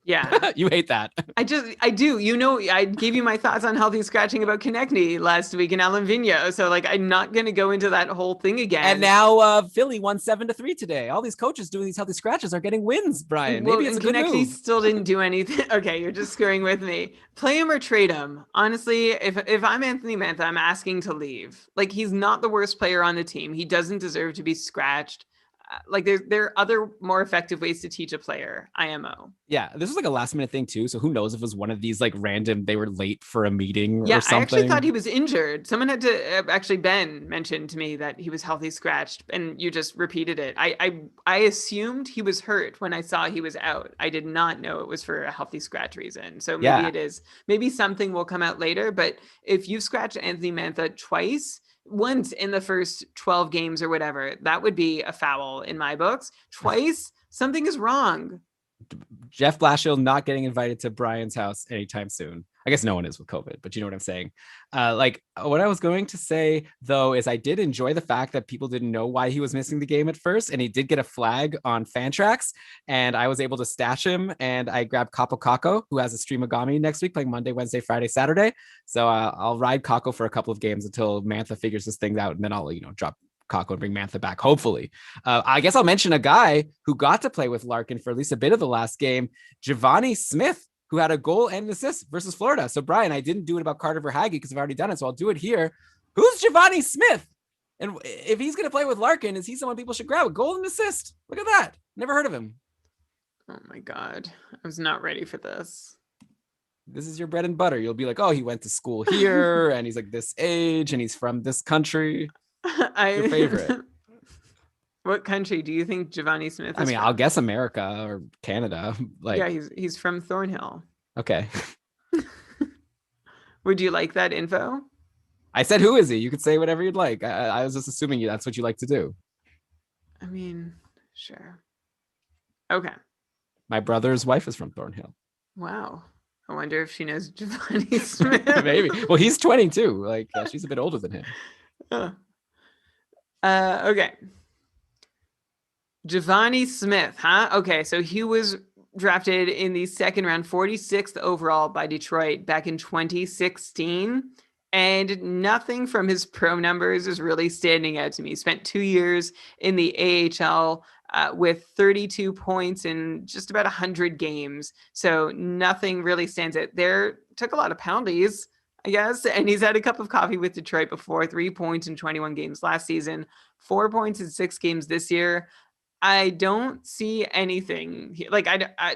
Yeah. You hate that. I do. You know, I gave you my thoughts on healthy scratching about Konechny last week in Alan Vigneault. So, like, I'm not going to go into that whole thing again. And now Philly won 7-3 today. All these coaches doing these healthy scratches are getting wins, Brian. Maybe it's a good Konechny move. still didn't do anything. Okay, you're just screwing with me. Play him or trade him. Honestly, if I'm Anthony Mantha, I'm asking to leave. Like, he's not the worst player on the team. He doesn't deserve to be scratched. Like there are other more effective ways to teach a player IMO. Yeah, this was like a last minute thing too. So who knows if it was one of these like random, they were late for a meeting or something. I actually thought he was injured. Someone had to actually Ben mentioned to me that he was healthy scratched, and you just repeated it. I assumed he was hurt when I saw he was out. I did not know it was for a healthy scratch reason. So maybe it is. Maybe something will come out later. But if you've scratched Anthony Mantha twice, once in the first 12 games or whatever, that would be a foul in my books. Twice, something is wrong. Jeff Blashill not getting invited to Brian's house anytime soon. I guess no one is with COVID, but you know what I'm saying. Like what I was going to say though is I did enjoy the fact that people didn't know why he was missing the game at first, and he did get a flag on Fantrax, and I was able to stash him. And I grabbed Capo Caco, who has a streamagami next week, playing Monday, Wednesday, Friday, Saturday. So I'll ride Caco for a couple of games until Mantha figures this thing out, and then I'll drop Caco and bring Mantha back, hopefully. I guess I'll mention a guy who got to play with Larkin for at least a bit of the last game, Giovanni Smith, who had a goal and an assist versus Florida. So, Brian, I didn't do it about Carter Verhaeghe because I've already done it, so I'll do it here. Who's Giovanni Smith? And if he's going to play with Larkin, is he someone people should grab? A goal and assist. Look at that. Never heard of him. Oh, my God. I was not ready for this. This is your bread and butter. You'll be like, oh, he went to school here, and he's like this age, and he's from this country. Your favorite. What country do you think Giovanni Smith is? I mean, from? I'll guess America or Canada. Like, yeah, he's from Thornhill. Okay. Would you like that info? I said, who is he? You could say whatever you'd like. I was just assuming that's what you like to do. I mean, sure. Okay. My brother's wife is from Thornhill. Wow. I wonder if she knows Giovanni Smith. Maybe. Well, he's 22. Like she's a bit older than him. Okay. Giovanni Smith, huh? Okay, so he was drafted in the second round, 46th overall by Detroit back in 2016. And nothing from his pro numbers is really standing out to me. He spent 2 years in the AHL with 32 points in just about 100 games. So nothing really stands out there. Took a lot of penalties, I guess. And he's had a cup of coffee with Detroit before, 3 points in 21 games last season, 4 points in 6 games this year. I don't see anything like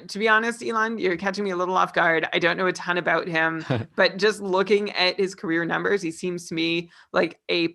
to be honest, Elon, you're catching me a little off guard. I don't know a ton about him, but just looking at his career numbers, he seems to me like a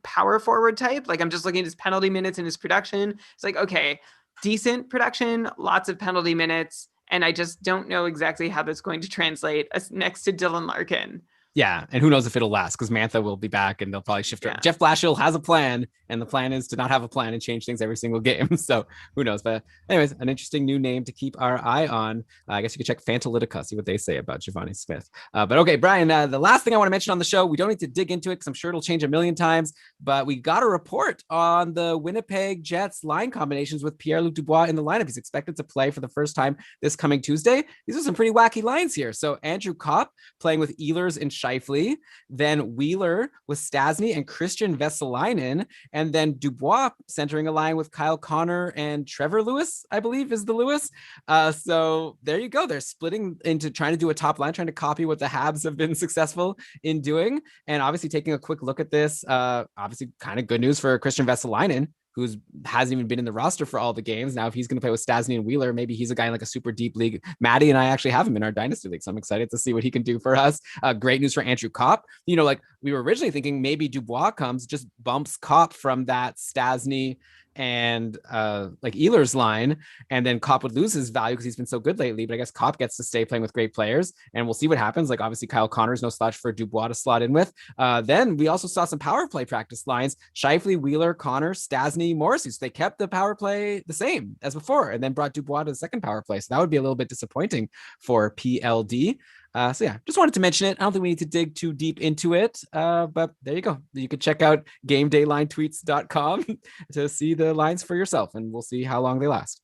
power forward type. Like I'm just looking at his penalty minutes and his production. It's like, okay, decent production, lots of penalty minutes. And I just don't know exactly how that's going to translate next to Dylan Larkin. Yeah, and who knows if it'll last because Mantha will be back and they'll probably shift. Yeah. Jeff Blashill has a plan, and the plan is to not have a plan and change things every single game. So who knows? But anyways, an interesting new name to keep our eye on. I guess you could check Fantalytica, see what they say about Giovanni Smith. But okay, Brian, the last thing I want to mention on the show, we don't need to dig into it because I'm sure it'll change a million times, but we got a report on the Winnipeg Jets line combinations with Pierre-Luc Dubois in the lineup. He's expected to play for the first time this coming Tuesday. These are some pretty wacky lines here. So Andrew Kopp playing with Ehlers and Scheifele, then Wheeler with Stasny and Christian Vesalainen, and then Dubois centering a line with Kyle Connor and Trevor Lewis, I believe is the Lewis. So there you go. They're splitting into trying to do a top line, trying to copy what the Habs have been successful in doing. And obviously taking a quick look at this, obviously kind of good news for Christian Vesalainen, who hasn't even been in the roster for all the games. Now, if he's going to play with Stasny and Wheeler, maybe he's a guy in like a super deep league. Maddie and I actually have him in our dynasty league, so I'm excited to see what he can do for us. Great news for Andrew Kopp. You know, like we were originally thinking maybe Dubois comes, just bumps Kopp from that Stasny and like Ehlers line, and then Kopp would lose his value because he's been so good lately. But I guess Kopp gets to stay playing with great players, and we'll see what happens. Like obviously Kyle Connor's no slouch for Dubois to slot in with. Then we also saw some power play practice lines: Scheifele, Wheeler, Connor, Stasny, Morrissey. So they kept the power play the same as before, and then brought Dubois to the second power play. So that would be a little bit disappointing for PLD. So yeah, just wanted to mention it. I don't think we need to dig too deep into it, but there you go. You could check out gamedaylinetweets.com to see the lines for yourself, and we'll see how long they last.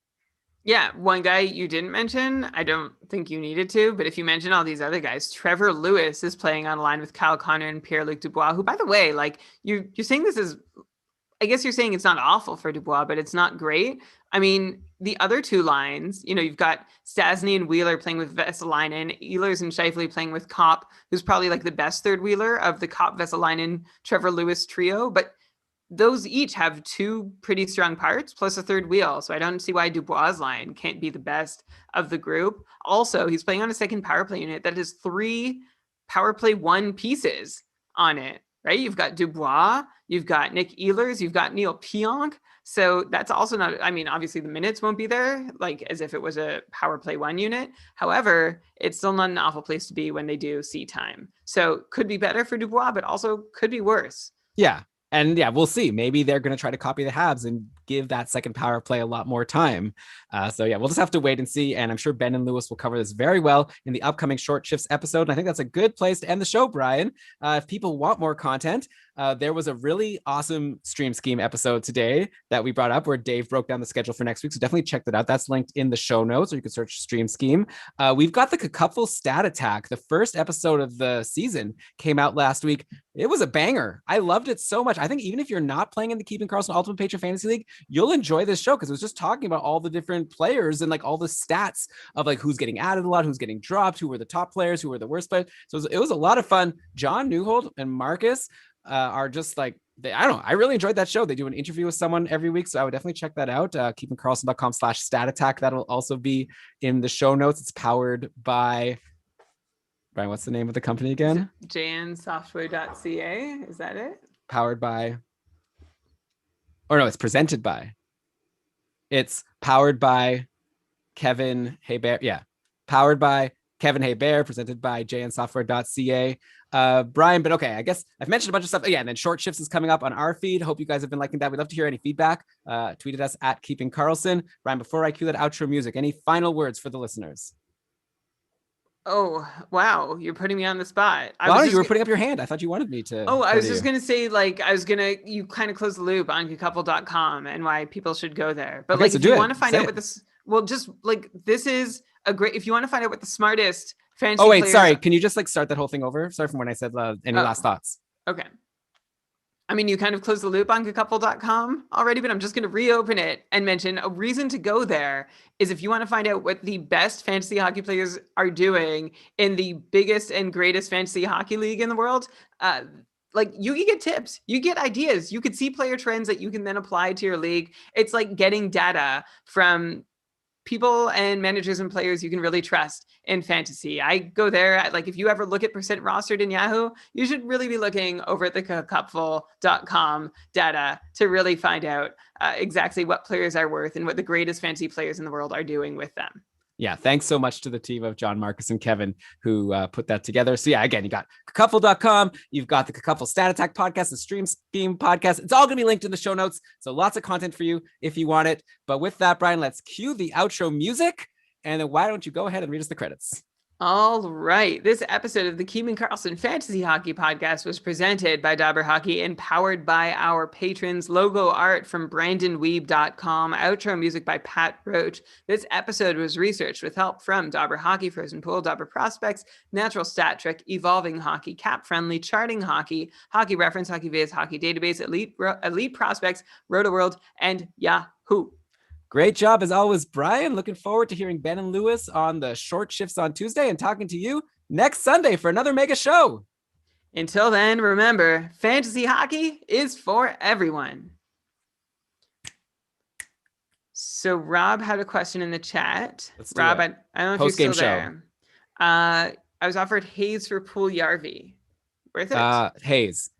Yeah, one guy you didn't mention, I don't think you needed to, but if you mention all these other guys, Trevor Lewis is playing on a line with Kyle Connor and Pierre-Luc Dubois, who, by the way, like you're saying this is, I guess you're saying it's not awful for Dubois, but it's not great. I mean, the other two lines, you know, you've got Stasny and Wheeler playing with Vesalainen, Ehlers and Scheifele playing with Kopp, who's probably like the best third wheeler of the Kopp, Vesalainen, Trevor Lewis trio. But those each have two pretty strong parts plus a third wheel. So I don't see why Dubois' line can't be the best of the group. Also, he's playing on a second power play unit that has 3 power play 1 pieces on it, right? You've got Dubois, you've got Nick Ehlers, you've got Neil Pionk. So that's also not, I mean, obviously the minutes won't be there, like as if it was a power play 1 unit. However, it's still not an awful place to be when they do see time. So could be better for Dubois, but also could be worse. Yeah. And yeah, we'll see. Maybe they're going to try to copy the Habs and give that second power play a lot more time. So yeah, we'll just have to wait and see. And I'm sure Ben and Lewis will cover this very well in the upcoming Short Shifts episode. And I think that's a good place to end the show, Brian. If people want more content, there was a really awesome Stream Scheme episode today that we brought up where Dave broke down the schedule for next week. So definitely check that out. That's linked in the show notes, or you can search Stream Scheme. We've got the Cacupful Stat Attack. The first episode of the season came out last week. It was a banger. I loved it so much. I think even if you're not playing in the Keeping Karlsson Ultimate Patron Fantasy League, you'll enjoy this show because it was just talking about all the different players and like all the stats of like who's getting added a lot, who's getting dropped, who were the top players, who were the worst players. So it was a lot of fun. John Newhold and Marcus are just like, I don't know. I really enjoyed that show. They do an interview with someone every week. So I would definitely check that out. keepingkarlsson.com/stat attack. That'll also be in the show notes. It's powered by, Brian, what's the name of the company again? jansoftware.ca. Is that it? Powered by, or no, it's presented by. It's powered by Kevin Hebert. Yeah. Powered by Kevin Hebert, presented by jansoftware.ca. Brian, but okay, I guess I've mentioned a bunch of stuff. Yeah, and then Short Shifts is coming up on our feed. Hope you guys have been liking that. We'd love to hear any feedback. Tweet at us at Keeping Karlsson. Brian, before I cue that outro music, any final words for the listeners? Oh, wow. You're putting me on the spot. Well, you were putting up your hand. I thought you wanted me to. Oh, I was just going to say, like, you kind of close the loop on couple.com and why people should go there. But, Okay, like, so if you do want it. to find Say out it. what this, well, just like, this is a great, if you want to find out what the smartest fantasy Oh, wait, players. sorry. Can you just like start that whole thing over? Sorry from when I said any last thoughts. Okay. I mean, you kind of closed the loop on couple.com already, but I'm just going to reopen it and mention a reason to go there is if you want to find out what the best fantasy hockey players are doing in the biggest and greatest fantasy hockey league in the world. Like you can get tips, you get ideas, you could see player trends that you can then apply to your league. It's like getting data from people and managers and players you can really trust in fantasy. I go there. Like if you ever look at percent rostered in Yahoo, you should really be looking over at the cupful.com data to really find out exactly what players are worth and what the greatest fantasy players in the world are doing with them. Yeah, thanks so much to the team of John, Marcus, and Kevin who put that together. So yeah, again, you got Cacuffle.com, you've got the Cacuffle Stat Attack podcast, the Stream Theme podcast. It's all going to be linked in the show notes. So lots of content for you if you want it. But with that, Brian, let's cue the outro music. And then why don't you go ahead and read us the credits? All right. This episode of the Keeman Karlsson Fantasy Hockey Podcast was presented by Dobber Hockey and powered by our patrons. Logo art from BrandonWeeb.com. Outro music by Pat Roach. This episode was researched with help from Dobber Hockey, Frozen Pool, Dobber Prospects, Natural Stat Trick, Evolving Hockey, Cap Friendly, Charting Hockey, Hockey Reference, Hockey Viz, Hockey Database, Elite Prospects, Roto World, and Yahoo. Great job as always, Brian. Looking forward to hearing Ben and Lewis on the short shifts on Tuesday and talking to you next Sunday for another mega show. Until then, remember, fantasy hockey is for everyone. So Rob had a question in the chat. Rob, I don't know if you're still there. I was offered Hayes for Puljujarvi. Worth it? Hayes.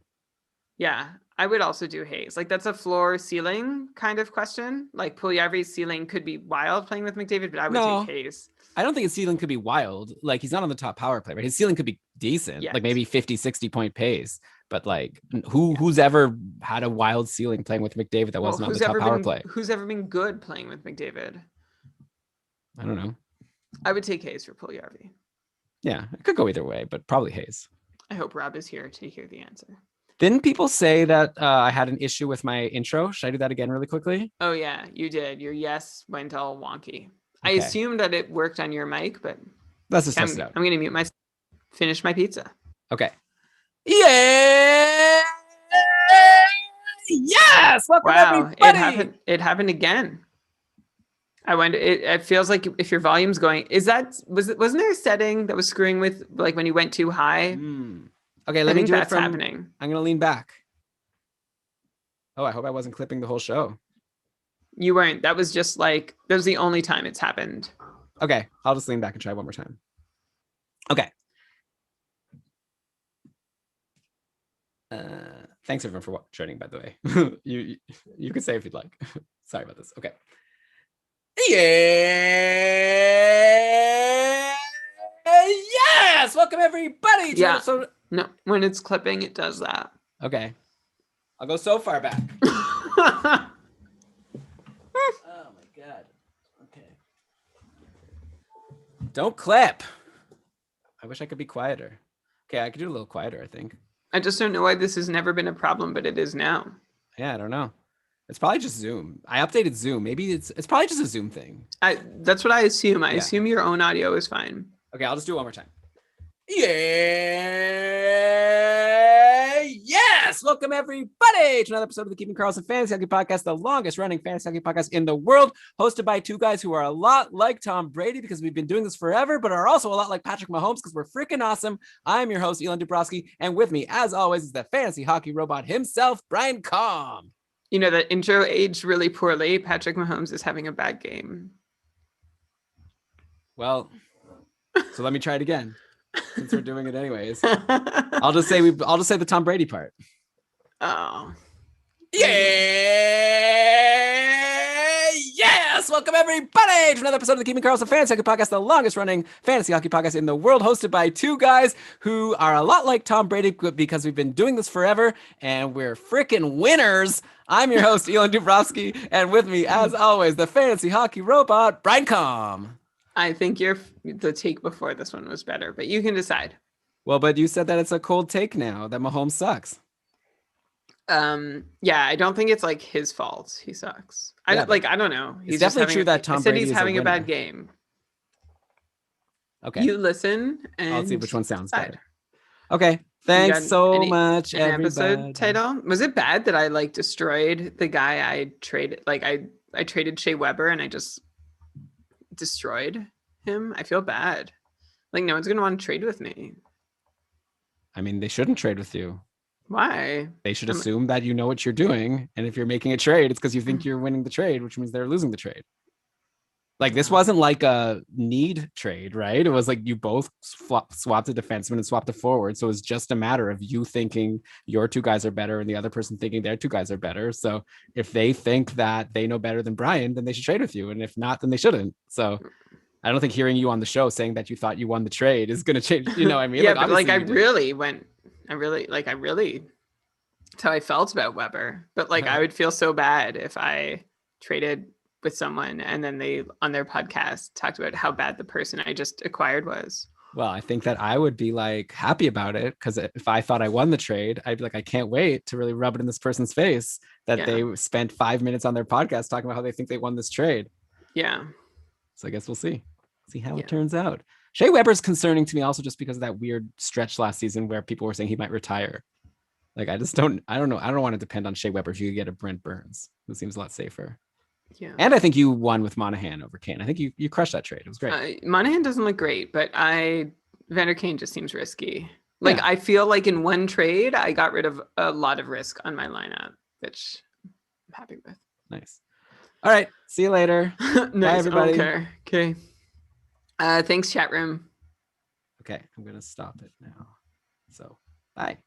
Yeah. I would also do Hayes. Like that's a floor ceiling kind of question. Like Puljujarvi's ceiling could be wild playing with McDavid, but I would take Hayes. I don't think his ceiling could be wild. Like he's not on the top power play, right? His ceiling could be decent, like maybe 50, 60 point pace. But like who's ever had a wild ceiling playing with McDavid that wasn't on the top power play? Who's ever been good playing with McDavid? I don't know. I would take Hayes for Puljujarvi. Yeah, it could go either way, but probably Hayes. I hope Rob is here to hear the answer. Didn't people say that I had an issue with my intro? Should I do that again really quickly? Oh, yeah, you did. Your yes went all wonky. Okay. I assumed that it worked on your mic, but let's just test it out. I'm going to mute myself. Finish my pizza. Okay. Yeah! Yes! Welcome, everybody! It happened again. I wonder. It feels like if your volume's going, wasn't there a setting that was screwing with like when you went too high? Okay, let me do that's happening. I'm gonna lean back. Oh, I hope I wasn't clipping the whole show. You weren't. That was just like that was the only time it's happened. Okay, I'll just lean back and try one more time. Okay. Thanks everyone for joining, by the way. you can say if you'd like. Sorry about this. Okay. Yeah. Yes. Welcome everybody. No, when it's clipping, it does that. Okay. I'll go so far back. Oh my God. Okay. Don't clip. I wish I could be quieter. Okay, I could do a little quieter, I think. I just don't know why this has never been a problem, but it is now. Yeah, I don't know. It's probably just Zoom. I updated Zoom. Maybe it's probably just a Zoom thing. That's what I assume. I assume your own audio is fine. Okay, I'll just do it one more time. Yeah. Yes. Welcome everybody to another episode of the Keeman Karlsson Fantasy Hockey Podcast, the longest running fantasy hockey podcast in the world, hosted by two guys who are a lot like Tom Brady because we've been doing this forever, but are also a lot like Patrick Mahomes because we're freaking awesome. I'm your host, Elon Dubrowski, and with me, as always, is the fantasy hockey robot himself, Brian Calm. You know, that intro aged really poorly. Patrick Mahomes is having a bad game. Well, so let me try it again. Since we're doing it anyways, I'll just say the Tom Brady part. Oh, yeah! Yes, welcome everybody to another episode of the Keeman Karlsson Fantasy Hockey Podcast, the longest running fantasy hockey podcast in the world, hosted by two guys who are a lot like Tom Brady because we've been doing this forever and we're freaking winners. I'm your host, Elon Dubrowski, and with me, as always, the fantasy hockey robot, Brian Com. I think the take before this one was better, but you can decide. Well, but you said that it's a cold take now that Mahomes sucks. Yeah, I don't think it's like his fault. He sucks. Yeah, I don't know. it's He's just definitely having true that I Tom said Brady he's is a having a bad winner. game. Okay. You listen I'll see and which one sounds decide. better. Okay. You Thanks got so much, an episode everybody. title? Was it bad that I like destroyed the guy I traded? Like I traded Shea Weber and I just destroyed him. I feel bad. Like no one's gonna want to trade with me. I mean, they shouldn't trade with you. Why? They should assume that you know what you're doing. And if you're making a trade, it's because you think you're winning the trade, which means they're losing the trade. Like this wasn't like a need trade, right? It was like you both swapped a defenseman and swapped a forward. So it was just a matter of you thinking your two guys are better and the other person thinking their two guys are better. So if they think that they know better than Brian, then they should trade with you. And if not, then they shouldn't. So I don't think hearing you on the show saying that you thought you won the trade is going to change. You know what I mean? Yeah, like, but like obviously I really that's how I felt about Weber. But like I would feel so bad if I traded with someone and then they on their podcast talked about how bad the person I just acquired was. Well, I think that I would be like happy about it because if I thought I won the trade, I'd be like, I can't wait to really rub it in this person's face that they spent 5 minutes on their podcast talking about how they think they won this trade. Yeah. So I guess we'll see how it turns out. Shea Weber's concerning to me also just because of that weird stretch last season where people were saying he might retire. Like I don't know. I don't want to depend on Shea Weber if you could get a Brent Burns, who seems a lot safer. Yeah. And I think you won with Monahan over Kane. I think you crushed that trade. It was great. Monahan doesn't look great, but Vander Kane just seems risky. Like I feel like in one trade, I got rid of a lot of risk on my lineup, which I'm happy with. Nice. All right. See you later. Nice. Bye, everybody. Okay. Thanks, chat room. Okay. I'm going to stop it now. So bye.